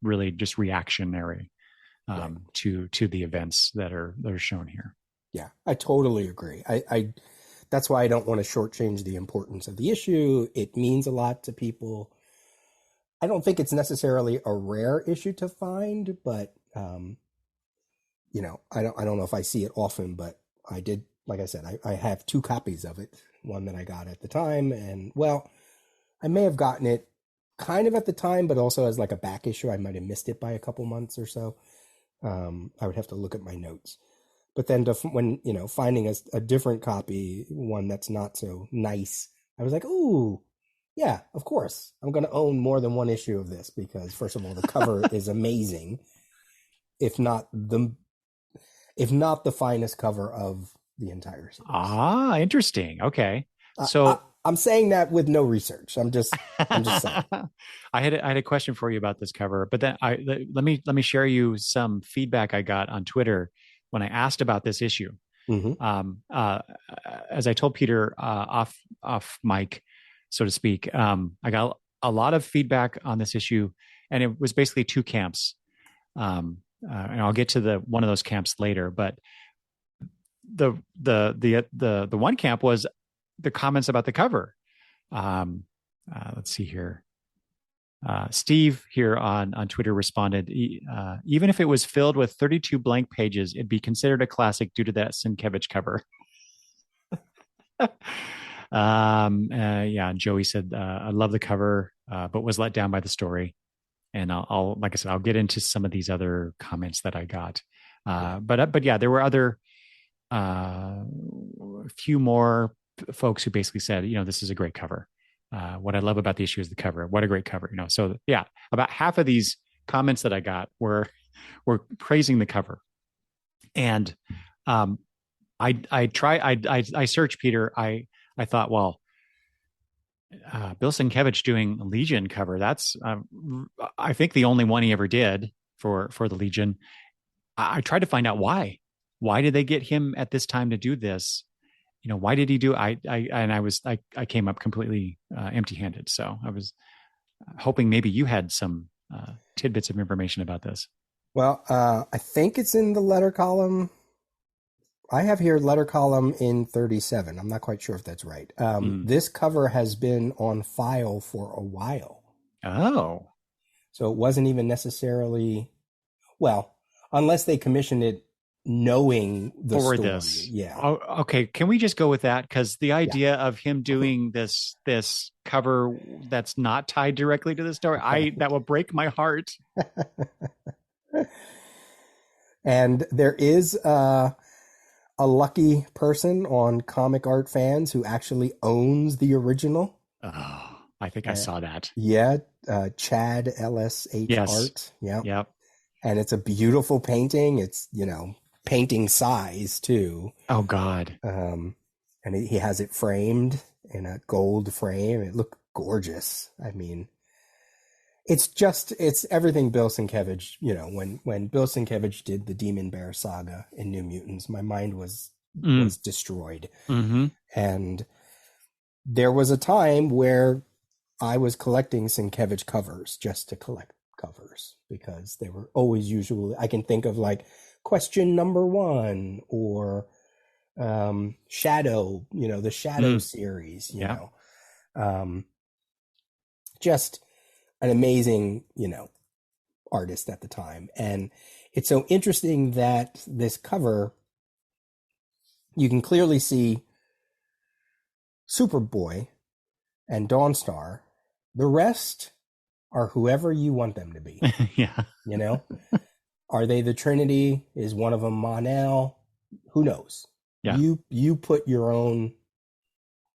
really just reactionary, Right. to the events that are shown here. Yeah, I totally agree. I that's why I don't want to shortchange the importance of the issue. It means a lot to people. I don't think it's necessarily a rare issue to find, but I don't know if I see it often, but I did, like I said, I have two copies of it. One that I got at the time, and well, I may have gotten it kind of at the time, but also as like a back issue. I might have missed it by a couple months or so. I would have to look at my notes. But then when, finding a different copy, one that's not so nice, I was like, ooh, yeah, of course. I'm going to own more than one issue of this because, first of all, the cover is amazing, if not the finest cover of the entire series. Ah, interesting. Okay. So I'm saying that with no research. I'm just saying. I had a question for you about this cover, but then let me share you some feedback I got on Twitter when I asked about this issue. Mm-hmm. As I told Peter, off mic, so to speak, I got a lot of feedback on this issue, and it was basically two camps. And I'll get to the one of those camps later, but the one camp was the comments about the cover. Let's see here. Steve here on Twitter responded, even if it was filled with 32 blank pages, it'd be considered a classic due to that Sienkiewicz cover. Yeah, Joey said, I love the cover, but was let down by the story. And I'll like I said, I'll get into some of these other comments that I got. But yeah, there were other few more folks who basically said, this is a great cover. What I love about the issue is the cover. What a great cover, So yeah, about half of these comments that I got were praising the cover. And I searched, Peter. I thought, well, Bill Sienkiewicz doing a Legion cover. That's I think the only one he ever did for the Legion. I tried to find out why. Why did they get him at this time to do this? Why did he do? I came up completely empty-handed. So I was hoping maybe you had some tidbits of information about this. Well, I think it's in the letter column. I have here letter column in 37. I'm not quite sure if that's right. Mm. This cover has been on file for a while. Oh, So it wasn't even necessarily, well, unless they commissioned it knowing the for story. this. Yeah. Oh, okay. Can we just go with that? Because the Yeah. idea of him doing this cover that's not tied directly to the story, that will break my heart. And there is a lucky person on Comic Art Fans who actually owns the original. Oh, I think I saw that. Yeah, Chad LSH Yes. Art. Yeah. Yep. And it's a beautiful painting. It's, painting size too. Oh God. And he has it framed in a gold frame. It looked gorgeous. I mean, it's everything Bill Sienkiewicz, when Bill Sienkiewicz did the Demon Bear saga in New Mutants, my mind was destroyed. Mm-hmm. And there was a time where I was collecting Sienkiewicz covers just to collect covers because they were always usually, I can think of like Question Number 1 or Shadow, the Shadow series, just an amazing, artist at the time. And it's so interesting that this cover, you can clearly see Superboy and Dawnstar. The rest are whoever you want them to be. Yeah. Are they the Trinity? Is one of them Mon-El? Who knows? Yeah. You put your own.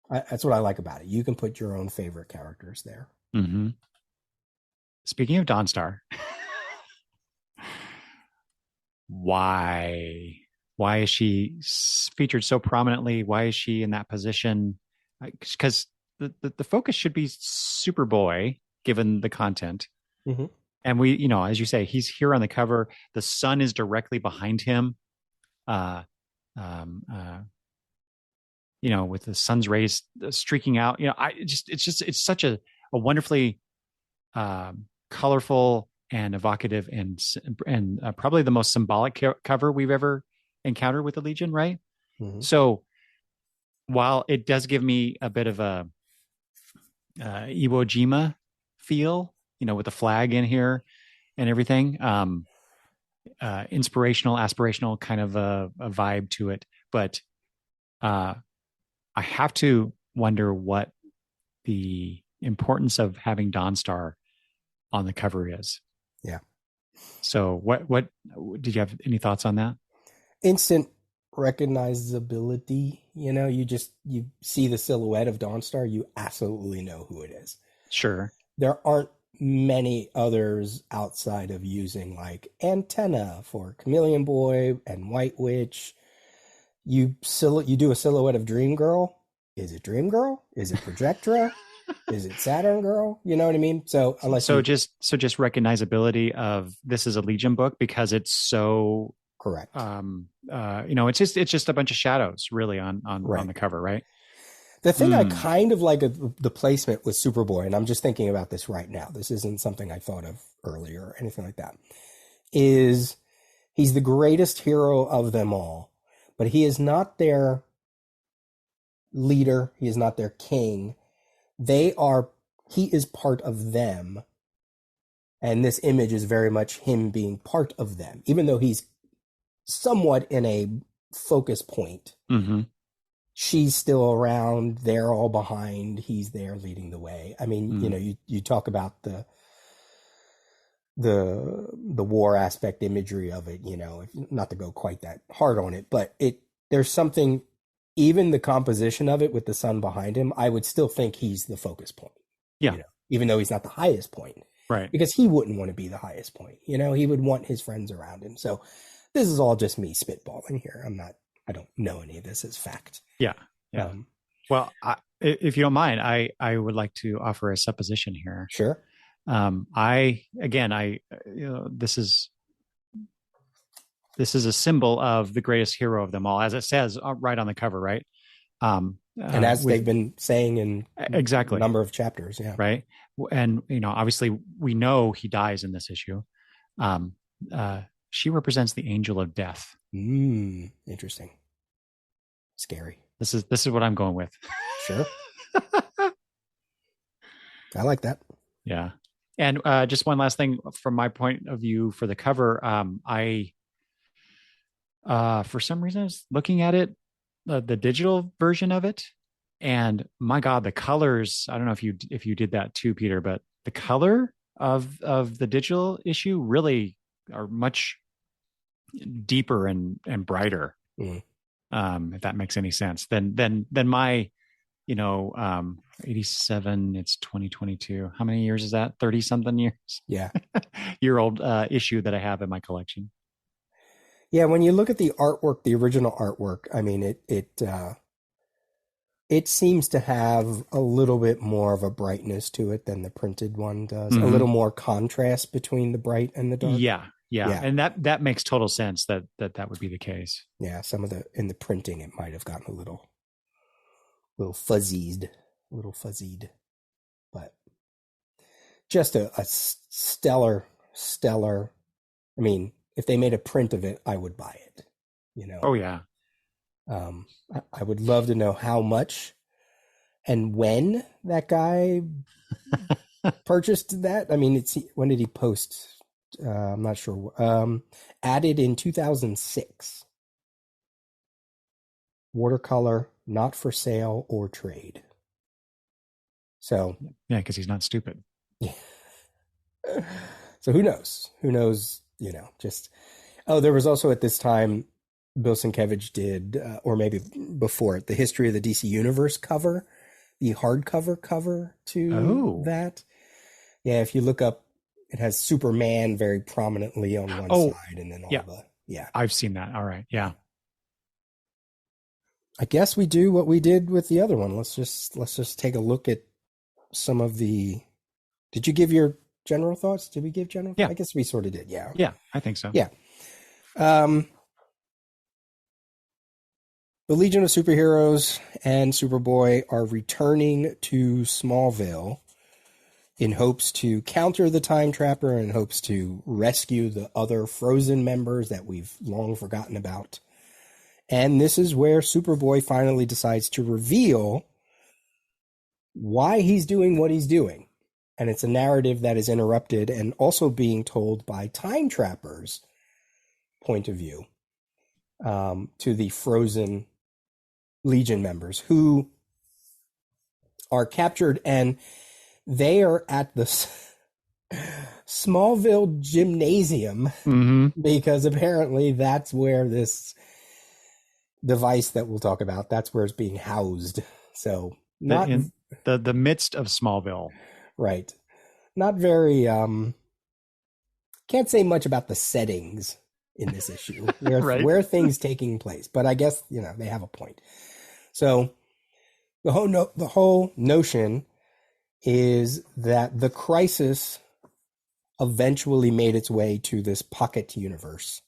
That's what I like about it. You can put your own favorite characters there. Mm-hmm. Speaking of Dawnstar, why is she featured so prominently? Why is she in that position? Because the focus should be Superboy, given the content. Mm-hmm. And we, as you say, he's here on the cover. The sun is directly behind him. With the sun's rays streaking out. It's such a wonderfully colorful and evocative and probably the most symbolic cover we've ever encountered with the Legion, right? Mm-hmm. So while it does give me a bit of a Iwo Jima feel, with the flag in here and everything, inspirational, aspirational kind of a vibe to it. But I have to wonder what the importance of having Dawnstar on the cover is. Yeah. So what did you have any thoughts on that? Instant recognizability. You see the silhouette of Dawnstar, you absolutely know who it is. Sure. There aren't many others outside of using like Antenna for Chameleon Boy and White Witch. You do a silhouette of Dream Girl. Is it Dream Girl? Is it Projectra? Is it Saturn Girl? You know what I mean? So just recognizability of this is a Legion book because it's so correct. It's just a bunch of shadows really on the cover, right? The thing I kind of like the placement with Superboy, and I'm just thinking about this right now. This isn't something I thought of earlier or anything like that. Is he's the greatest hero of them all, but he is not their leader. He is not their king. He is part of them. And this image is very much him being part of them, even though he's somewhat in a focus point. Mm-hmm. She's still around. They're all behind. He's there leading the way. I mean, you talk about the war aspect imagery of it, not to go quite that hard on it, but there's something, even the composition of it with the sun behind him, I would still think he's the focus point. Yeah. Even though he's not the highest point. Right. Because he wouldn't want to be the highest point. He would want his friends around him. So this is all just me spitballing here. I don't know any of this as fact. Yeah. Yeah. Well, if you don't mind, I would like to offer a supposition here. Sure. This is this is a symbol of the greatest hero of them all, as it says right on the cover, right? And as With they've been saying in a exactly number of chapters, yeah. right, and obviously we know he dies in this issue. Um, she represents the angel of death. Interesting. Scary. This is what I'm going with. Sure. I like that. Yeah. And just one last thing from my point of view for the cover, I for some reason I was looking at it, the digital version of it, and my God, the colors. I don't know if you did that too, Peter, but the color of the digital issue really are much deeper and brighter. Mm. If that makes any sense, than my 87, it's 2022. How many years is that? 30 something years. Yeah. Year old issue that I have in my collection. Yeah, when you look at the artwork, the original artwork, I mean, it seems to have a little bit more of a brightness to it than the printed one does. Mm-hmm. A little more contrast between the bright and the dark. Yeah. And that makes total sense that would be the case. Yeah, some of in the printing, it might have gotten a little fuzzied, but just a stellar. I mean, if they made a print of it, I would buy it. Oh yeah. I would love to know how much and when that guy purchased that. I mean, when did he post? I'm not sure. Added in 2006. Watercolor, not for sale or trade. So yeah, because he's not stupid. Yeah. So who knows? Just there was also at this time Bill Sienkiewicz did, or maybe before it, the History of the DC Universe cover, the hardcover cover to that. Yeah, if you look up, it has Superman very prominently on one side, and then I've seen that. All right, yeah. I guess we do what we did with the other one. Let's just take a look at some of the. Did you give your general thoughts? Did we give general? Yeah, I guess we sort of did. Yeah. Yeah, I think so. Yeah. The Legion of Superheroes and Superboy are returning to Smallville in hopes to counter the Time Trapper and hopes to rescue the other frozen members that we've long forgotten about. And this is where Superboy finally decides to reveal why he's doing what he's doing. And it's a narrative that is interrupted and also being told by Time Trapper's point of view to the frozen Legion members who are captured, and they are at the Smallville gymnasium because apparently that's where this device that we'll talk about, that's where it's being housed. So not in the midst of Smallville. Right. Not very can't say much about the settings in this issue where things taking place, but I guess they have a point. So the whole notion is that the Crisis eventually made its way to this pocket universe,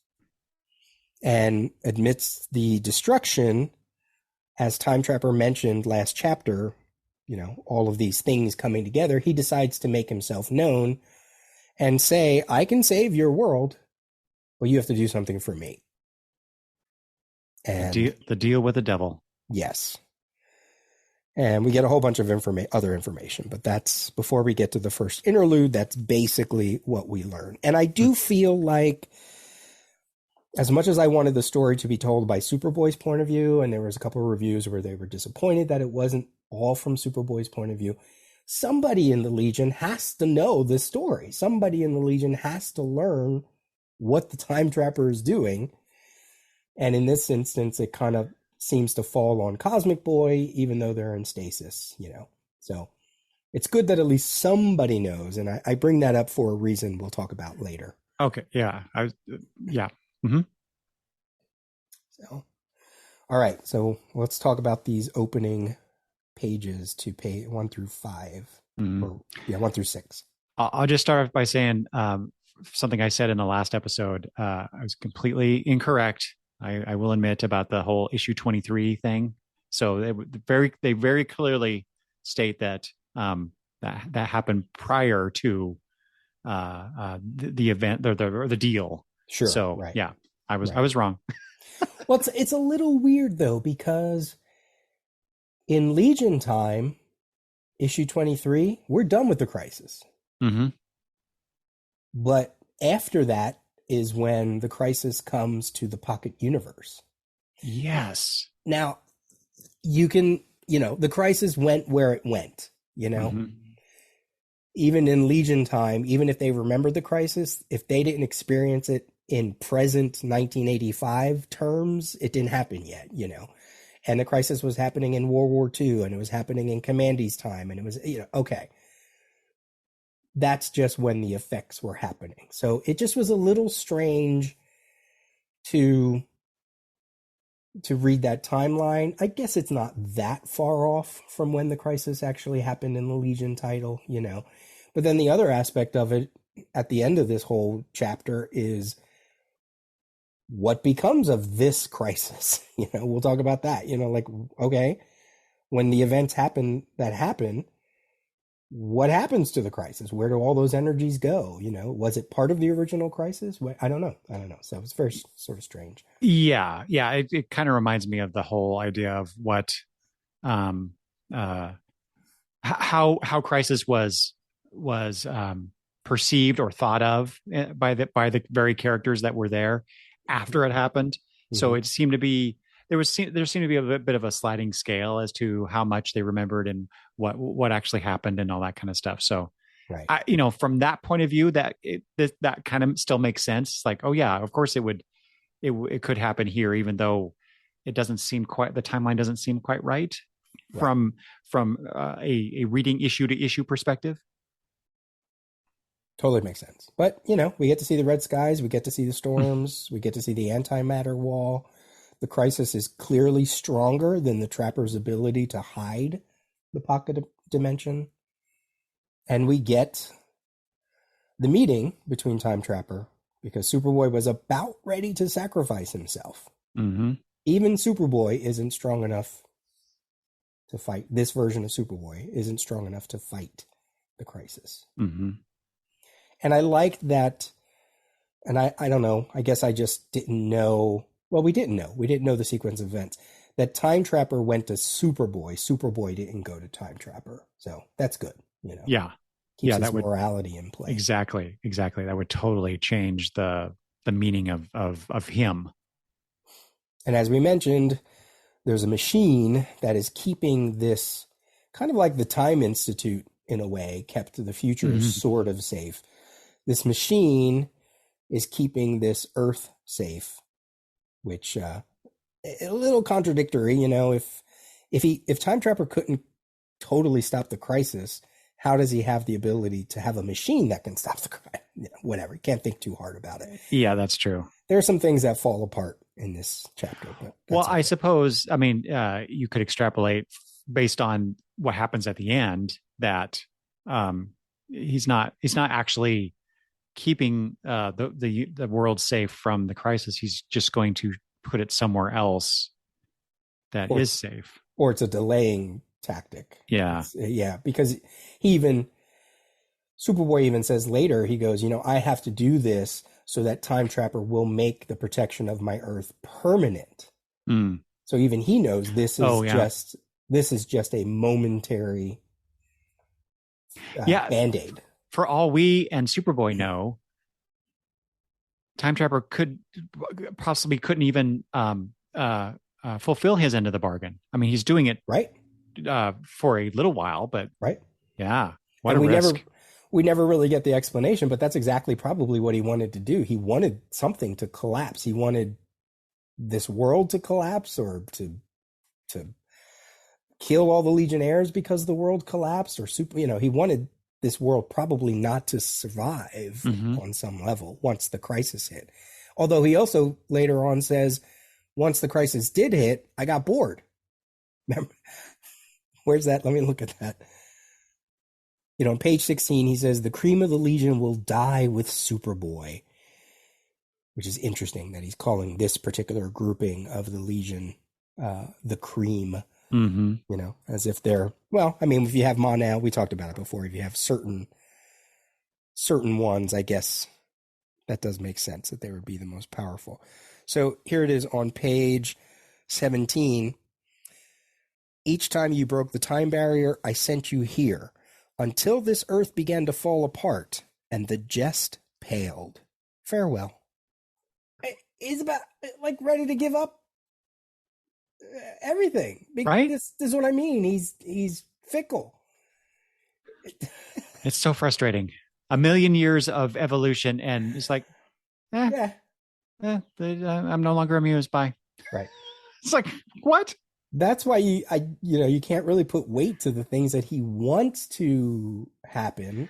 and amidst the destruction, as Time Trapper mentioned last chapter, all of these things coming together, he decides to make himself known and say, I can save your world, but you have to do something for me. And the deal with the devil. Yes. And we get a whole bunch of other information, but that's before we get to the first interlude. That's basically what we learn. And I do feel like, as much as I wanted the story to be told by Superboy's point of view, and there was a couple of reviews where they were disappointed that it wasn't all from Superboy's point of view, somebody in the Legion has to know this story. Somebody in the Legion has to learn what the Time Trapper is doing. And in this instance, it kind of seems to fall on Cosmic Boy, even though they're in stasis, So it's good that at least somebody knows. And I bring that up for a reason we'll talk about later. Okay. Yeah. Yeah. Mm-hmm. So, all right. So let's talk about these opening pages to page 1 through 5. 1 through 6. I'll just start off by saying something I said in the last episode. I was completely incorrect. I will admit about the whole issue 23 thing. So they very clearly state that that happened prior to the event or the deal. Sure, So right, yeah, I right. was wrong. Well, it's a little weird though, because in Legion time, issue 23, we're done with the crisis. Mm-hmm. But after that is when the crisis comes to the Pocket Universe. Yes. Now, you can, the crisis went where it went, Mm-hmm. Even in Legion time, even if they remembered the crisis, if they didn't experience it in present 1985 terms, it didn't happen yet, And the crisis was happening in World War II, and it was happening in Commandy's time, and it was, okay. That's just when the effects were happening. So it just was a little strange to read that timeline. I guess it's not that far off from when the crisis actually happened in the Legion title, But then the other aspect of it at the end of this whole chapter is what becomes of this crisis. We'll talk about that. Like, okay, when the events happen, what happens to the crisis? Where do all those energies go? Was it part of the original crisis? I don't know. So it's very sort of strange. Yeah. It kind of reminds me of the whole idea of what, how crisis was perceived or thought of by the very characters that were there after it happened. Mm-hmm. So it seemed to be there seemed to be a bit of a sliding scale as to how much they remembered and what actually happened and all that kind of stuff. So, right. From that point of view, that kind of still makes sense. Like, oh yeah, of course it could happen here, even though the timeline doesn't seem quite right. From a reading issue to issue perspective. Totally makes sense. But, we get to see the red skies, we get to see the storms, we get to see the antimatter wall. The crisis is clearly stronger than the Trapper's ability to hide the pocket dimension. And we get the meeting between Time Trapper, because Superboy was about ready to sacrifice himself. Mm-hmm. Even Superboy isn't strong enough to fight. This version of Superboy isn't strong enough to fight the crisis. Mm-hmm. And I liked that, and I don't know, I guess I just didn't know. Well, we didn't know the sequence of events. That Time Trapper went to Superboy. Superboy didn't go to Time Trapper. So that's good, Yeah. Keeps his morality in place. Exactly. That would totally change the meaning of him. And as we mentioned, there's a machine that is keeping this, kind of like the Time Institute in a way, kept the future mm-hmm. sort of safe. This machine is keeping this Earth safe, which a little contradictory, if Time Trapper couldn't totally stop the crisis, how does he have the ability to have a machine that can stop the crisis? Whatever. You can't think too hard about it. Yeah, that's true. There are some things that fall apart in this chapter. But I suppose, you could extrapolate based on what happens at the end that he's not actually keeping the world safe from the crisis. He's just going to put it somewhere else that is safe. Or it's a delaying tactic. Yeah. Because Superboy even says later, he goes, I have to do this so that Time Trapper will make the protection of my Earth permanent. Mm. So even he knows this is just a momentary Band-Aid. For all we and Superboy know, Time Trapper couldn't even fulfill his end of the bargain. I mean, he's doing it right for a little while, but right, yeah. What a risk. We never really get the explanation, but that's exactly probably what he wanted to do. He wanted something to collapse. He wanted this world to collapse, or to kill all the Legionnaires because the world collapsed, or he wanted this world probably not to survive mm-hmm. on some level once the crisis hit. Although he also later on says, once the crisis did hit, I got bored. Remember? Where's that? Let me look at that. On page 16, he says, the cream of the Legion will die with Superboy, which is interesting that he's calling this particular grouping of the Legion the cream, Mm-hmm. as if they're, well, I mean, if you have Mon-El, we talked about it before, if you have certain ones, I guess that does make sense that they would be the most powerful. So here it is on page 17. Each time you broke the time barrier, I sent you here, until this earth began to fall apart, and the jest paled. Farewell. He's about, like, ready to give up everything. Right? This is what I mean. He's fickle. It's so frustrating. A million years of evolution, and it's like, Yeah. I'm no longer amused by. Right. It's like, what? That's why you can't really put weight to the things that he wants to happen.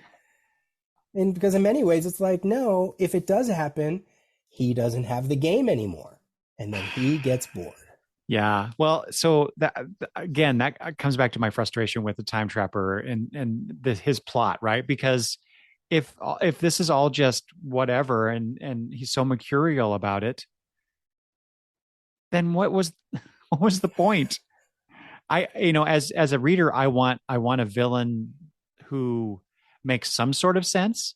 And because in many ways it's like, no, if it does happen, he doesn't have the game anymore. And then he gets bored. Yeah. Well, so that again, that comes back to my frustration with the Time Trapper and his plot, right? Because if this is all just whatever and he's so mercurial about it, then what was the point? As a reader, I want a villain who makes some sort of sense,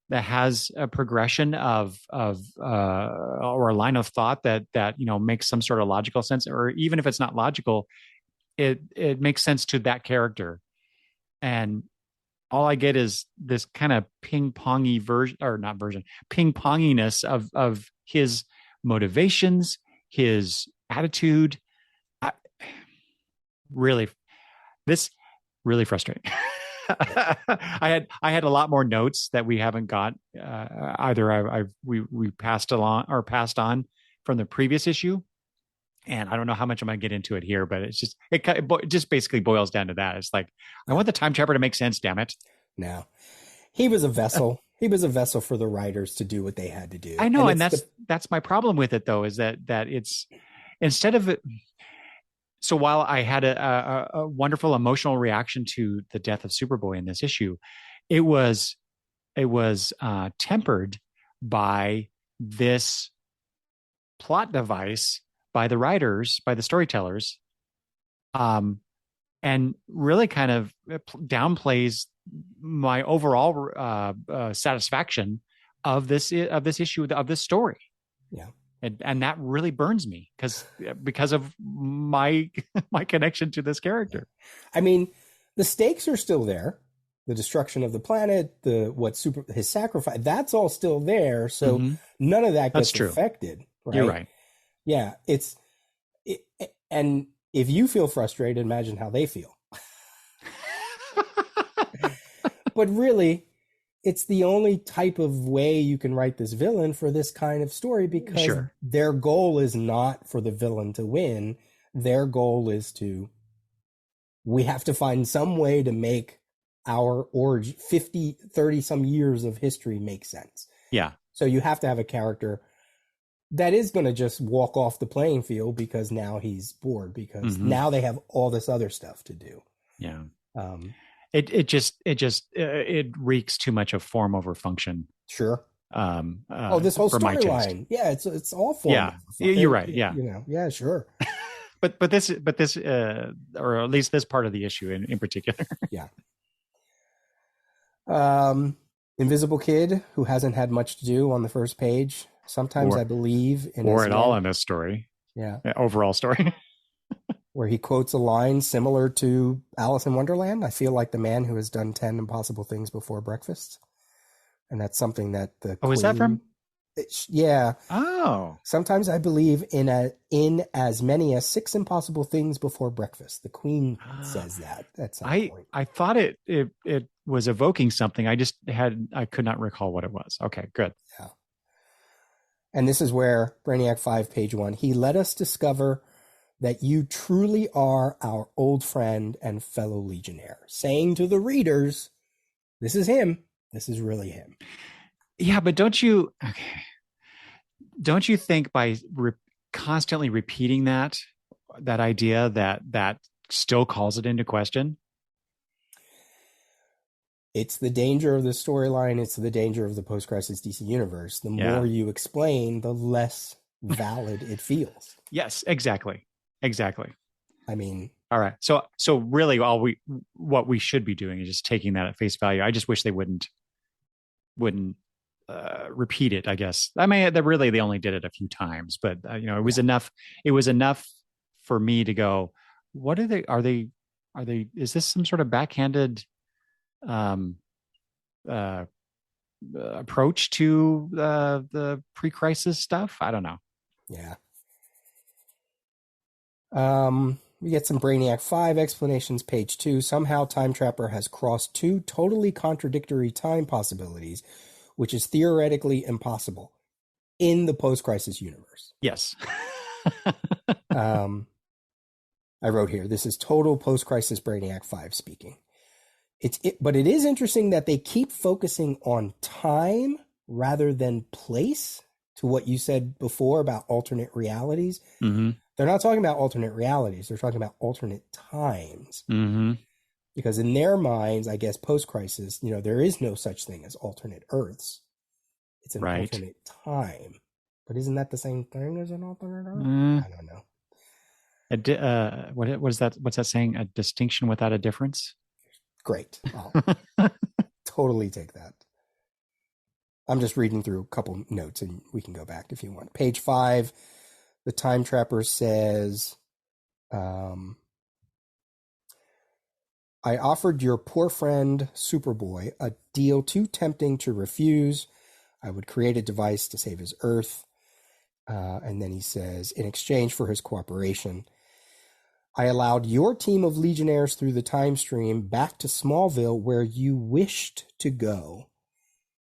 that has a progression of or a line of thought that makes some sort of logical sense, or even if it's not logical, it makes sense to that character. And all I get is this kind of ping-pongy version, or not version, ping-ponginess of his motivations, his attitude. This really frustrating. I had a lot more notes that we haven't got. Either we passed along or passed on from the previous issue, and I don't know how much I'm going to get into it here, but it just basically boils down to that. It's like, I want the Time Trapper to make sense. Damn it! No, he was a vessel. He was a vessel for the writers to do what they had to do. I know, and that's my problem with it, though, is that it's instead of it. So while I had a wonderful emotional reaction to the death of Superboy in this issue, it was tempered by this plot device by the writers, by the storytellers, and really kind of downplays my overall satisfaction of this issue, of this story. Yeah. And that really burns me because of my connection to this character. I mean, the stakes are still there. The destruction of the planet, his sacrifice, that's all still there. So none of that gets affected. Right? You're right. Yeah, and if you feel frustrated, imagine how they feel. But really, it's the only type of way you can write this villain for this kind of story, because their goal is not for the villain to win. Their goal is we have to find some way to make our origin, 30 some years of history make sense. Yeah. So you have to have a character that is going to just walk off the playing field because now he's bored, because now they have all this other stuff to do. Yeah. It reeks too much of form over function. Sure. This whole storyline. Yeah, it's all form. Yeah, you're right. Yeah. Yeah, sure. but this, or at least this part of the issue in particular. Yeah. Invisible Kid, who hasn't had much to do on the first page. Sometimes I believe or at all in this story. Yeah. Overall story. Where he quotes a line similar to Alice in Wonderland. I feel like the man who has done 10 impossible things before breakfast. And that's something that the Queen, is that from? Yeah. Oh. Sometimes I believe in as many as 6 impossible things before breakfast. The Queen says that at some point. I thought it was evoking something. I could not recall what it was. Okay, good. Yeah. And this is where Brainiac 5, page 1, he let us discover that you truly are our old friend and fellow Legionnaire, saying to the readers, this is him. This is really him. Yeah, but don't you think by constantly repeating that idea that still calls it into question? It's the danger of the storyline. It's the danger of the post-crisis DC universe. The Yeah. more you explain, the less valid it feels. Yes, exactly. Exactly. I mean, All right. So really what we should be doing is just taking that at face value. I just wish they wouldn't repeat it, I guess. I mean, they only did it a few times, but it was yeah, enough. It was enough for me to go, what is this some sort of backhanded um uh approach to the pre-crisis stuff? I don't know. yeah. We get some Brainiac 5 explanations, page 2. Somehow Time Trapper has crossed two totally contradictory time possibilities, which is theoretically impossible in the post-crisis universe. Yes. Um, I wrote here, this is total post-crisis Brainiac 5 speaking. But it is interesting that they keep focusing on time rather than place, to what you said before about alternate realities. Mm-hmm. They're not talking about alternate realities. They're talking about alternate times. Mm-hmm. Because in their minds, I guess post-crisis, there is no such thing as alternate Earths. It's an Right. alternate time. But isn't that the same thing as an alternate Earth? I don't know. What is that? What's that saying? A distinction without a difference? Great. I'll totally take that. I'm just reading through a couple notes and we can go back if you want. Page 5, the Time Trapper says, I offered your poor friend Superboy a deal too tempting to refuse. I would create a device to save his Earth. And then he says, in exchange for his cooperation, I allowed your team of Legionnaires through the time stream back to Smallville where you wished to go,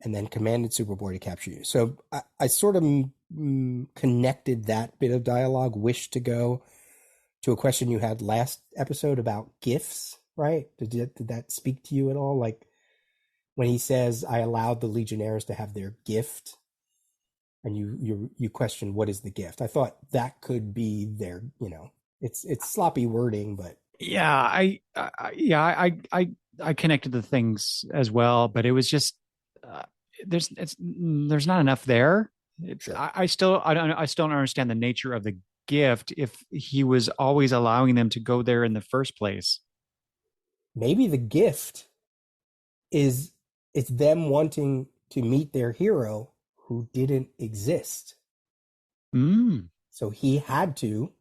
and then commanded Superboy to capture you. So I sort of connected that bit of dialogue, wish to go, to a question you had last episode about gifts, right? Did that speak to you at all? Like when he says, I allowed the Legionnaires to have their gift, and you question, what is the gift? I thought that could be their, it's sloppy wording, but Yeah, I connected the things as well, but it was just uh, there's not enough there. sure. I still don't understand the nature of the gift if he was always allowing them to go there in the first place. Maybe the gift is it's them wanting to meet their hero who didn't exist. Mm, So he had to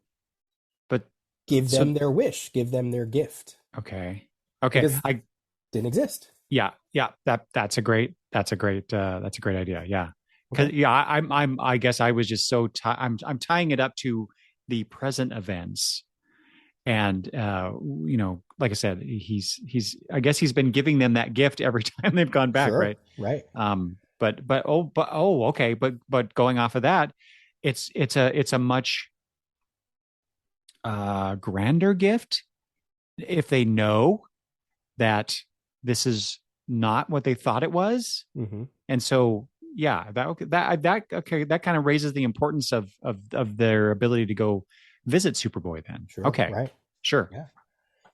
but give so them their wish, give them their gift okay, okay, because I didn't exist. yeah that's a great idea. Yeah, because Okay. yeah, I guess I was just I'm tying it up to the present events. And like I said, he's I guess he's been giving them that gift every time they've gone back, Sure. right? Right. Okay, but going off of that, it's a much grander gift if they know that this is not what they thought it was. Mm-hmm. And so yeah, that kind of raises the importance of their ability to go visit Superboy then. Sure. Okay, Right. sure. Yeah.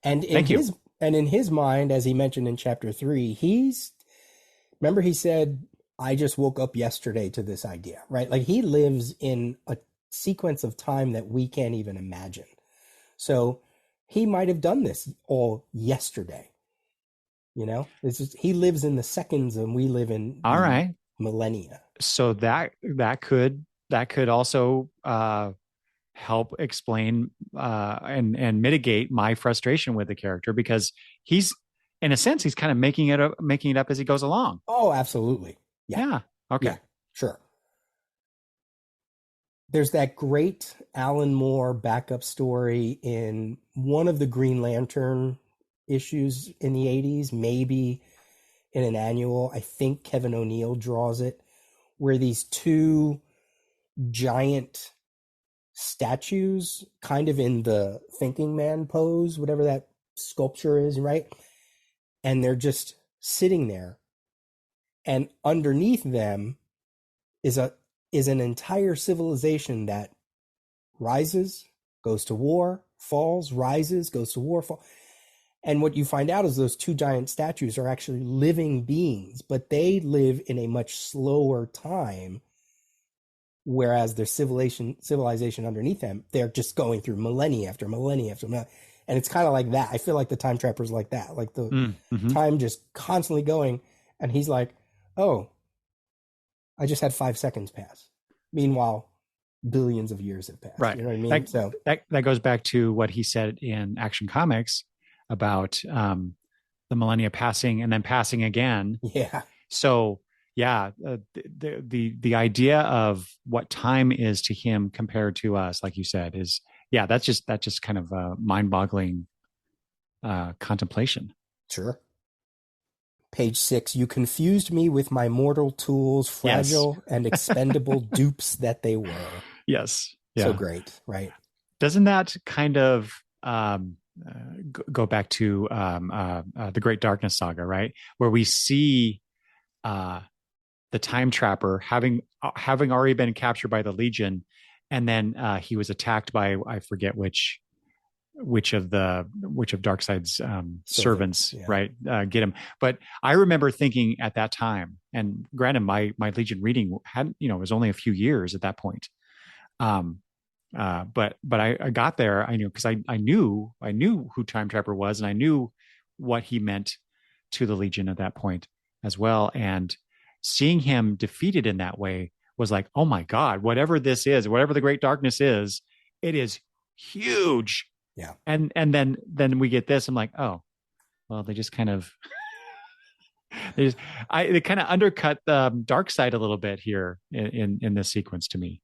And Thank you. in his mind, as he mentioned in chapter 3, remember he said, I just woke up yesterday to this idea, right? Like he lives in a sequence of time that we can't even imagine. So he might have done this all yesterday. It's just, he lives in the seconds and we live in All the right. millennia. So that could also help explain and mitigate my frustration with the character because he's in a sense he's kind of making it up as he goes along. Oh, absolutely. Yeah. Yeah. Yeah. Okay. Sure. There's that great Alan Moore backup story in one of the Green Lantern issues in the 80s, maybe in an annual. I think Kevin O'Neill draws it, where these two giant statues, kind of in the thinking man pose, whatever that sculpture is, right? And they're just sitting there. And underneath them is an entire civilization that rises, goes to war, falls, rises, goes to war, falls. And what you find out is those two giant statues are actually living beings, but they live in a much slower time, whereas their civilization underneath them, they're just going through millennia after millennia after millennia. And it's kind of like that. I feel like the time trapper's like that, like the Mm-hmm. time just constantly going. And he's like, oh, I just had 5 seconds pass. Meanwhile, billions of years have passed. Right. You know what I mean? That goes back to what he said in Action Comics about the millennia passing and then passing again. Yeah. So yeah, the idea of what time is to him compared to us, like you said, is that's just kind of a mind-boggling contemplation. Sure. Page 6, you confused me with my mortal tools, fragile and expendable dupes that they were. Yes. Yeah. So great, right? Doesn't that kind of go back to the Great Darkness Saga, right? Where we see the Time Trapper having already been captured by the Legion, and then he was attacked by, I forget which of Darkseid's servants, yeah. right? Get him. But I remember thinking at that time, and granted, my Legion reading hadn't, was only a few years at that point. But I got there, I knew, because I knew who Time Trapper was, and I knew what he meant to the Legion at that point as well. And seeing him defeated in that way was like, oh my God, whatever this is, whatever the Great Darkness is, it is huge. Yeah. And then we get this. I'm like, oh, well, they just kind of they kind of undercut the Darkseid a little bit here in this sequence to me.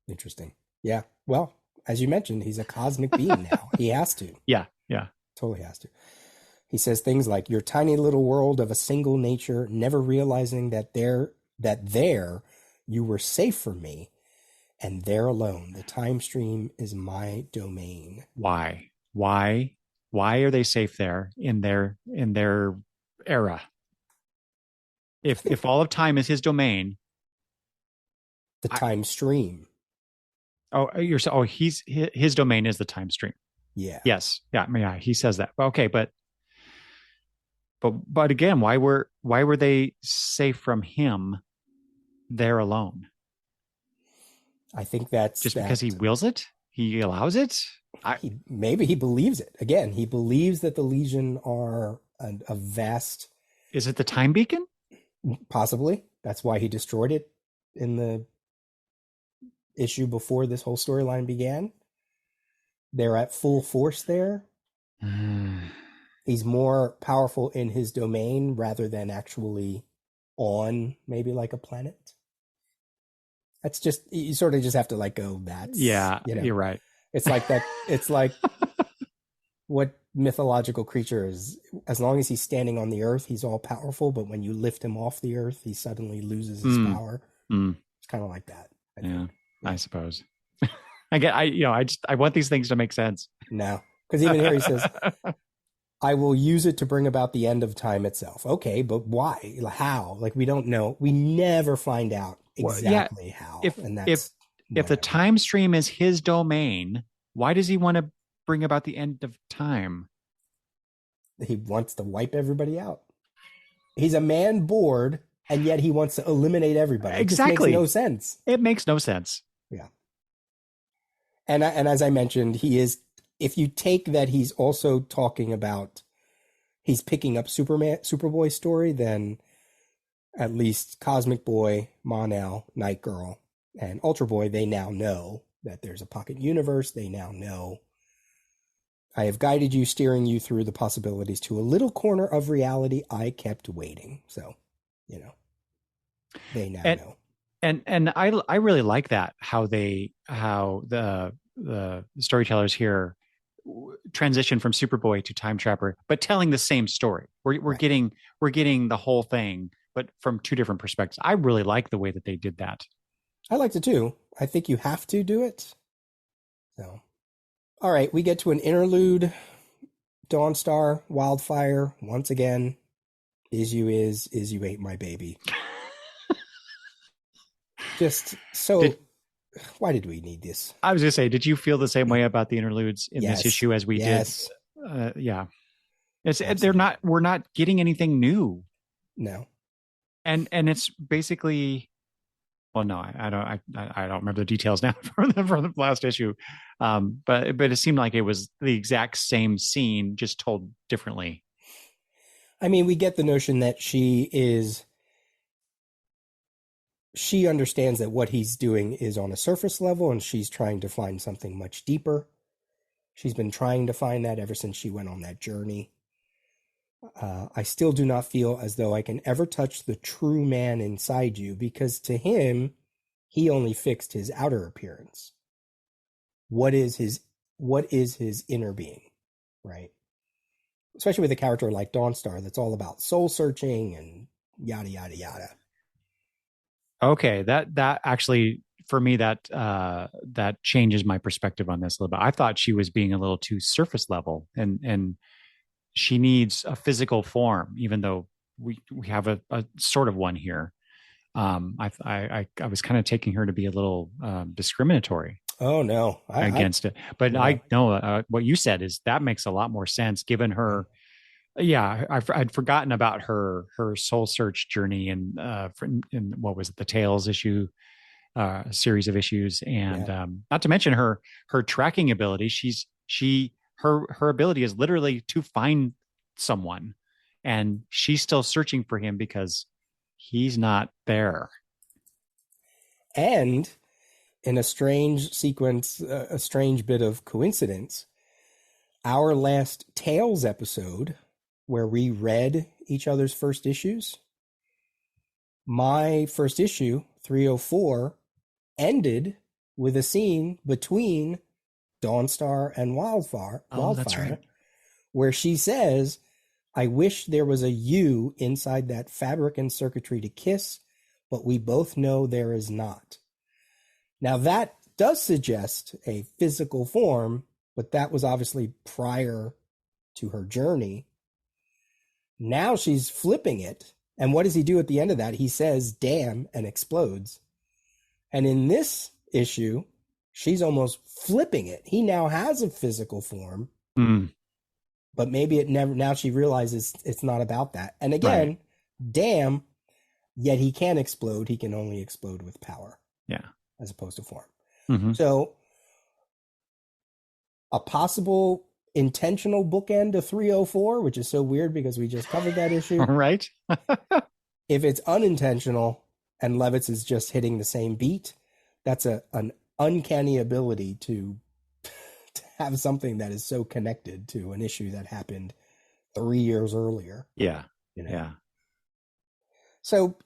Interesting. Yeah. Well, as you mentioned, he's a cosmic being now. He has to. Yeah. Totally has to. He says things like, your tiny little world of a single nature, never realizing that there you were safe from me, and there alone, the time stream is my domain. Why are they safe there in their era? If all of time is his domain, the time stream. His domain is the time stream. Yeah. Yes. Yeah. He says that. Okay, but again, why were they safe from him there alone? I think that's just because he wills it. He allows it. Maybe he believes it. Again, he believes that the Legion are a vast. Is it the time beacon? Possibly. That's why he destroyed it in the issue before this whole storyline began. They're at full force there. He's more powerful in his domain rather than actually on maybe like a planet. That's just, you sort of just have to let go. That's, you're right. It's like that. It's like what mythological creature is. As long as he's standing on the earth, he's all powerful. But when you lift him off the earth, he suddenly loses his power. It's kind of like that. I suppose. I want these things to make sense. No, because even here he says, I will use it to bring about the end of time itself. Okay, but why? How? Like, we don't know. We never find out exactly how. If the time stream is his domain, why does he want to bring about the end of time? He wants to wipe everybody out. He's a man bored, and yet he wants to eliminate everybody. Exactly. It makes no sense. It makes no sense. Yeah. And as I mentioned, he is, if you take that he's also talking about, he's picking up Superboy's story, then at least Cosmic Boy, Mon-El, Night Girl, and Ultra Boy, they now know that there's a pocket universe. They now know. I have guided you, steering you through the possibilities to a little corner of reality. I kept waiting. So, they now know. And I really like that, how the storytellers here transition from Superboy to Time Trapper, but telling the same story. We're getting the whole thing, but from two different perspectives. I really like the way that they did that. I liked it too. I think you have to do it. So, all right, we get to an interlude. Dawnstar, Wildfire, once again. Is you ate my baby. Just so. Why did we need this? I was going to say, did you feel the same way about the interludes in this issue as we did yeah, it's they're Absolutely. not. We're not getting anything new, No. and it's basically. Well, no, I don't remember the details now from the last issue, but it seemed like it was the exact same scene, just told differently. I mean, we get the notion that she understands that what he's doing is on a surface level and she's trying to find something much deeper. She's been trying to find that ever since she went on that journey. I still do not feel as though I can ever touch the true man inside you because to him, he only fixed his outer appearance. What is his inner being, right? Especially with a character like Dawnstar that's all about soul searching and yada yada yada. Okay, that actually for me that changes my perspective on this a little bit. I thought she was being a little too surface level, and she needs a physical form, even though we have a sort of one here. I was kind of taking her to be a little discriminatory Oh no, I against it, but no, I know what you said is that makes a lot more sense given yeah, her. Yeah, I'd forgotten about her soul search journey and in what was it, the Tales issue, series of issues, and yeah. not to mention her tracking ability. Her ability is literally to find someone, and she's still searching for him because he's not there. And in a strange sequence, a strange bit of coincidence, our last Tales episode, where we read each other's first issues, my first issue, 304, ended with a scene between Dawnstar and Oh, that's Wildfire, right. where she says, I wish there was a you inside that fabric and circuitry to kiss, but we both know there is not. Now, that does suggest a physical form, but that was obviously prior to her journey. Now she's flipping it. And what does he do at the end of that? He says, damn, and explodes. And in this issue, she's almost flipping it. He now has a physical form, Mm, but maybe it never, now she realizes it's not about that. And right. again, damn, yet he can explode. He can only explode with power Yeah. as opposed to form. Hmm. So a possible intentional bookend to 304, which is so weird because we just covered that issue. Right. If it's unintentional and Levitz is just hitting the same beat, that's an uncanny ability to have something that is so connected to an issue that happened 3 years earlier, Yeah. you know. Yeah. So,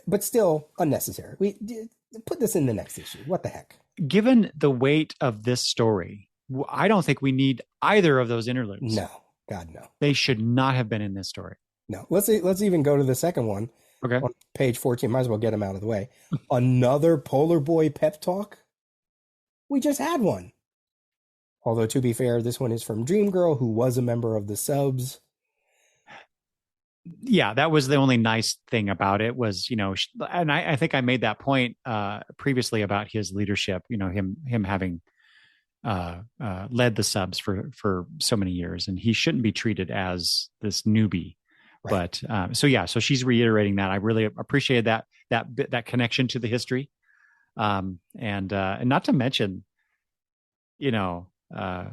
but still unnecessary. We put this in the next issue. What the heck? Given the weight of this story, I don't think we need either of those interludes. No, God, no, They should not have been in this story. no. Let's even go to the second one Okay. on page 14. Might as well get them out of the way. Another Polar Boy pep talk. We just had one. Although to be fair, this one is from Dream Girl, who was a member of the Subs. Yeah, that was the only nice thing about it was, and I think I made that point previously about his leadership, him having led the Subs for so many years, and he shouldn't be treated as this newbie. Right. But so she's reiterating that. I really appreciated that connection to the history, and not to mention, you know, uh,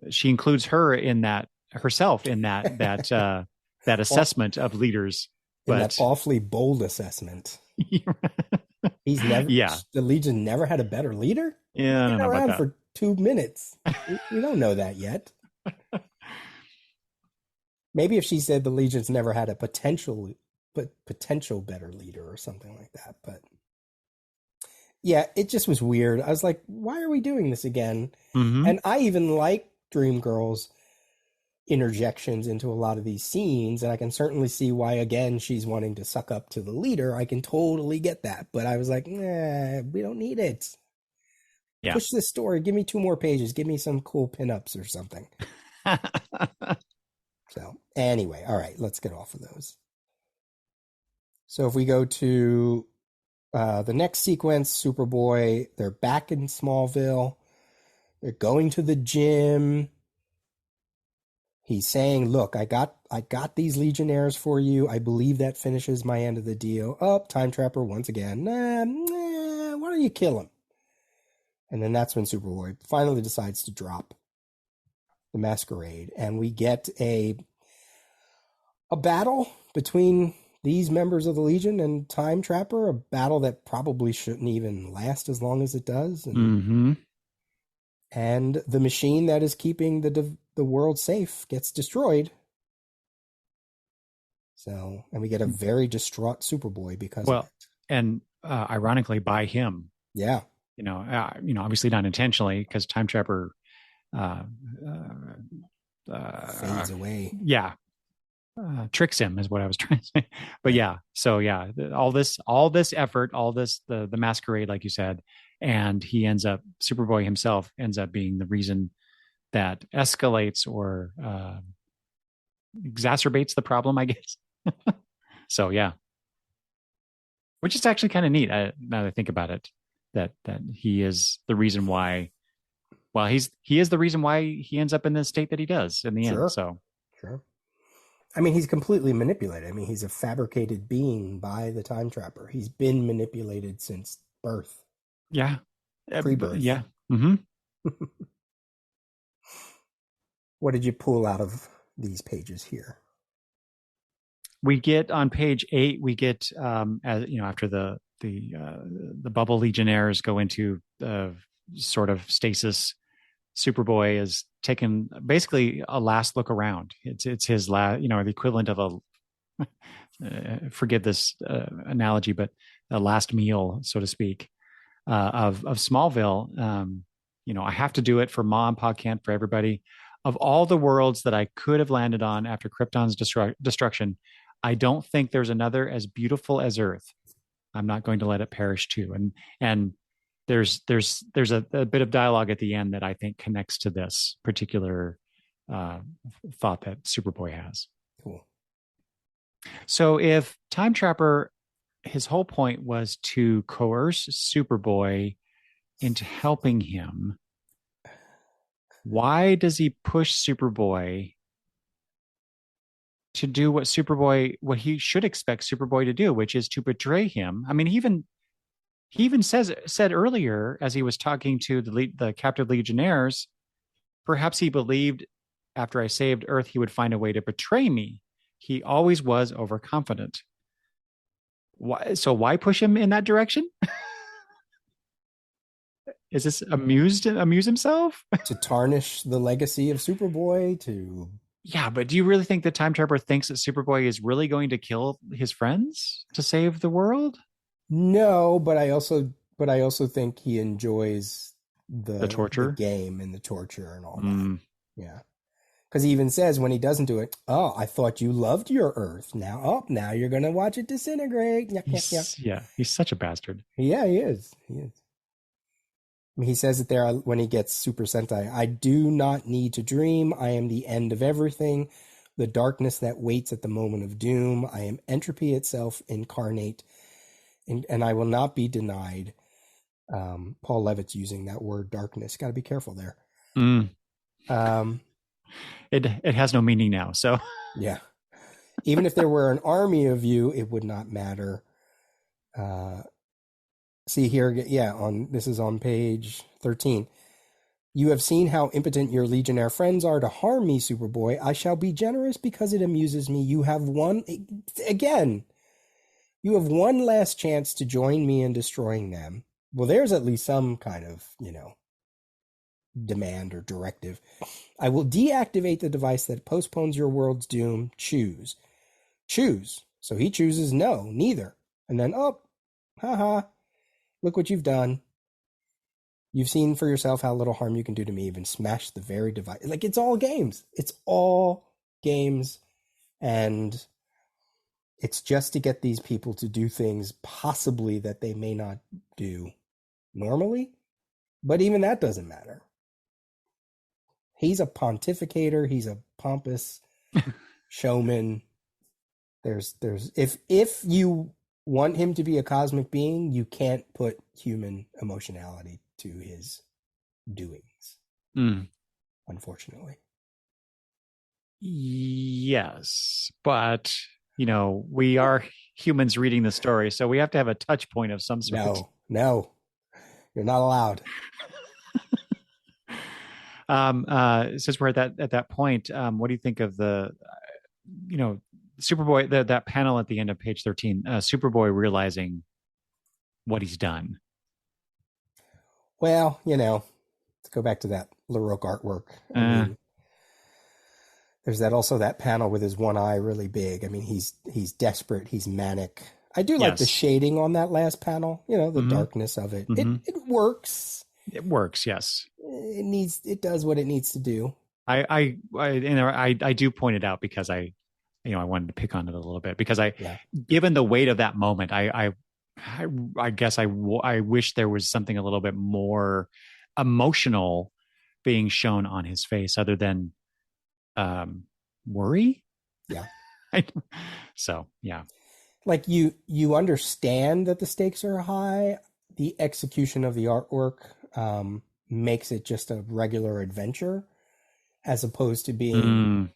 she includes her in that herself in that assessment of leaders. In that But awfully bold assessment. He's never, yeah, the Legion never had a better leader? He's yeah, I been don't know about around that. for 2 minutes. We don't know that yet. Maybe if she said the Legion's never had a potential better leader or something like that. But yeah, it just was weird. I was like, why are we doing this again? Hmm. And I even like Dream Girl's interjections into a lot of these scenes, and I can certainly see why again she's wanting to suck up to the leader. I can totally get that. But I was like, nah, we don't need it. Yeah. Push this story. Give me 2 more pages. Give me some cool pinups or something. So anyway, all right, let's get off of those. So if we go to the next sequence, Superboy, they're back in Smallville. They're going to the gym. He's saying, "Look, I got these Legionnaires for you. I believe that finishes my end of the deal." Oh, Time Trapper once again. Why don't you kill him? And then that's when Superboy finally decides to drop the masquerade, and we get a battle between these members of the Legion and Time Trapper, a battle that probably shouldn't even last as long as it does, Mm-hmm. and the machine that is keeping the world safe gets destroyed. So, and we get a very distraught Superboy because of Well, it. and ironically, by him, Yeah, obviously not intentionally, because Time Trapper, uh, fades away. yeah, tricks him is what I was trying to say. But yeah, so yeah, all this effort, all this the masquerade, like you said, and Superboy himself ends up being the reason that escalates or exacerbates the problem, I guess. So yeah, which is actually kind of neat now that I think about it. That he is the reason why. Well, he is the reason why he ends up in the state that he does in the end. Sure, So sure. I mean, he's completely manipulated. I mean, he's a fabricated being by the Time Trapper. He's been manipulated since birth, yeah, pre-birth. yeah. Mm-hmm. What did you pull out of these pages here? We get on page 8. We get as after the bubble legionnaires go into sort of stasis. Superboy is taken basically a last look around. It's his last, the equivalent of a forgive this analogy, but a last meal, so to speak, of Smallville. I have to do it for Mom, Pa Kent, for everybody. Of all the worlds that I could have landed on after Krypton's destruction, I don't think there's another as beautiful as Earth. I'm not going to let it perish too. And there's a bit of dialogue at the end that I think connects to this particular uh, thought that Superboy has. Cool. So if Time Trapper, his whole point was to coerce Superboy into helping him, why does he push Superboy to do what he should expect Superboy to do, which is to betray him? I mean, he even said earlier, as he was talking to the captive legionnaires, perhaps he believed after I saved Earth he would find a way to betray me. He always was overconfident. Why push him in that direction? Is this amuse himself? To tarnish the legacy of Superboy, to Yeah, but do you really think that Time Trapper thinks that Superboy is really going to kill his friends to save the world? no, but I also think he enjoys The the torture? game and the torture and all that. Mm, Yeah. Because he even says when he doesn't do it, "Oh, I thought you loved your Earth. Now you're gonna watch it disintegrate." Yuck, yuck, yuck. he's such a bastard. Yeah, he is. He is. I mean, he says it there when he gets Super Sentai. "I do not need to dream. I am the end of everything, the darkness that waits at the moment of doom. I am entropy itself incarnate, and I will not be denied." Paul Levitt's using that word darkness. Got to be careful there. Mm. Um, It has no meaning now. So yeah. Even if there were an army of you, it would not matter. See here, yeah, this is on page 13. "You have seen how impotent your Legionnaire friends are to harm me, Superboy. I shall be generous because it amuses me. You have one last chance to join me in destroying them." Well, there's at least some kind of, demand or directive. "I will deactivate the device that postpones your world's doom. Choose." Choose. So he chooses no, neither. And then, oh, haha, look what you've done. You've seen for yourself how little harm you can do to me, even smash the very device. Like, it's all games. It's all games. And it's just to get these people to do things possibly that they may not do normally. But even that doesn't matter. He's a pontificator. He's a pompous showman. If you want him to be a cosmic being, you can't put human emotionality to his doings, unfortunately. Yes, but we are humans reading the story, so we have to have a touch point of some sort. No, no, you're not allowed. Since we're at that point, what do you think of the Superboy, that panel at the end of page 13, Superboy realizing what he's done? Well, let's go back to that LaRoque artwork. I Uh, mean, there's that panel with his one eye really big. I mean, he's desperate, he's manic. I do like the yes. shading on that last panel, the Hmm. darkness of it. Hmm. It works. It works, yes. It does what it needs to do. I do point it out because I wanted to pick on it a little bit because Yeah. given the weight of that moment, I guess I wish there was something a little bit more emotional being shown on his face other than worry. Yeah. So yeah. Like you understand that the stakes are high. The execution of the artwork makes it just a regular adventure as opposed to being,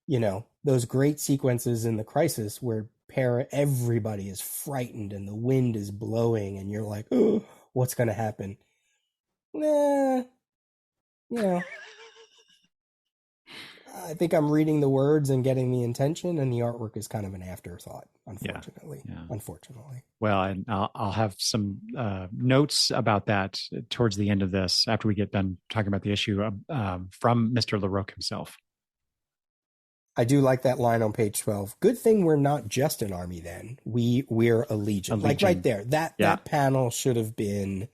Mm, those great sequences in the Crisis where everybody is frightened and the wind is blowing and you're like, oh, what's going to happen? Nah, you know, I think I'm reading the words and getting the intention, and the artwork is kind of an afterthought, yeah. unfortunately. Yeah. Unfortunately. Well, and I'll have some notes about that towards the end of this after we get done talking about the issue from Mr. LaRoque himself. I do like that line on page 12. Good thing we're not just an army then. We're a legion. Like right there. Yeah. That panel should have been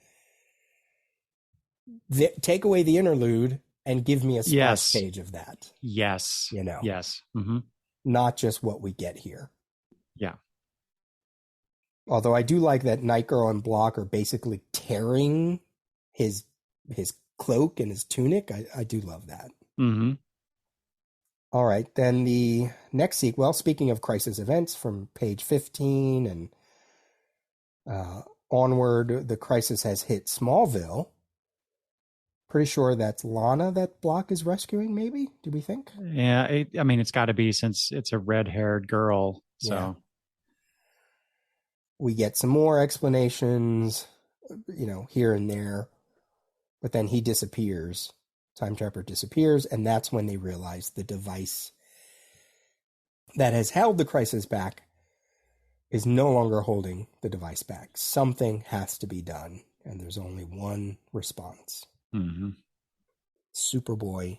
take away the interlude and give me a splash Yes. page of that. Yes. Yes. Mm-hmm. Not just what we get here. Yeah. Although I do like that Night Girl and Block are basically tearing his cloak and his tunic. I do love that. Mm-hmm. All right, then the next sequel, speaking of crisis events from page 15 and onward, the crisis has hit Smallville. Pretty sure that's Lana that Block is rescuing, maybe? Do we think? Yeah. It's got to be since it's a red-haired girl. So. Yeah. We get some more explanations, here and there. But then he disappears. Time Trapper disappears, and that's when they realize the device that has held the crisis back is no longer holding the device back. Something has to be done, and there's only one response. Mm-hmm. Superboy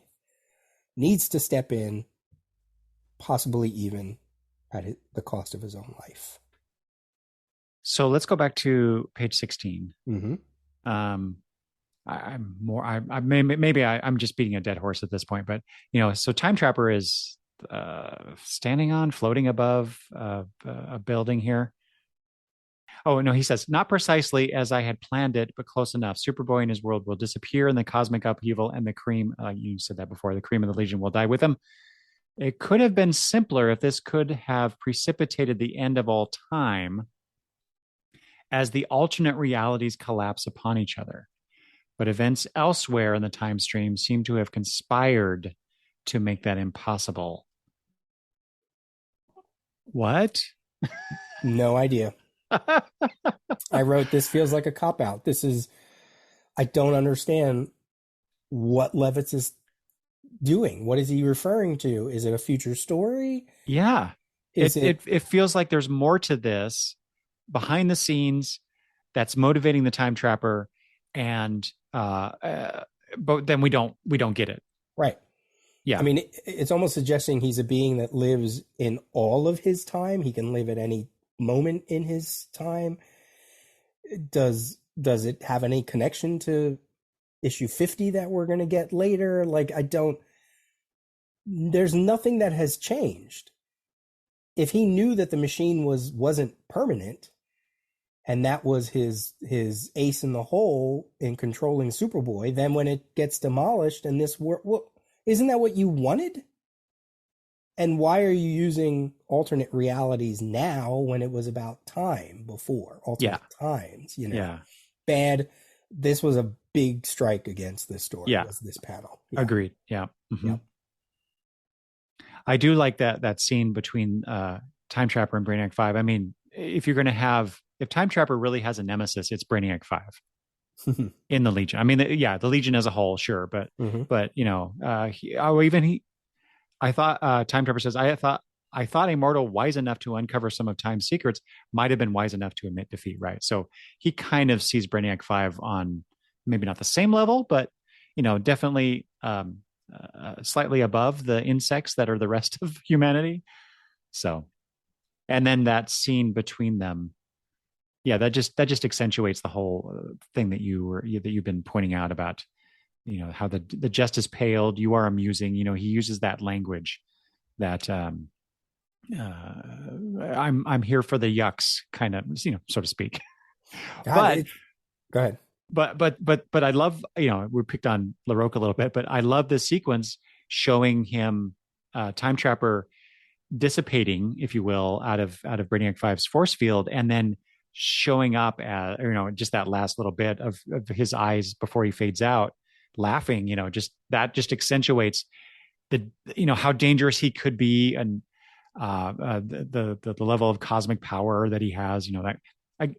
needs to step in, possibly even at the cost of his own life. So let's go back to page 16. Mm-hmm. I'm just beating a dead horse at this point, but so Time Trapper is floating above a building here. Oh no, he says not precisely as I had planned it, but close enough. Superboy and his world will disappear in the cosmic upheaval, and the cream. You said that before. The cream of the Legion will die with him. It could have been simpler if this could have precipitated the end of all time, as the alternate realities collapse upon each other. But events elsewhere in the time stream seem to have conspired to make that impossible. What? No idea. I wrote, this feels like a cop-out. I don't understand what Levitz is doing. What is he referring to? Is it a future story? Yeah. It feels like there's more to this behind the scenes that's motivating the Time Trapper, and but then we don't get it. Right. Yeah. I mean, it's almost suggesting he's a being that lives in all of his time. He can live at any moment in his time. Does it have any connection to issue 50 that we're going to get later? Like, there's nothing that has changed. If he knew that the machine wasn't permanent, and that was his ace in the hole in controlling Superboy, then when it gets demolished and this world, isn't that what you wanted? And why are you using alternate realities now when it was about time before? Alternate times, Yeah. Bad. This was a big strike against this story. Yeah. Was this panel? Yeah. Agreed. Yeah. Mm-hmm. Yep. I do like that scene between Time Trapper and Brainiac 5. I mean, if Time Trapper really has a nemesis, it's Brainiac 5 in the Legion. I mean, the Legion as a whole, sure, but Mhm. I thought Time Trapper says, I thought a mortal wise enough to uncover some of Time's secrets might have been wise enough to admit defeat, right? So he kind of sees Brainiac 5 on maybe not the same level, but definitely slightly above the insects that are the rest of humanity. So, and then that scene between them, yeah, that just accentuates the whole thing that you've been pointing out about how the jest is paled, you are amusing. He uses that language that I'm here for the yucks, kind of, so to speak. God, But go ahead. but I love, we picked on LaRocque a little bit, but I love this sequence showing him Time Trapper dissipating, if you will, out of Brainiac 5's force field, and then showing up at just that last little bit of his eyes before he fades out, laughing. Just accentuates how dangerous he could be, and the level of cosmic power that he has.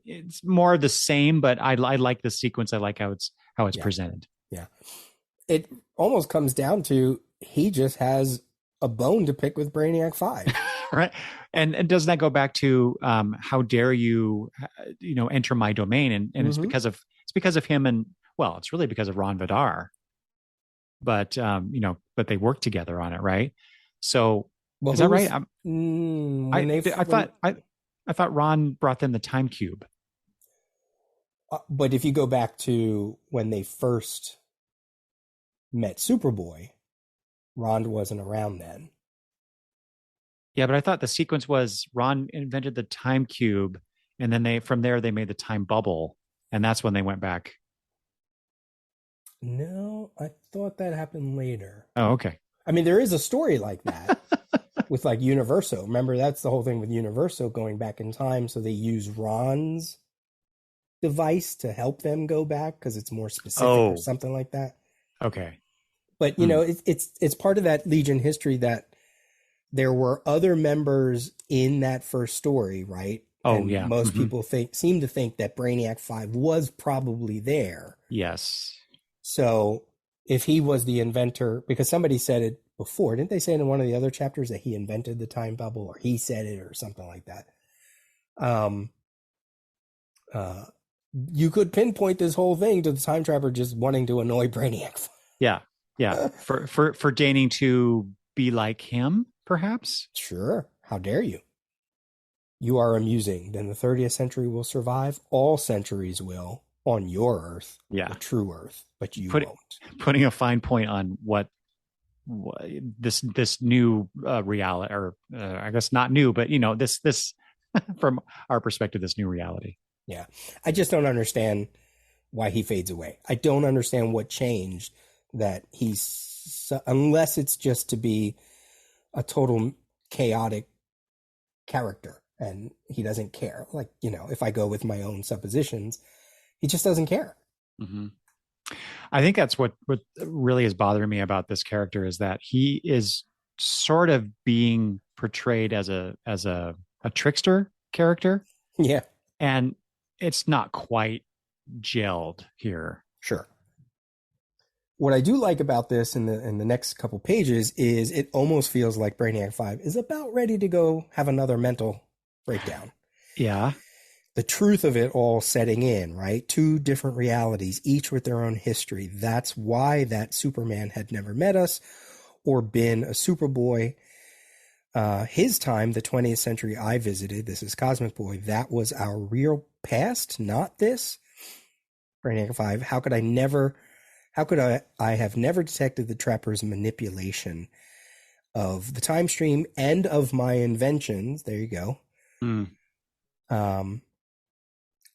It's more of the same, but I like the sequence. I like how it's Yeah. presented. Yeah, it almost comes down to he just has a bone to pick with Brainiac 5. Right. And doesn't that go back to how dare you enter my domain? And it's because of him, and well, it's really because of Ron Vidar. But but they work together on it, right? So is that right? I thought Ron brought them the time cube. But if you go back to when they first met Superboy, Ron wasn't around then. Yeah, but I thought the sequence was Ron invented the time cube, and then from there they made the time bubble, and that's when they went back. No, I thought that happened later. Oh, okay. I mean, there is a story like that with like Universo. Remember, that's the whole thing with Universo going back in time. So they use Ron's device to help them go back because it's more specific or something like that. Okay. But it's part of that Legion history that there were other members in that first story, right? Oh, and yeah. Most people seem to think that Brainiac 5 was probably there. Yes. So if he was the inventor, because somebody said it before, didn't they say in one of the other chapters that he invented the time bubble, or he said it, or something like that? You could pinpoint this whole thing to the Time Trapper just wanting to annoy Brainiac. Yeah. For deigning to be like him, perhaps. Sure. How dare you? You are amusing. Then the 30th century will survive. All centuries will on your Earth, the true Earth, but you won't. Putting a fine point on what this new reality, or I guess not new, but this from our perspective, this new reality. Yeah, I just don't understand why he fades away. I don't understand what changed that unless it's just to be a total chaotic character and he doesn't care. Like, if I go with my own suppositions, he just doesn't care. Mm-hmm. I think that's what really is bothering me about this character, is that he is sort of being portrayed as a trickster character. Yeah. And it's not quite gelled here. Sure. What I do like about this in the next couple pages is it almost feels like Brainiac 5 is about ready to go have another mental breakdown. Yeah. The truth of it all setting in, right? Two different realities, each with their own history. That's why that Superman had never met us or been a Superboy. His time, the 20th century I visited, this is Cosmic Boy, that was our real past, not this. Brainiac 5, how could I have never detected the Trapper's manipulation of the time stream and of my inventions? There you go.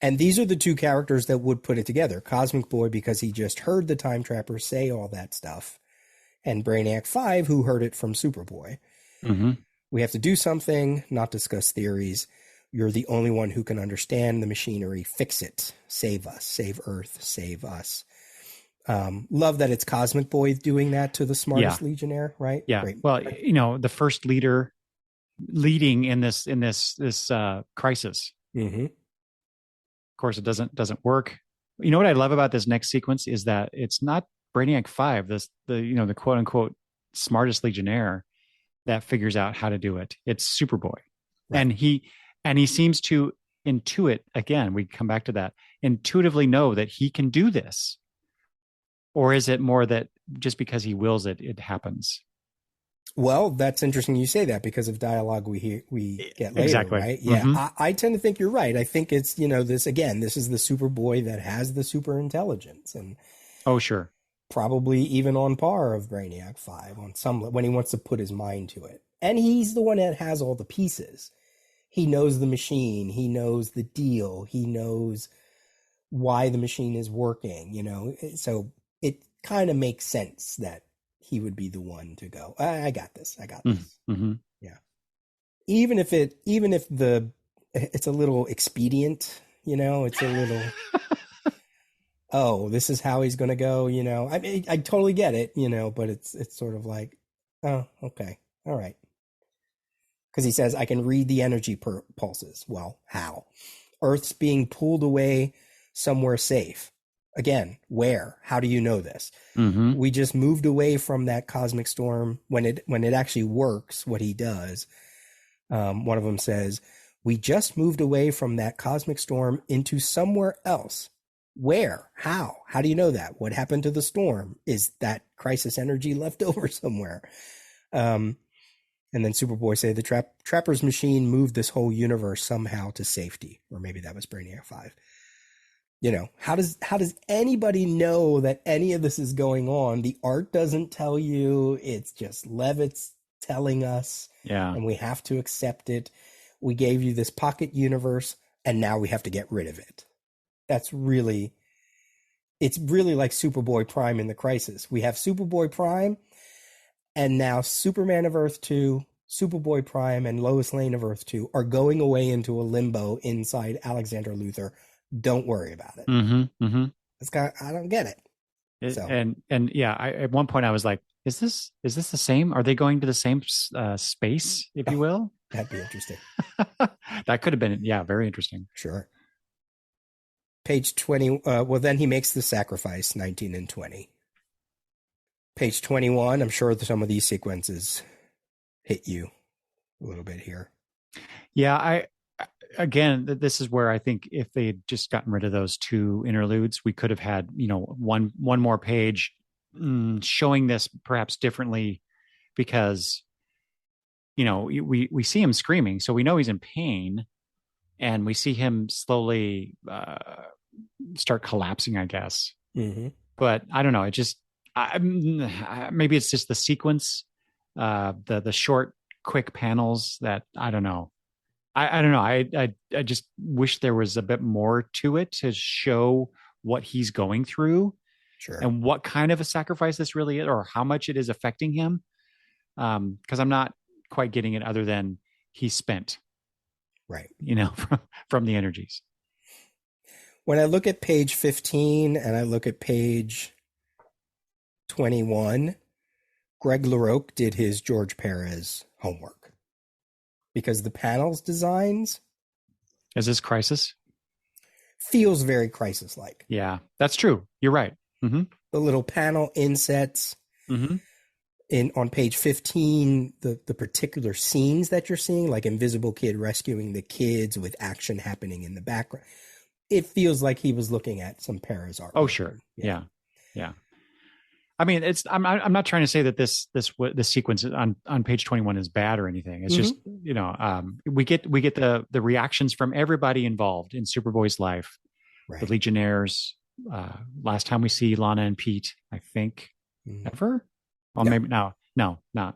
And these are the two characters that would put it together. Cosmic Boy, because he just heard the Time Trapper say all that stuff. And Brainiac 5, who heard it from Superboy. Mm-hmm. We have to do something, not discuss theories. You're the only one who can understand the machinery. Fix it. Save us. Save Earth. Save us. Love that it's Cosmic Boy doing that to the Yeah, smartest Legionnaire, right? yeah. Great. Well, the first leader leading in this crisis. Mm-hmm. Of course, it doesn't work. You know what I love about this next sequence is that it's not Brainiac 5, the quote unquote smartest Legionnaire that figures out how to do it. It's Superboy, Right. and he seems to intuit, again, we come back to that, intuitively know that he can do this. Or is it more that just because he wills it, it happens? Well, that's interesting you say that because of dialogue we get later, Exactly. right? Yeah, Mm-hmm. I tend to think you're right. I think it's, this again, this is the Superboy that has the super intelligence and Oh, sure. probably even on par of Brainiac 5 on some when he wants to put his mind to it. And he's the one that has all the pieces. He knows the machine, he knows the deal, he knows why the machine is working, So it kind of makes sense that he would be the one to go, I got this. I got this. Mm-hmm. Yeah. Even if it's a little expedient, it's a little, oh, this is how he's going to go, I mean, I totally get it, but it's sort of like, oh, okay. All right. Because he says, I can read the energy pulses. Well, how? Earth's being pulled away somewhere safe. Again, where? How do you know this? Mm-hmm. We just moved away from that cosmic storm. When it actually works, what he does, one of them says, we just moved away from that cosmic storm into somewhere else. Where? How? How do you know that? What happened to the storm? Is that crisis energy left over somewhere? And then Superboy say the Trapper's machine moved this whole universe somehow to safety, or maybe that was Brainiac 5. How does anybody know that any of this is going on? The art doesn't tell you. It's just Levitt's telling us, Yeah. and we have to accept it. We gave you this pocket universe, and now we have to get rid of it. It's really like Superboy Prime in the Crisis. We have Superboy Prime, and now Superman of Earth 2, Superboy Prime, and Lois Lane of Earth 2 are going away into a limbo inside Alexander Luthor. Don't worry about it. Mm-hmm. Mm-hmm. I don't get it. And yeah, at one point I was like, is this the same? Are they going to the same space, if you will? That'd be interesting. That could have been, yeah, very interesting. Sure. Page 20. Well, then he makes the sacrifice, 19 and 20. Page 21. I'm sure some of these sequences hit you a little bit here. Yeah, again, this is where I think if they had just gotten rid of those two interludes, we could have had, one more page showing this perhaps differently, because, we see him screaming, so we know he's in pain, and we see him slowly start collapsing, I guess. Mm-hmm. But I don't know. It just maybe it's just the sequence, the short, quick panels that I don't know. I don't know. I just wish there was a bit more to it to show what he's going through, sure, and what kind of a sacrifice this really is, or how much it is affecting him. Because I'm not quite getting it, other than he's spent, right? From the energies. When I look at page 15 and I look at page 21, Greg LaRocque did his George Perez homework, because the panels designs, is this Crisis? Feels very Crisis-like. Yeah, that's true. You're right. Mm-hmm. The little panel insets. Mm-hmm. On page 15, the particular scenes that you're seeing, like Invisible Kid rescuing the kids with action happening in the background, it feels like he was looking at some Perez art. Oh, sure. Yeah. I mean, I'm not trying to say that this sequence on page 21 is bad or anything. It's just, we get the reactions from everybody involved in Superboy's life, right. The Legionnaires. Last time we see Lana and Pete, I think, ever. Well, maybe no, not.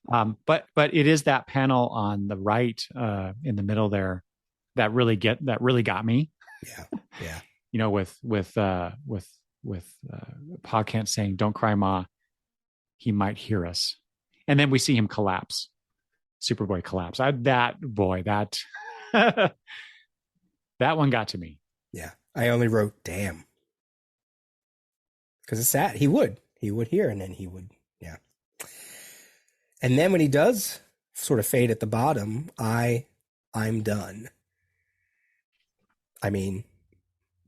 But it is that panel on the right, in the middle there, that really got me. Yeah. With Pa Kent saying, "Don't cry, Ma. He might hear us," and then we see him collapse. Superboy collapse. That one got to me. Yeah, I only wrote "damn." Because it's sad. He would hear, and then he would, yeah. And then when he does sort of fade at the bottom, I'm done. I mean,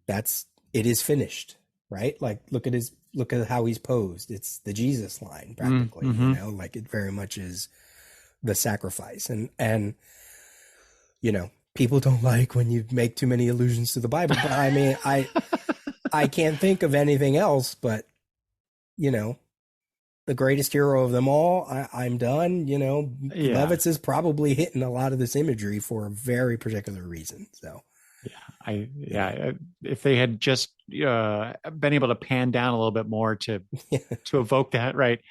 it is finished, right? Like, look at how he's posed. It's the Jesus line practically, Mm-hmm. like it very much is the sacrifice. And, people don't like when you make too many allusions to the Bible, but I mean, I can't think of anything else, but, the greatest hero of them all, I'm done. Yeah. Levitz is probably hitting a lot of this imagery for a very particular reason. So, if they had just been able to pan down a little bit more to evoke that, right?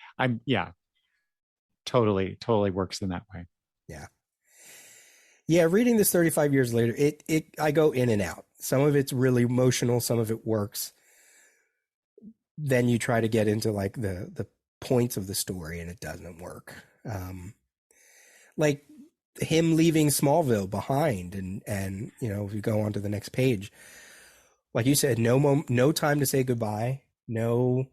Totally works in that way. Yeah. Yeah, reading this 35 years later, I go in and out. Some of it's really emotional, some of it works. Then you try to get into like the points of the story and it doesn't work. Like him leaving Smallville behind and if you go on to the next page, like you said, no time to say goodbye, no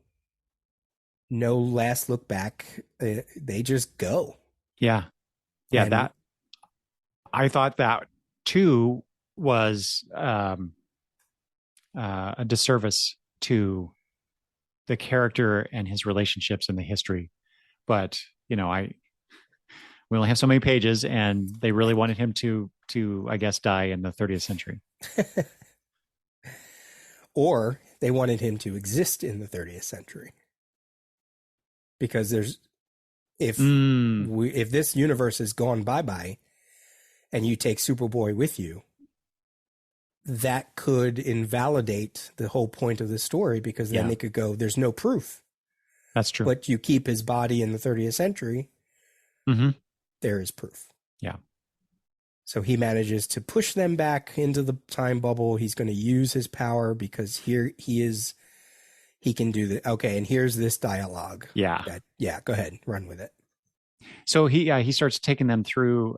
last look back. They just go. Yeah. That I thought that too was a disservice to the character and his relationships and the history. But we only have so many pages, and they really wanted him to I guess die in the 30th century. Or they wanted him to exist in the 30th century. Because if this universe has gone bye-bye and you take Superboy with you, that could invalidate the whole point of the story, because then they could go, there's no proof. That's true. But you keep his body in the 30th century, there is proof. Yeah. So he manages to push them back into the time bubble. He's going to use his power because here he can do the, okay, and here's this dialogue. Yeah. Go ahead, run with it. So he starts taking them through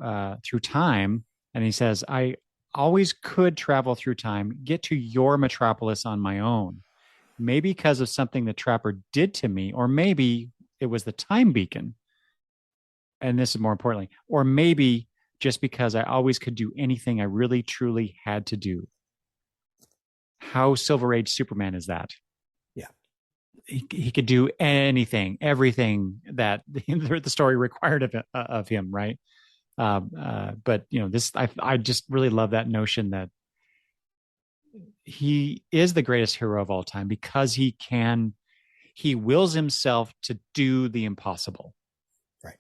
time, and he says, I always could travel through time, get to your metropolis on my own. Maybe because of something the Trapper did to me, or maybe it was the time beacon. And this is more importantly, or maybe just because I always could do anything I really, truly had to do. How Silver Age Superman is that? Yeah. He could do anything, everything that the story required of him, right? But this, I just really love that notion that he is the greatest hero of all time because he wills himself to do the impossible. Right.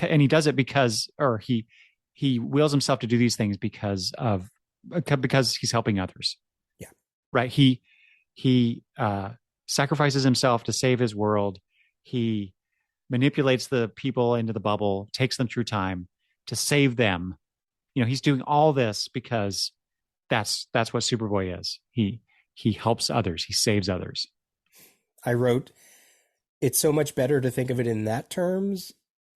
And he does it because he wills himself to do these things because he's helping others. Yeah. Right. He sacrifices himself to save his world. He manipulates the people into the bubble, takes them through time to save them. He's doing all this because that's what Superboy is. He helps others. He saves others. I wrote, it's so much better to think of it in that term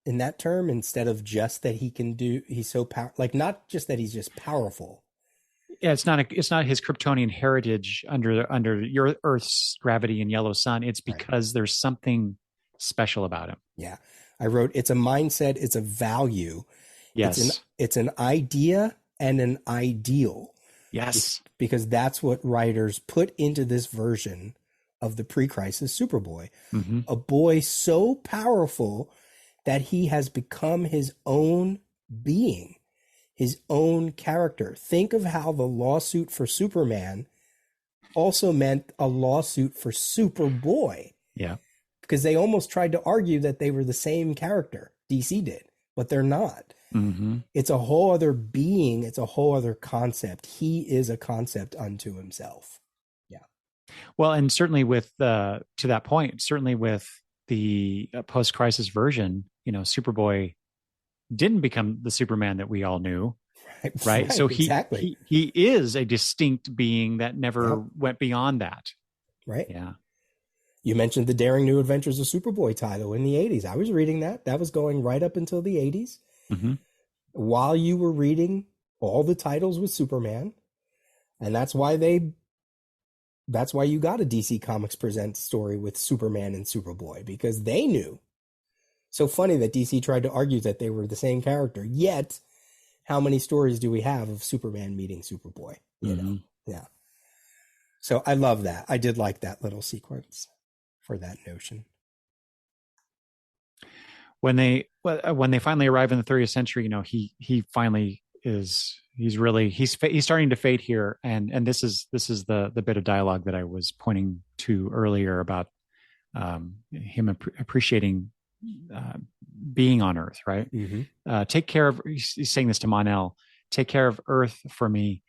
instead of just that he's so like not just that he's just powerful. Yeah, it's not his Kryptonian heritage under your Earth's gravity and yellow sun. It's because there's something special about him. Yeah. I wrote, it's a mindset, it's a value. Yes. It's an idea and an ideal. Yes. Because that's what writers put into this version of the pre-crisis Superboy. Mm-hmm. A boy so powerful that he has become his own being, his own character. Think of how the lawsuit for Superman also meant a lawsuit for Superboy. Yeah. Because they almost tried to argue that they were the same character. DC did, but they're not. Mm-hmm. It's a whole other being. It's a whole other concept. He is a concept unto himself. Yeah. Well, and certainly to that point, certainly with the post-crisis version, Superboy didn't become the Superman that we all knew. Right. So he is a distinct being that never went beyond that. Right. Yeah. You mentioned the Daring New Adventures of Superboy title in the 80s. I was reading that. That was going right up until the 80s. Mm-hmm. While you were reading all the titles with Superman. And that's why they that's why you got a DC Comics Presents story with Superman and Superboy, because they knew. So funny that DC tried to argue that they were the same character, yet how many stories do we have of Superman meeting Superboy? You know? Yeah. So I love that. I did like that little sequence for that notion. When they finally arrive in the 30th century, he finally he's starting to fade here, and this is the bit of dialogue that I was pointing to earlier about him appreciating being on Earth, right? Take care of, he's saying this to Mon-El, take care of Earth for me.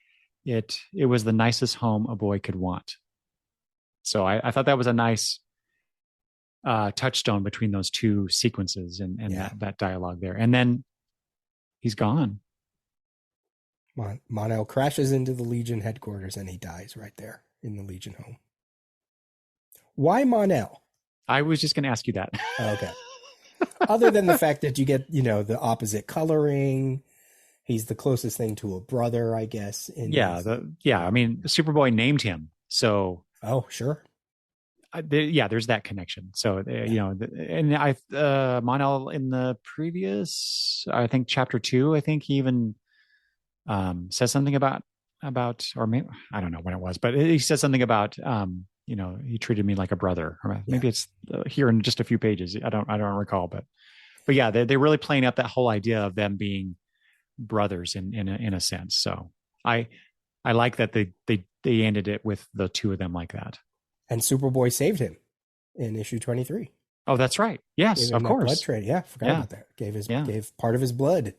It was the nicest home a boy could want. So I thought that was a nice touchstone between those two sequences and that dialogue there. And then he's gone. Mon-El crashes into the Legion headquarters and he dies right there in the Legion home. Why Mon-El? I was just going to ask you that. Okay. Other than the fact that you get, the opposite coloring, he's the closest thing to a brother, I guess. I mean, Superboy named him, so. Oh, sure. There's that connection. So, and Mon-El in the previous, I think chapter 2, I think he even says something about, or maybe, I don't know when it was, but he says something about, he treated me like a brother. Or maybe it's here in just a few pages. I don't recall, but yeah, they're really playing up that whole idea of them being brothers in a sense. So I like that they ended it with the two of them like that. And Superboy saved him in issue 23. Oh, that's right. Yes, of course. Blood trade. Yeah, forgot about that. Gave part of his blood.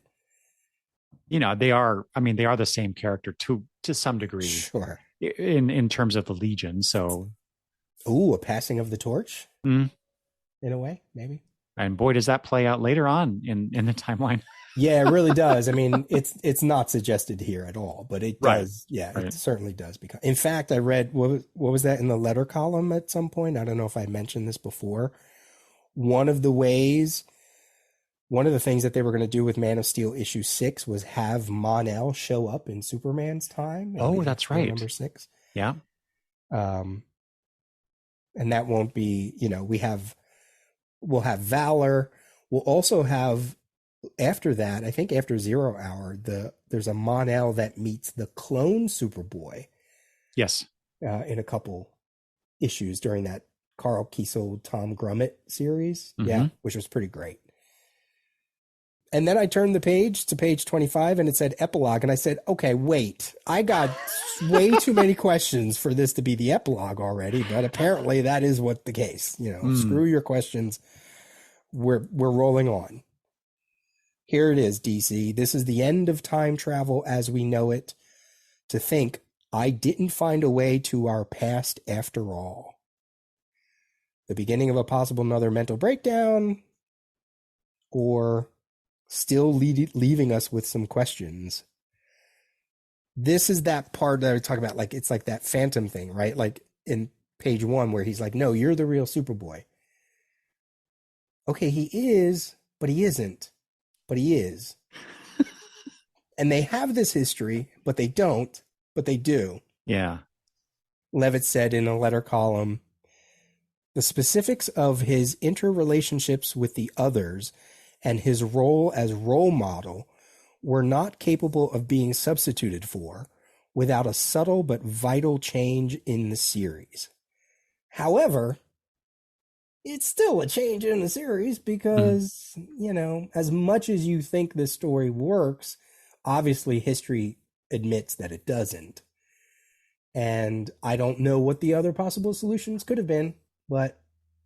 They are the same character to some degree. Sure. In terms of the Legion. So, a passing of the torch. In a way, maybe. And boy, does that play out later on in the timeline. Yeah, it really does. I mean, it's not suggested here at all, but it does. Right. Yeah, right. It certainly does. Because, in fact, I read what was that in the letter column at some point? I don't know if I mentioned this before. One of the things that they were going to do with Man of Steel issue 6 was have Mon-El show up in Superman's time. Oh, that's right. Number 6. Yeah. And that won't be, we'll have Valor. We'll also have, after that, I think after 0 Hour, there's a Mon-El that meets the clone Superboy. Yes. In a couple issues during that Carl Kiesel, Tom Grummett series. Yeah, which was pretty great. And then I turned the page to page 25 and it said epilogue. And I said, okay, wait, I got way too many questions for this to be the epilogue already. But apparently that is what the case, screw your questions. We're rolling on. Here it is, DC. This is the end of time travel as we know it. To think I didn't find a way to our past after all. The beginning of a possible another mental breakdown, or still leaving us with some questions. This is that part that I talk about, like it's like that phantom thing, right? Like in page 1 where he's like, no, you're the real Superboy. Okay, he is, but he isn't. But he is. And they have this history, but they don't, but they do. Yeah. Levitt said in a letter column, the specifics of his interrelationships with the others and his role as role model were not capable of being substituted for without a subtle but vital change in the series. However, it's still a change in the series because, as much as you think this story works, obviously history admits that it doesn't. And I don't know what the other possible solutions could have been, but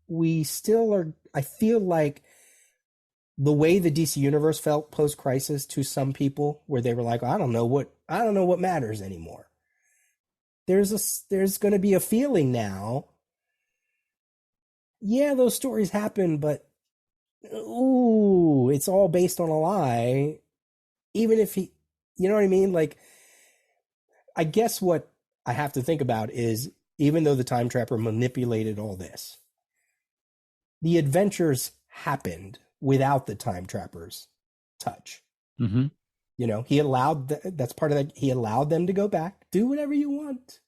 we still are, I feel like the way the DC universe felt post-crisis to some people where they were like, I don't know what matters anymore. There's going to be a feeling now. Yeah, those stories happen, but it's all based on a lie. Even if you know what I mean? Like, I guess what I have to think about is, even though the Time Trapper manipulated all this, the adventures happened without the Time Trapper's touch. Mm-hmm. He allowed, that's part of that. He allowed them to go back, do whatever you want.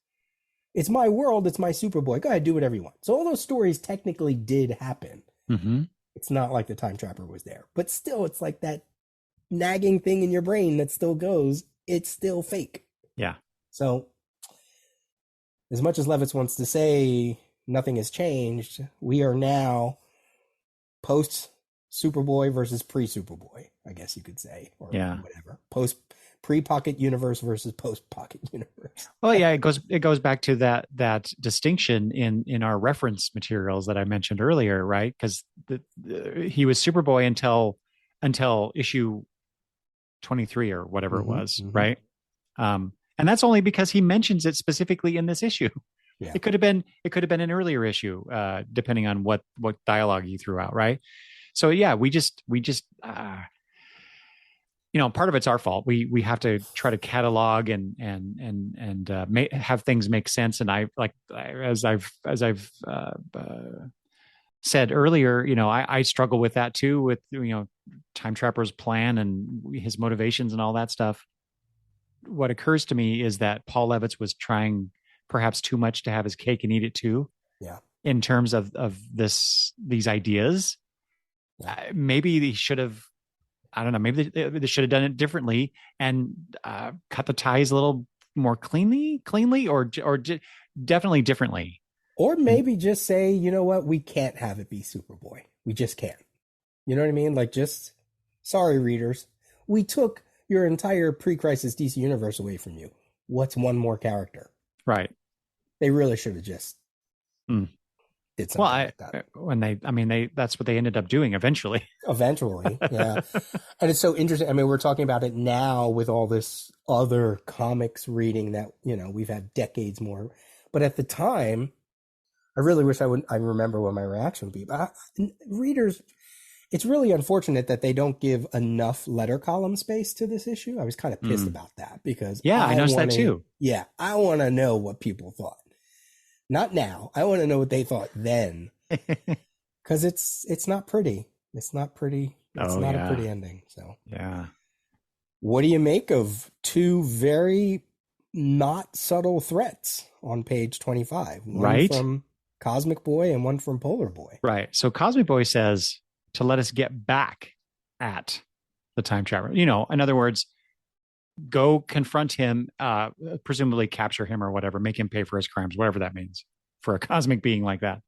It's my world. It's my Superboy. Go ahead, do whatever you want. So all those stories technically did happen. Mm-hmm. It's not like the time trapper was there, but still, it's like that nagging thing in your brain that still goes. It's still fake. Yeah. So as much as Levitz wants to say nothing has changed, we are now post Superboy versus pre Superboy, I guess you could say, or Yeah. whatever. Post pre Pocket Universe versus post Pocket Universe. Well, yeah, it goes back to that distinction in our reference materials that I mentioned earlier, right? Because he was Superboy until issue 23 or whatever it was, right? And that's only because he mentions it specifically in this issue. Yeah. It could have been an earlier issue, depending on what dialogue you threw out, right? So yeah, we just part of it's our fault. We have to try to catalog and have things make sense. And as I've said earlier, I struggle with that too, with Time Trapper's plan and his motivations and all that stuff. What occurs to me is that Paul Levitz was trying perhaps too much to have his cake and eat it too. Yeah. In terms of these ideas, maybe they should have. I don't know. Maybe they should have done it differently and cut the ties a little more cleanly, or definitely differently. Or maybe just say, you know what, we can't have it be Superboy. We just can't. You know what I mean? Like, just sorry, readers, we took your entire pre-crisis DC universe away from you. What's one more character? Right. They really should have just did something like that. That's what they ended up doing eventually. Eventually, yeah. And it's so interesting. I mean, we're talking about it now with all this other comics reading that, we've had decades more. But at the time, I really wish I remember what my reaction would be. But readers, it's really unfortunate that they don't give enough letter column space to this issue. I was kind of pissed about that because I noticed that too. Yeah, I want to know what people thought. Not now. I want to know what they thought then, because it's not pretty. It's not pretty. It's not a pretty ending. So yeah. What do you make of two very not subtle threats on page 25? One from Cosmic Boy and one from Polar Boy. Right. So Cosmic Boy says to let us get back at the Time Trapper. In other words, go confront him, presumably capture him or whatever, make him pay for his crimes, whatever that means for a cosmic being like that.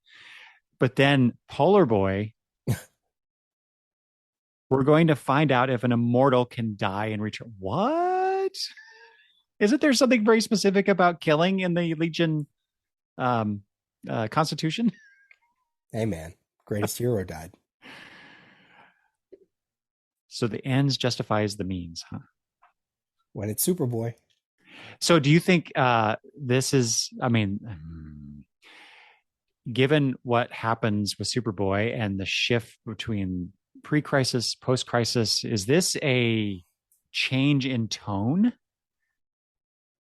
But then Polar Boy, we're going to find out if an immortal can die and return. What? Isn't there something very specific about killing in the Legion Constitution? Hey, man, greatest hero died. So the ends justifies the means, huh? When it's Superboy. So do you think this is, given what happens with Superboy and the shift between pre-crisis, post-crisis, is this a change in tone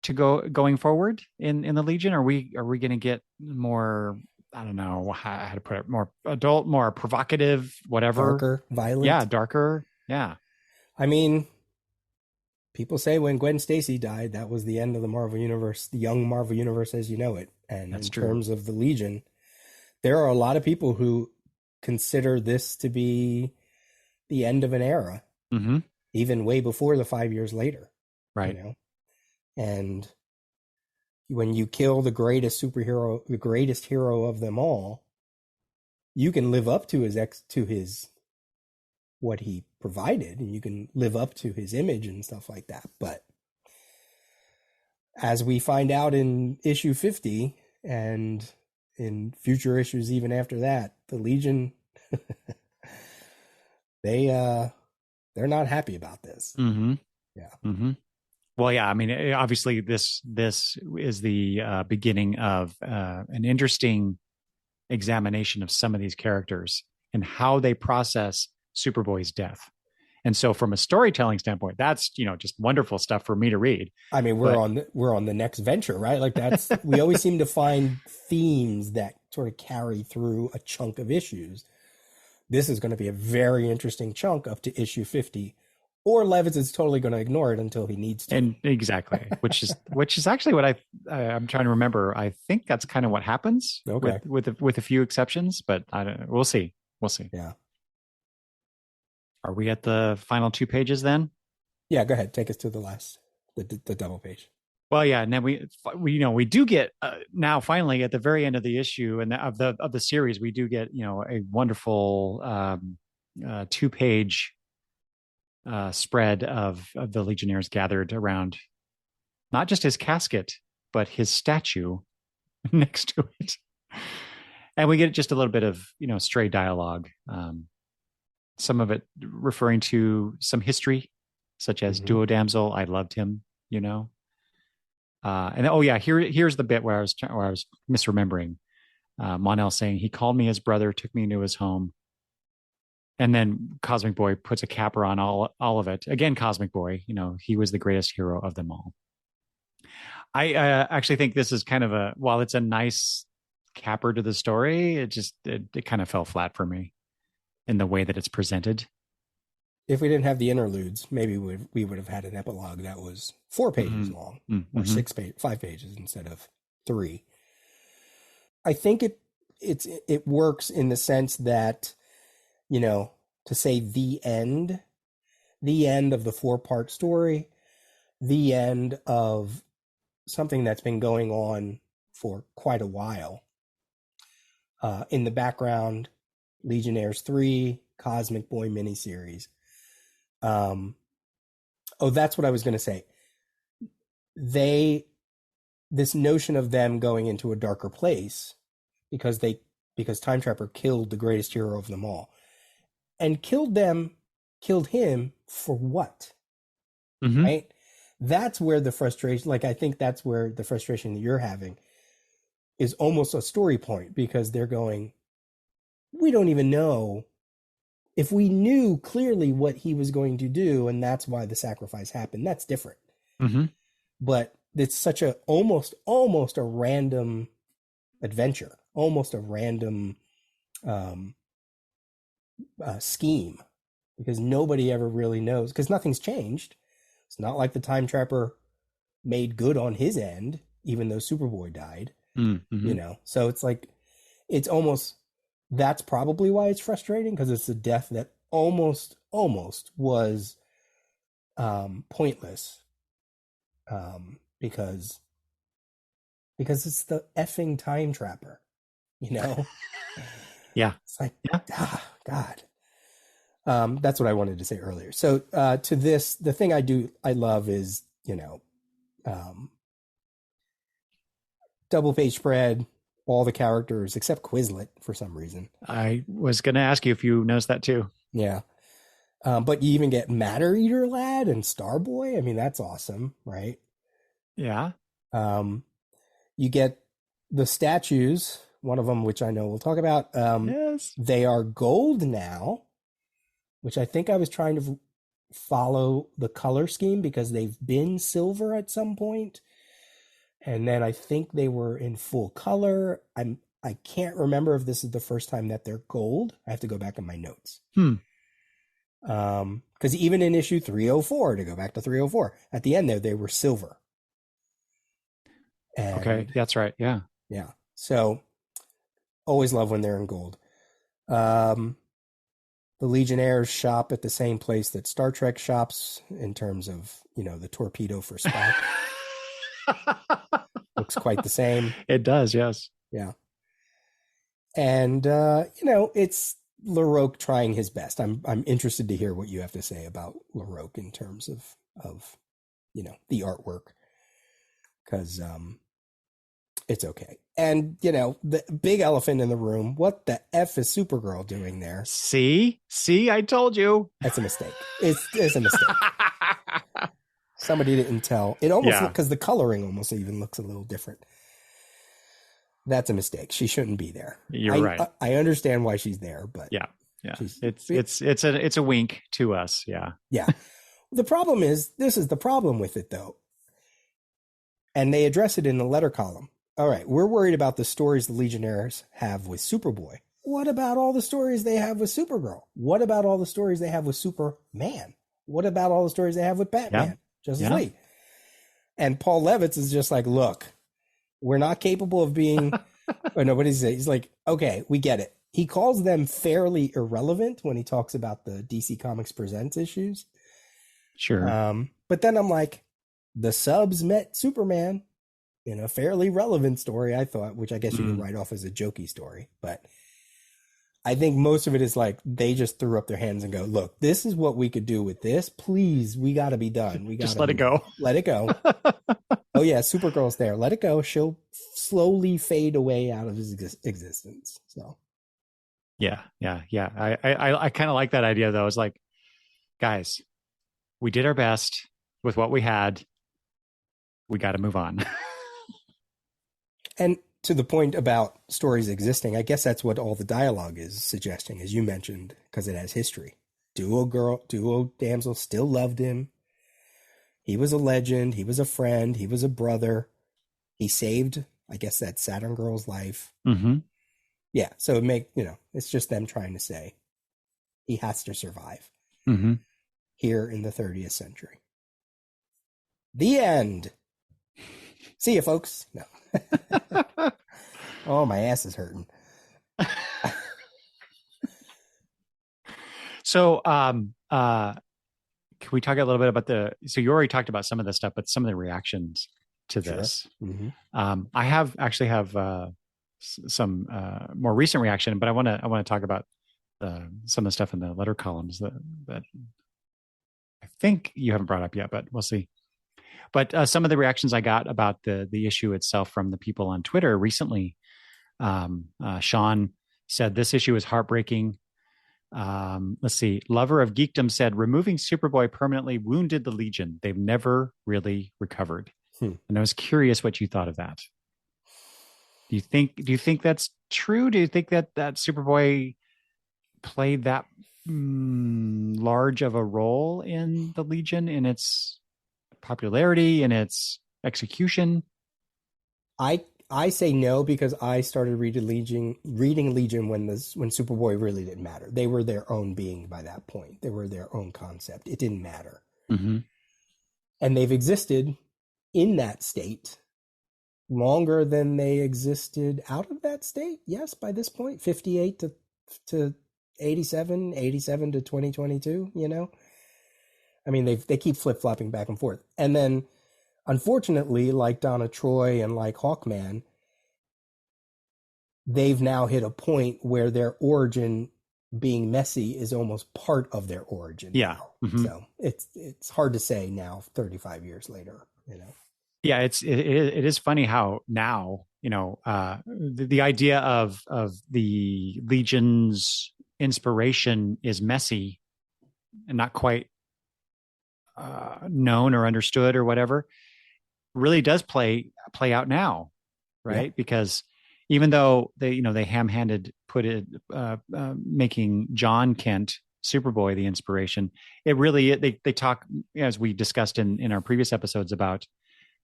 to going forward in the Legion? Are we going to get more, I don't know how to put it, more adult, more provocative, whatever? Darker, violent? Yeah, darker. Yeah. I mean, people say when Gwen Stacy died, that was the end of the Marvel Universe, the young Marvel Universe as you know it. And in terms of the Legion, there are a lot of people who consider this to be the end of an era, even way before the 5 years later. Right. And when you kill the greatest superhero, the greatest hero of them all, you can live up to his what he provided, and you can live up to his image and stuff like that. But as we find out in issue 50 and in future issues even after that, the Legion they're not happy about this. Yeah. Well, yeah, obviously this is the beginning of an interesting examination of some of these characters and how they process Superboy's death. And so from a storytelling standpoint, that's, just wonderful stuff for me to read. I mean, we're on the next venture, right? Like we always seem to find themes that sort of carry through a chunk of issues. This is going to be a very interesting chunk up to issue 50 Or Levitz is totally going to ignore it until he needs to. And exactly, which is actually what I'm trying to remember. I think that's kind of what happens Okay. with a few exceptions, but I don't. We'll see. We'll see. Yeah. Are we at the final 2 pages then? Yeah. Go ahead. Take us to the last, the double page. Well, yeah, and then we do get now finally at the very end of the issue and of the series, we do get a wonderful 2 page spread of the Legionnaires gathered around not just his casket but his statue next to it, and we get just a little bit of stray dialogue, some of it referring to some history, such as Duo Damsel, I loved him, and oh yeah, here's the bit where I was misremembering. Monel saying he called me his brother, took me into his home, and then Cosmic Boy puts a capper on all of it. Again, Cosmic Boy, he was the greatest hero of them all. I actually think this is kind of while it's a nice capper to the story, it kind of fell flat for me in the way that it's presented. If we didn't have the interludes, maybe we would have had an epilogue that was 4 pages long, or 5 pages instead of 3. I think it works in the sense that, to say the end of the 4-part story, the end of something that's been going on for quite a while. In the background, Legionnaires 3, Cosmic Boy miniseries. That's what I was going to say. This notion of them going into a darker place because Time Trapper killed the greatest hero of them all, and killed him for what? Right? That's where the frustration, I think that's where the frustration that you're having is almost a story point, because they're going, we don't even know. If we knew clearly what he was going to do, and that's why the sacrifice happened, that's different. But it's such a almost a random adventure, almost a random scheme, because nobody ever really knows, because nothing's changed. It's not like the Time Trapper made good on his end, even though Superboy died. So it's almost. That's probably why it's frustrating, because it's a death that almost was pointless, because it's the effing Time Trapper, Yeah. It's God. That's what I wanted to say earlier. So to this, the thing I love is double page spread. All the characters except Quizlet for some reason. I was going to ask you if you noticed that too. Yeah. But you even get Matter Eater Lad and Starboy. I mean, that's awesome, right? Yeah. You get the statues, one of them, which I know we'll talk about. Yes. They are gold now, which I think I was trying to follow the color scheme, because they've been silver at some point. And then I think they were in full color. I can't remember if this is the first time that they're gold. I have to go back in my notes. Because even in issue 304, to go back to 304, at the end there, they were silver. And, okay, that's right. Yeah. Yeah. So always love when they're in gold. The Legionnaires shop at the same place that Star Trek shops, in terms of, the torpedo for Spock. Looks quite the same. It does, yes. Yeah. And it's LaRoque trying his best. I'm interested to hear what you have to say about LaRoque in terms of the artwork, because it's okay. And the big elephant in the room, what the F is Supergirl doing there? See, I told you. That's a mistake. It's a mistake. Somebody didn't tell. It almost, because the coloring almost even looks a little different. That's a mistake. She shouldn't be there. You're right. I understand why she's there, but yeah. It's a wink to us. Yeah. Yeah. The problem is, this is the problem with it though, and they address it in the letter column. All right, we're worried about the stories the Legionnaires have with Superboy. What about all the stories they have with Supergirl? What about all the stories they have with Superman? What about all the stories they have with Yeah. Batman, Justice Yeah. League? And Paul Levitz is just like, look, we're not capable of being, or no, what does he say? He's like, okay, we get it. He calls them fairly irrelevant when he talks about the DC Comics Presents issues. Sure. But then I'm like, the subs met Superman in a fairly relevant story, I thought, which I guess you could write off as a jokey story. But I think most of it is like they just threw up their hands and go, look, this is what we could do with this. Please, we got to be done. We got Just let it go. Let it go. Oh, yeah, Supergirl's there. Let it go. She'll slowly fade away out of his existence. So, Yeah. I kind of like that idea, though. It's like, guys, we did our best with what we had. We got to move on. And to the point about stories existing, I guess that's what all the dialogue is suggesting, as you mentioned, because it has history. Duo damsel still loved him. He was a legend. He was a friend. He was a brother. He saved, I guess, that Saturn girl's life. Mm-hmm. Yeah. So it's just them trying to say he has to survive here in the 30th century. The end. See you, folks. No. Oh, my ass is hurting. So, can we talk a little bit about so you already talked about some of the stuff, but some of the reactions to this. I actually have some more recent reaction, but I want to talk about some of the stuff in the letter columns that I think you haven't brought up yet, but we'll see. But some of the reactions I got about the issue itself from the people on Twitter recently, Sean said, this issue is heartbreaking. Let's see. Lover of Geekdom said, removing Superboy permanently wounded the Legion. They've never really recovered. And I was curious what you thought of that. Do you think that's true? Do you think that Superboy played that large of a role in the Legion, in its popularity, in its execution? I say no, because I started reading Legion when Superboy really didn't matter. They were their own being by that point. They were their own concept. It didn't matter. And they've existed in that state longer than they existed out of that state. Yes, by this point, 58 to 87 to 2022, I mean, they keep flip-flopping back and forth. And then, unfortunately, like Donna Troy and like Hawkman, they've now hit a point where their origin being messy is almost part of their origin. Yeah. So it's hard to say now, 35 years later, Yeah, it is funny how now, the idea of the Legion's inspiration is messy and not quite known or understood or whatever, really does play out now, right? Yeah. Because even though they ham-handed making John Kent, Superboy, the inspiration, it really they talk, as we discussed in our previous episodes about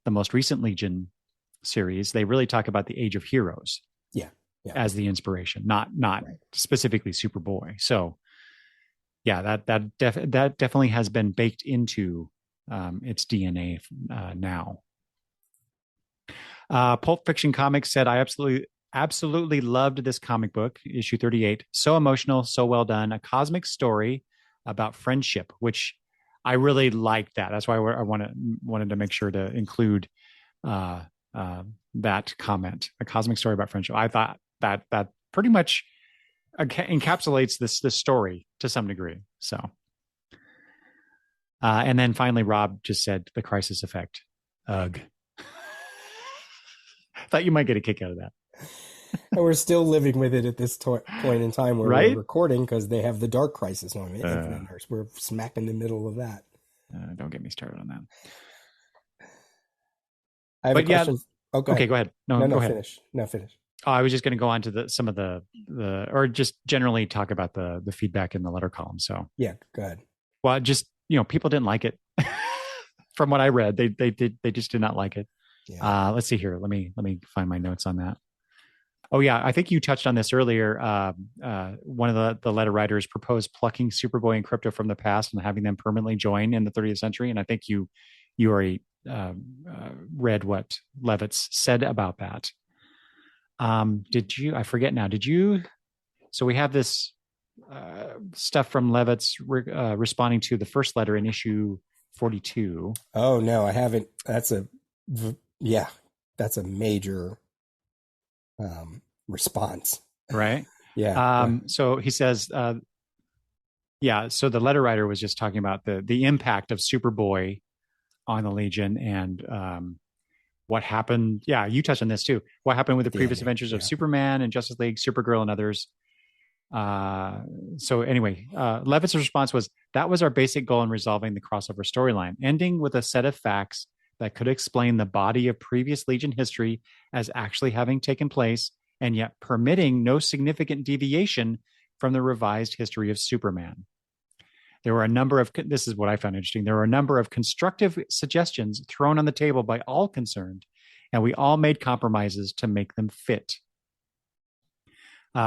the most recent Legion series, they really talk about the Age of Heroes as the inspiration, not right. Specifically Superboy. So yeah, that definitely has been baked into its DNA now. Pulp Fiction Comics said, I absolutely loved this comic book, issue 38. So emotional, so well done. A cosmic story about friendship, which I really liked that. That's why I wanted to make sure to include that comment. A cosmic story about friendship. I thought that pretty much encapsulates this story to some degree. So, and then finally, Rob just said the crisis effect. Ugh. Thought you might get a kick out of that. And we're still living with it at this point in time where we're recording, because they have the Dark Crisis on it. We're smack in the middle of that. Don't get me started on that. I have a question. Yeah. Okay, go ahead. No, go ahead. Finish. No, finish. Oh, I was just going to go on to some of the or just generally talk about the feedback in the letter column. So yeah, go ahead. Well, just people didn't like it. From what I read, they just did not like it. Yeah. Let's see here. Let me find my notes on that. Oh yeah, I think you touched on this earlier. One of the letter writers proposed plucking Superboy and Crypto from the past and having them permanently join in the 30th century. And I think you already read what Levitz said about that. Did you? I forget now. Did you? So we have this stuff from Levitz responding to the first letter in issue 42. Oh no, I haven't. Yeah, that's a major response. Right. Yeah. So he says, yeah. So the letter writer was just talking about the impact of Superboy on the Legion and what happened. Yeah, you touched on this too. What happened with the previous adventures of Superman and Justice League, Supergirl, and others. So anyway, Levitz's response was, that was our basic goal in resolving the crossover storyline, ending with a set of facts that could explain the body of previous Legion history as actually having taken place, and yet permitting no significant deviation from the revised history of Superman. There were a number of, this is what I found interesting, there were a number of constructive suggestions thrown on the table by all concerned, and we all made compromises to make them fit.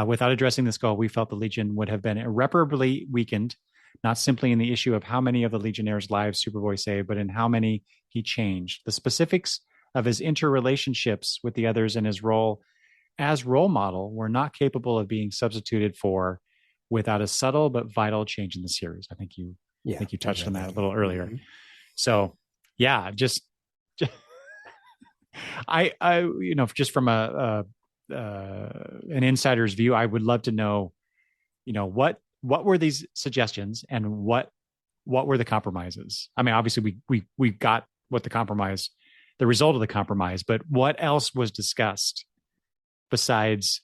Without addressing this goal, we felt the Legion would have been irreparably weakened, not simply in the issue of how many of the Legionnaires' lives Superboy saved, but in how many he changed. The specifics of his interrelationships with the others and his role as role model were not capable of being substituted for without a subtle but vital change in the series. I think you touched on that a little earlier. Mm-hmm. So yeah, just I just from an insider's view, I would love to know, what were these suggestions and what were the compromises? I mean, obviously we got what the result of the compromise, but what else was discussed besides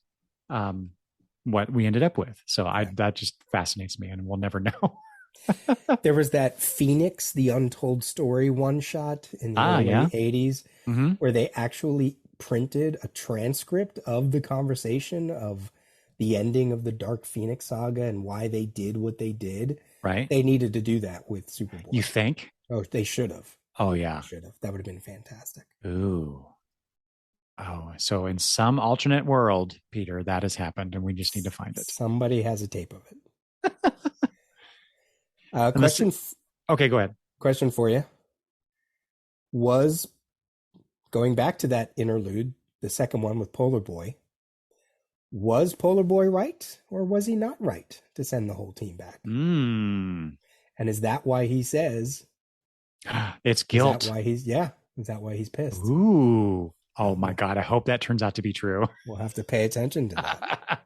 what we ended up with? So that just fascinates me, and we'll never know. There was that Phoenix, the Untold Story one shot in the early 80s, mm-hmm. where they actually printed a transcript of the conversation of the ending of the Dark Phoenix saga and why they did what they did. Right. They needed to do that with Superboy. You think? Oh, they should have. Oh, yeah. Should have. That would have been fantastic. Ooh. Oh, so in some alternate world, Peter, that has happened, and we just need to find it. Somebody has a tape of it. Question. Okay, go ahead. Question for you. Was, going back to that interlude, the second one with Polar Boy, was Polar Boy right, or was he not right to send the whole team back? And is that why he says it's guilt? Is that why he's pissed? Ooh. Oh my God. I hope that turns out to be true. We'll have to pay attention to that.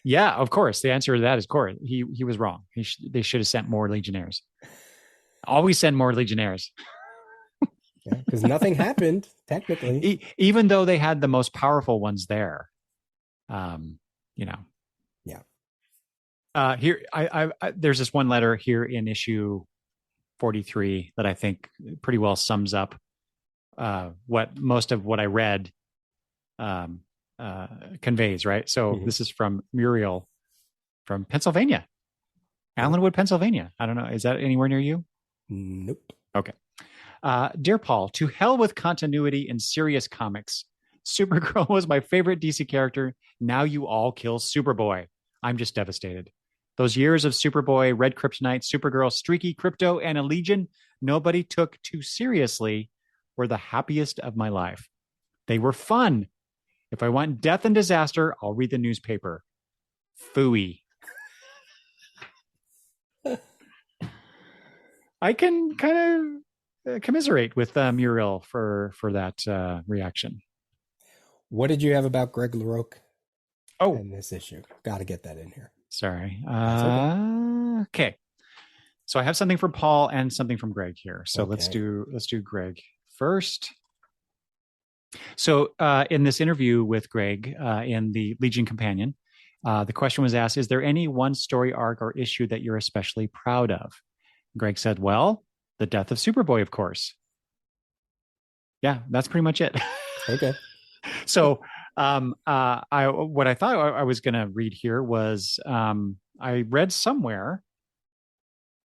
Yeah, of course. The answer to that is course. He was wrong. They should have sent more Legionnaires. Always send more Legionnaires. Because nothing happened, technically. Even though they had the most powerful ones there. Yeah. Here, I there's this one letter here in issue 43 that I think pretty well sums up what most of what I read conveys, right? So This is from Muriel from Pennsylvania, Allenwood, Pennsylvania. I don't know. Is that anywhere near you? Nope. Okay. Dear Paul, to hell with continuity in serious comics. Supergirl was my favorite DC character. Now you all kill Superboy. I'm just devastated. Those years of Superboy, Red Kryptonite, Supergirl, Streaky, Crypto, and a Legion nobody took too seriously were the happiest of my life. They were fun. If I want death and disaster, I'll read the newspaper. Phooey. I can kind of commiserate with Muriel for that reaction. What did you have about Greg LaRocque in this issue? Got to get that in here. Sorry. Okay. So I have something from Paul and something from Greg here. So let's do Greg first. So in this interview with Greg in the Legion Companion, the question was asked, is there any one story arc or issue that you're especially proud of? Greg said, well, the death of Superboy, of course. Yeah, that's pretty much it. Okay. So what I thought I was going to read here was I read somewhere,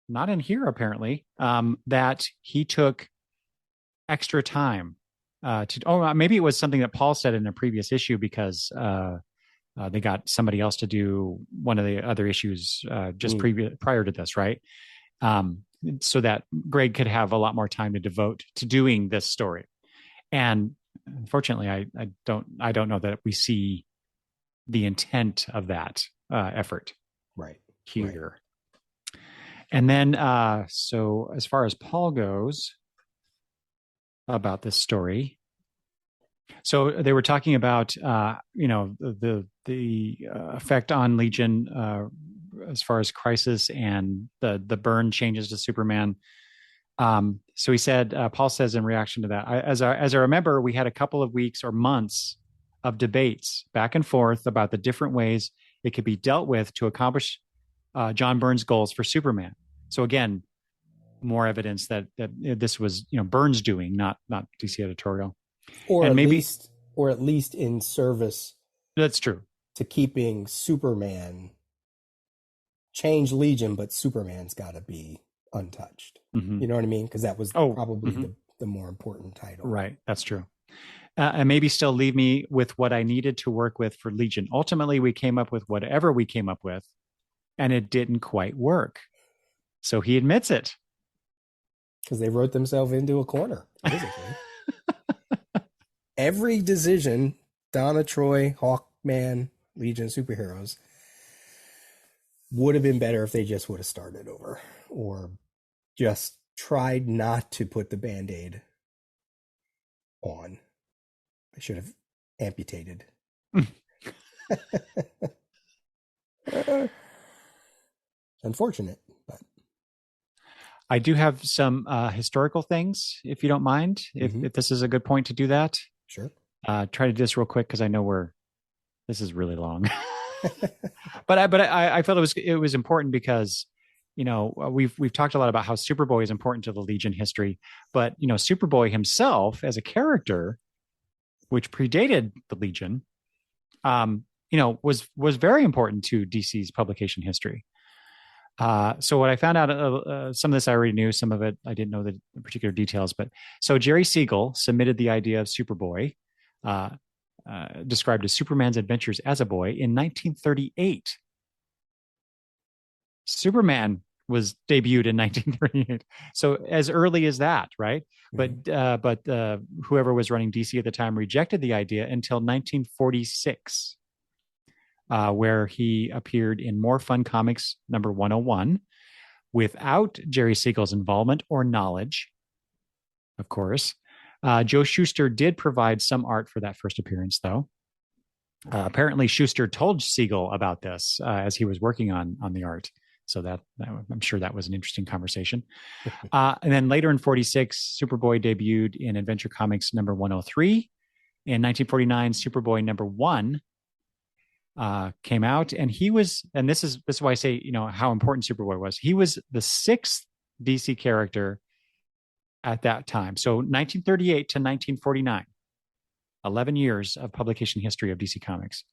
not in here apparently, that he took extra time maybe it was something that Paul said in a previous issue because They got somebody else to do one of the other issues just prior to this, right? So that Greg could have a lot more time to devote to doing this story. And unfortunately, I don't know that we see the intent of that effort here. And then, so as far as Paul goes about this story, so they were talking about, the effect on Legion as far as Crisis and the burn changes to Superman. So he said, Paul says in reaction to that, as I remember, we had a couple of weeks or months of debates back and forth about the different ways it could be dealt with to accomplish John Byrne's goals for Superman. So again, more evidence that this was Byrne's doing, not DC editorial, or at least in service. That's true to keeping Superman. Change Legion, but Superman's got to be untouched. You know what I mean? Because that was probably the more important title. Right. That's true. And maybe still leave me with what I needed to work with for Legion. Ultimately, we came up with whatever we came up with, and it didn't quite work. So he admits it. Because they wrote themselves into a corner, basically. Every decision, Donna Troy, Hawkman, Legion of Superheroes, would have been better if they just would have started over or just tried not to put the Band-Aid on. I should have amputated. Unfortunate, but I do have some historical things, if you don't mind, if this is a good point to do that. Sure. Try to do this real quick because I know this is really long. but I felt it was important because we've talked a lot about how Superboy is important to the Legion history, but Superboy himself as a character, which predated the Legion, was very important to DC's publication history. So what I found out, some of this I already knew, some of it I didn't know the particular details. But so Jerry Siegel submitted the idea of Superboy, described as Superman's adventures as a boy in 1938. Superman was debuted in 1938, so as early as that, right? But whoever was running DC at the time rejected the idea until 1946. Where he appeared in More Fun Comics number 101 without Jerry Siegel's involvement or knowledge, of course. Joe Shuster did provide some art for that first appearance, though. Apparently, Shuster told Siegel about this as he was working on the art. So that I'm sure that was an interesting conversation. And then later in 46, Superboy debuted in Adventure Comics number 103. In 1949, Superboy number 1 came out, and he was, and this is why I say how important Superboy was. He was the 6th DC character at that time. So 1938 to 1949, 11 years of publication history of DC Comics.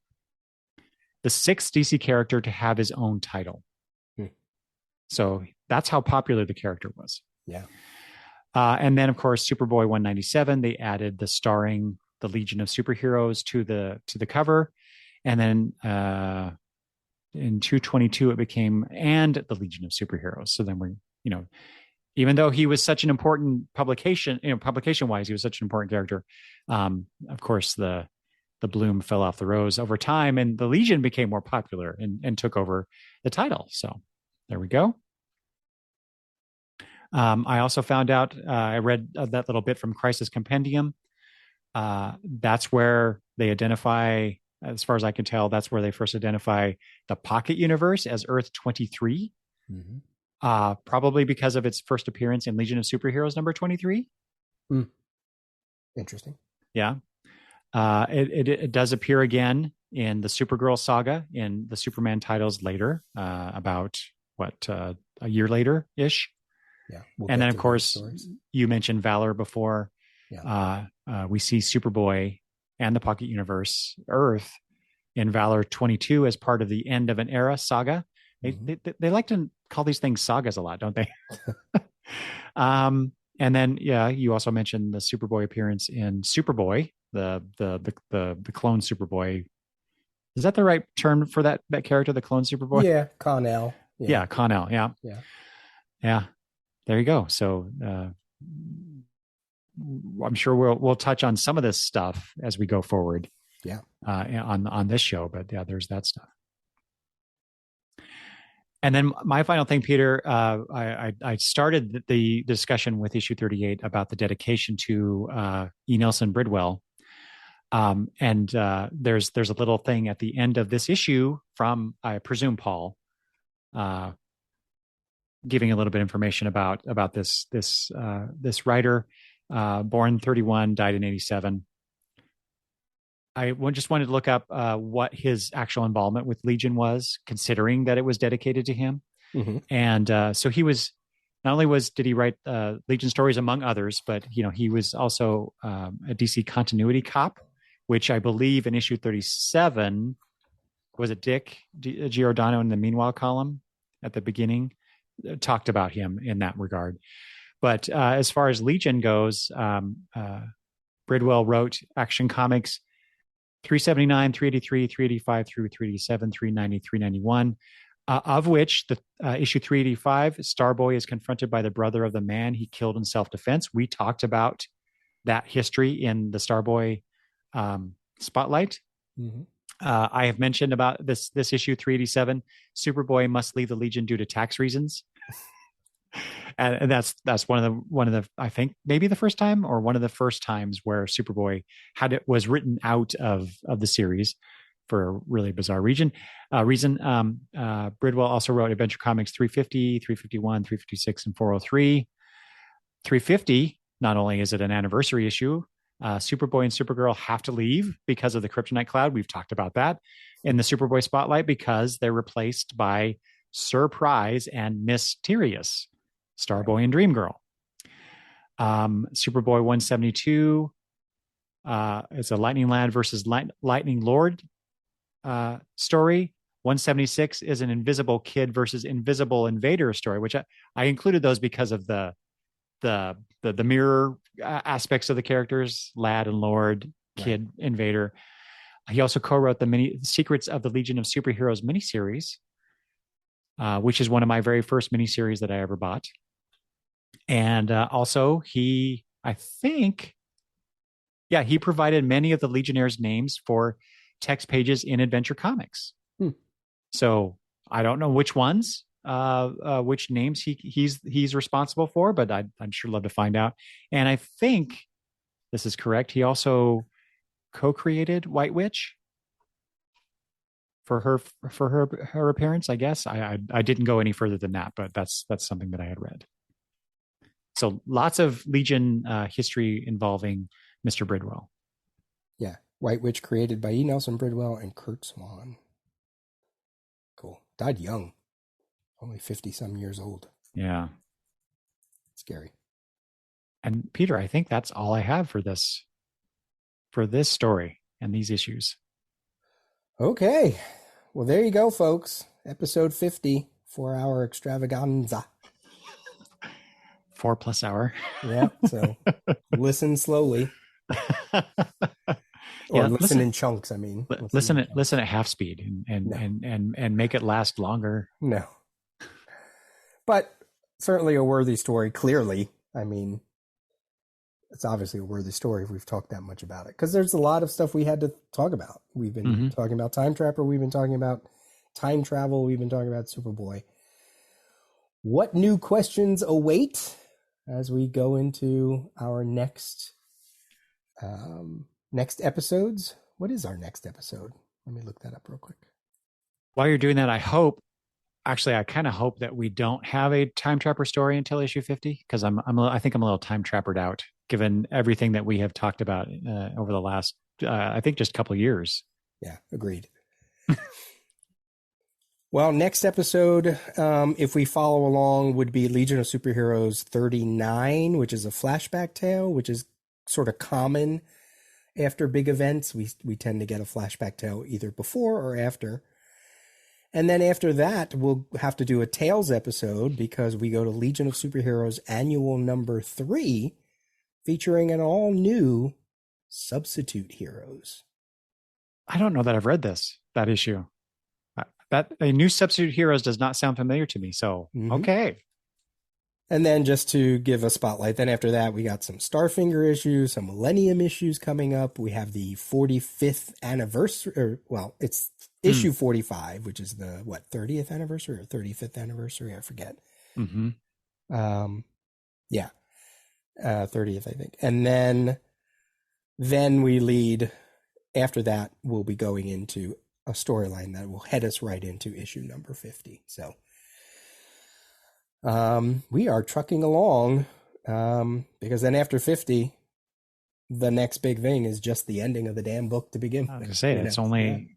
The 6th DC character to have his own title. So that's how popular the character was. Yeah. And then of course Superboy 197, they added the starring the Legion of Superheroes to the cover. And then in 222, it became and the Legion of Superheroes. So then even though he was such an important publication, publication-wise, he was such an important character. Of course, the bloom fell off the rose over time, and the Legion became more popular and took over the title. So there we go. I also found out, I read that little bit from Crisis Compendium. That's where they identify, as far as I can tell, that's where they first identify the Pocket Universe as Earth 23. Probably because of its first appearance in Legion of Superheroes number 23. Interesting. Yeah. It does appear again in the Supergirl saga in the Superman titles later, about a year later-ish. Yeah. And then, of course, you mentioned Valor before. Yeah. We see Superboy and the Pocket Universe Earth in Valor 22 as part of the End of an Era saga. They like to call these things sagas a lot, don't they? And then, you also mentioned the Superboy appearance in Superboy, the clone Superboy Is that the right term for that character, the clone Superboy? Yeah, Connell. Yeah, Yeah, Connell. Yeah, yeah, yeah. There you go. So I'm sure we'll touch on some of this stuff as we go forward yeah. on this show. But yeah, there's that stuff. And then my final thing, Peter, I started the discussion with issue 38 about the dedication to E. Nelson Bridwell. And there's a little thing at the end of this issue from, I presume, Paul, giving a little bit of information about this writer, born 31, died in 87. I just wanted to look up what his actual involvement with Legion was, considering that it was dedicated to him. Mm-hmm. And so he was, not only did he write Legion stories among others, but he was also a DC continuity cop, which I believe in issue 37 was it Dick Giordano in the Meanwhile column at the beginning talked about him in that regard. But as far as Legion goes, Bridwell wrote Action Comics 379, 383, 385 through 387, 390, 391, of which the issue 385, Starboy is confronted by the brother of the man he killed in self-defense. We talked about that history in the Starboy Spotlight. Mm-hmm. I have mentioned about this issue 387, Superboy must leave the Legion due to tax reasons. And that's one of the I think maybe the first time or one of the first times where Superboy was written out of the series for a really bizarre reason. Bridwell also wrote Adventure Comics 350, 351, 356, and 403. 350, not only is it an anniversary issue, Superboy and Supergirl have to leave because of the kryptonite cloud. We've talked about that in the Superboy Spotlight because they're replaced by Surprise and Mysterious, Starboy and Dream Girl. Superboy 172 is a Lightning Lad versus Lightning Lord story. 176 is an Invisible Kid versus Invisible Invader story, which I included those because of the mirror aspects of the characters, Lad and Lord, Kid, right. Invader. He also co-wrote the Secrets of the Legion of Superheroes miniseries, which is one of my very first miniseries that I ever bought. And also he provided many of the Legionnaires' names for text pages in Adventure Comics. So I don't know which ones, which names he's responsible for, but I'd sure love to find out. And I think this is correct. He also co-created White Witch for her appearance. I guess I didn't go any further than that, but that's something that I had read. So lots of Legion history involving Mr. Bridwell. Yeah, White Witch created by E. Nelson Bridwell and Kurt Swan. Cool. Died young. Only 50-some years old. Yeah. Scary. And Peter, I think that's all I have for this story and these issues. Okay. Well, there you go, folks. Episode 50, 4-hour extravaganza. 4+ hour. Yeah. So listen slowly. Or listen in chunks. I mean, listen at half speed and make it last longer. No. But certainly a worthy story, clearly. I mean, it's obviously a worthy story if we've talked that much about it. Because there's a lot of stuff we had to talk about. We've been talking about Time Trapper. We've been talking about time travel. We've been talking about Superboy. What new questions await as we go into our next episodes? What is our next episode? Let me look that up real quick. While you're doing that, I kind of hope that we don't have a Time Trapper story until issue 50, because I think I'm a little time trappered out, given everything that we have talked about over the last, I think, just a couple of years. Yeah, agreed. Well, next episode, if we follow along, would be Legion of Superheroes 39, which is a flashback tale, which is sort of common after big events. We tend to get a flashback tale either before or after. And then after that, we'll have to do a Tales episode because we go to Legion of Superheroes Annual number 3, featuring an all-new Substitute Heroes. I don't know that I've read this. that issue. That a new substitute heroes does not sound familiar to me. So okay. And then just to give a spotlight, then after that, we got some Starfinger issues, some Millennium issues coming up. We have the 45th anniversary, or well, it's issue 45, which is the 30th anniversary or 35th anniversary? I forget. Yeah, 30th, I think. And then we lead. After that, we'll be going into a storyline that will head us right into issue number 50. So. We are trucking along, because then after 50, the next big thing is just the ending of the damn book to begin with. I was going to say, it's only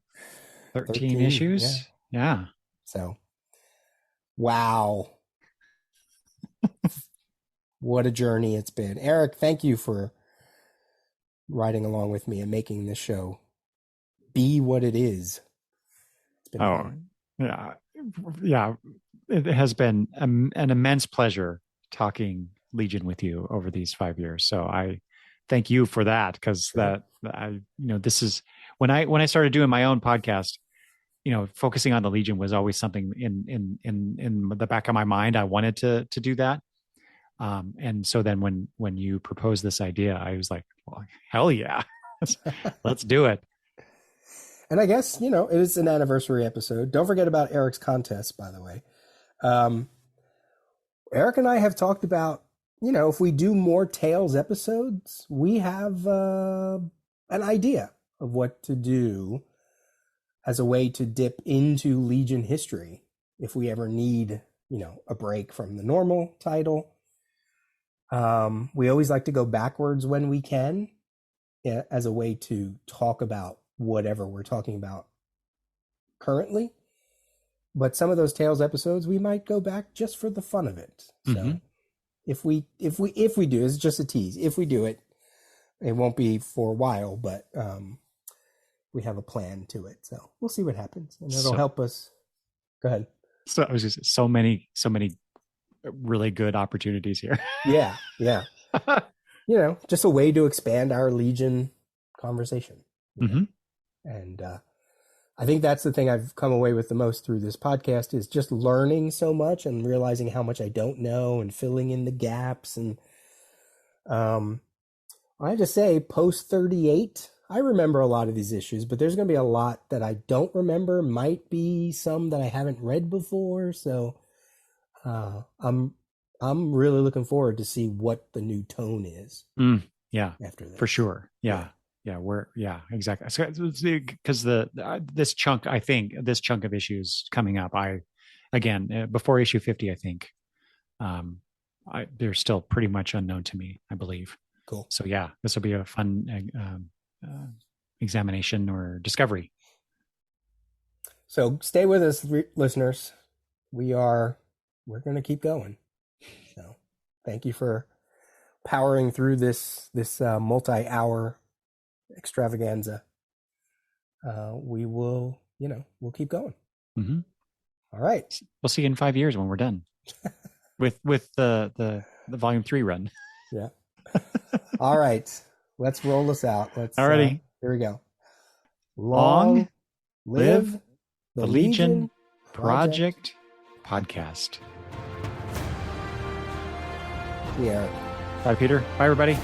13 issues. Yeah. So, wow. What a journey it's been. Eric, thank you for riding along with me and making this show be what it is. It's been fun. Yeah. It has been an immense pleasure talking Legion with you over these 5 years. So I thank you for that, because this is when I started doing my own podcast, focusing on the Legion was always something in the back of my mind. I wanted to do that. And so then when you proposed this idea, I was like, well, hell yeah, let's do it. And I guess, it is an anniversary episode. Don't forget about Eric's contest, by the way. Eric and I have talked about, if we do more Tales episodes, we have an idea of what to do as a way to dip into Legion history if we ever need, a break from the normal title. We always like to go backwards when we can, as a way to talk about whatever we're talking about currently. But some of those Tales episodes, we might go back just for the fun of it. So if we do, it's just a tease. If we do it, it won't be for a while, but we have a plan to it. So we'll see what happens, and it'll help us. Go ahead. So I was just so many really good opportunities here. Yeah. Just a way to expand our Legion conversation. And I think that's the thing I've come away with the most through this podcast, is just learning so much and realizing how much I don't know and filling in the gaps. And I have to say, post 38, I remember a lot of these issues, but there's going to be a lot that I don't remember. Might be some that I haven't read before. So I'm really looking forward to see what the new tone is. Yeah, after this, for sure. Yeah. Exactly. So, because this chunk of issues coming up, before issue 50, I think, they're still pretty much unknown to me, I believe. Cool. So yeah, this will be a fun examination or discovery. So stay with us, listeners. We're going to keep going. So thank you for powering through this multi-hour extravaganza. We will, we'll keep going. All right. We'll see you in 5 years when we're done with the volume 3 run. Yeah. All right. Let's roll this out. Alrighty. Here we go. Long live the Legion Project Podcast. Yeah. Bye, Peter. Bye, everybody.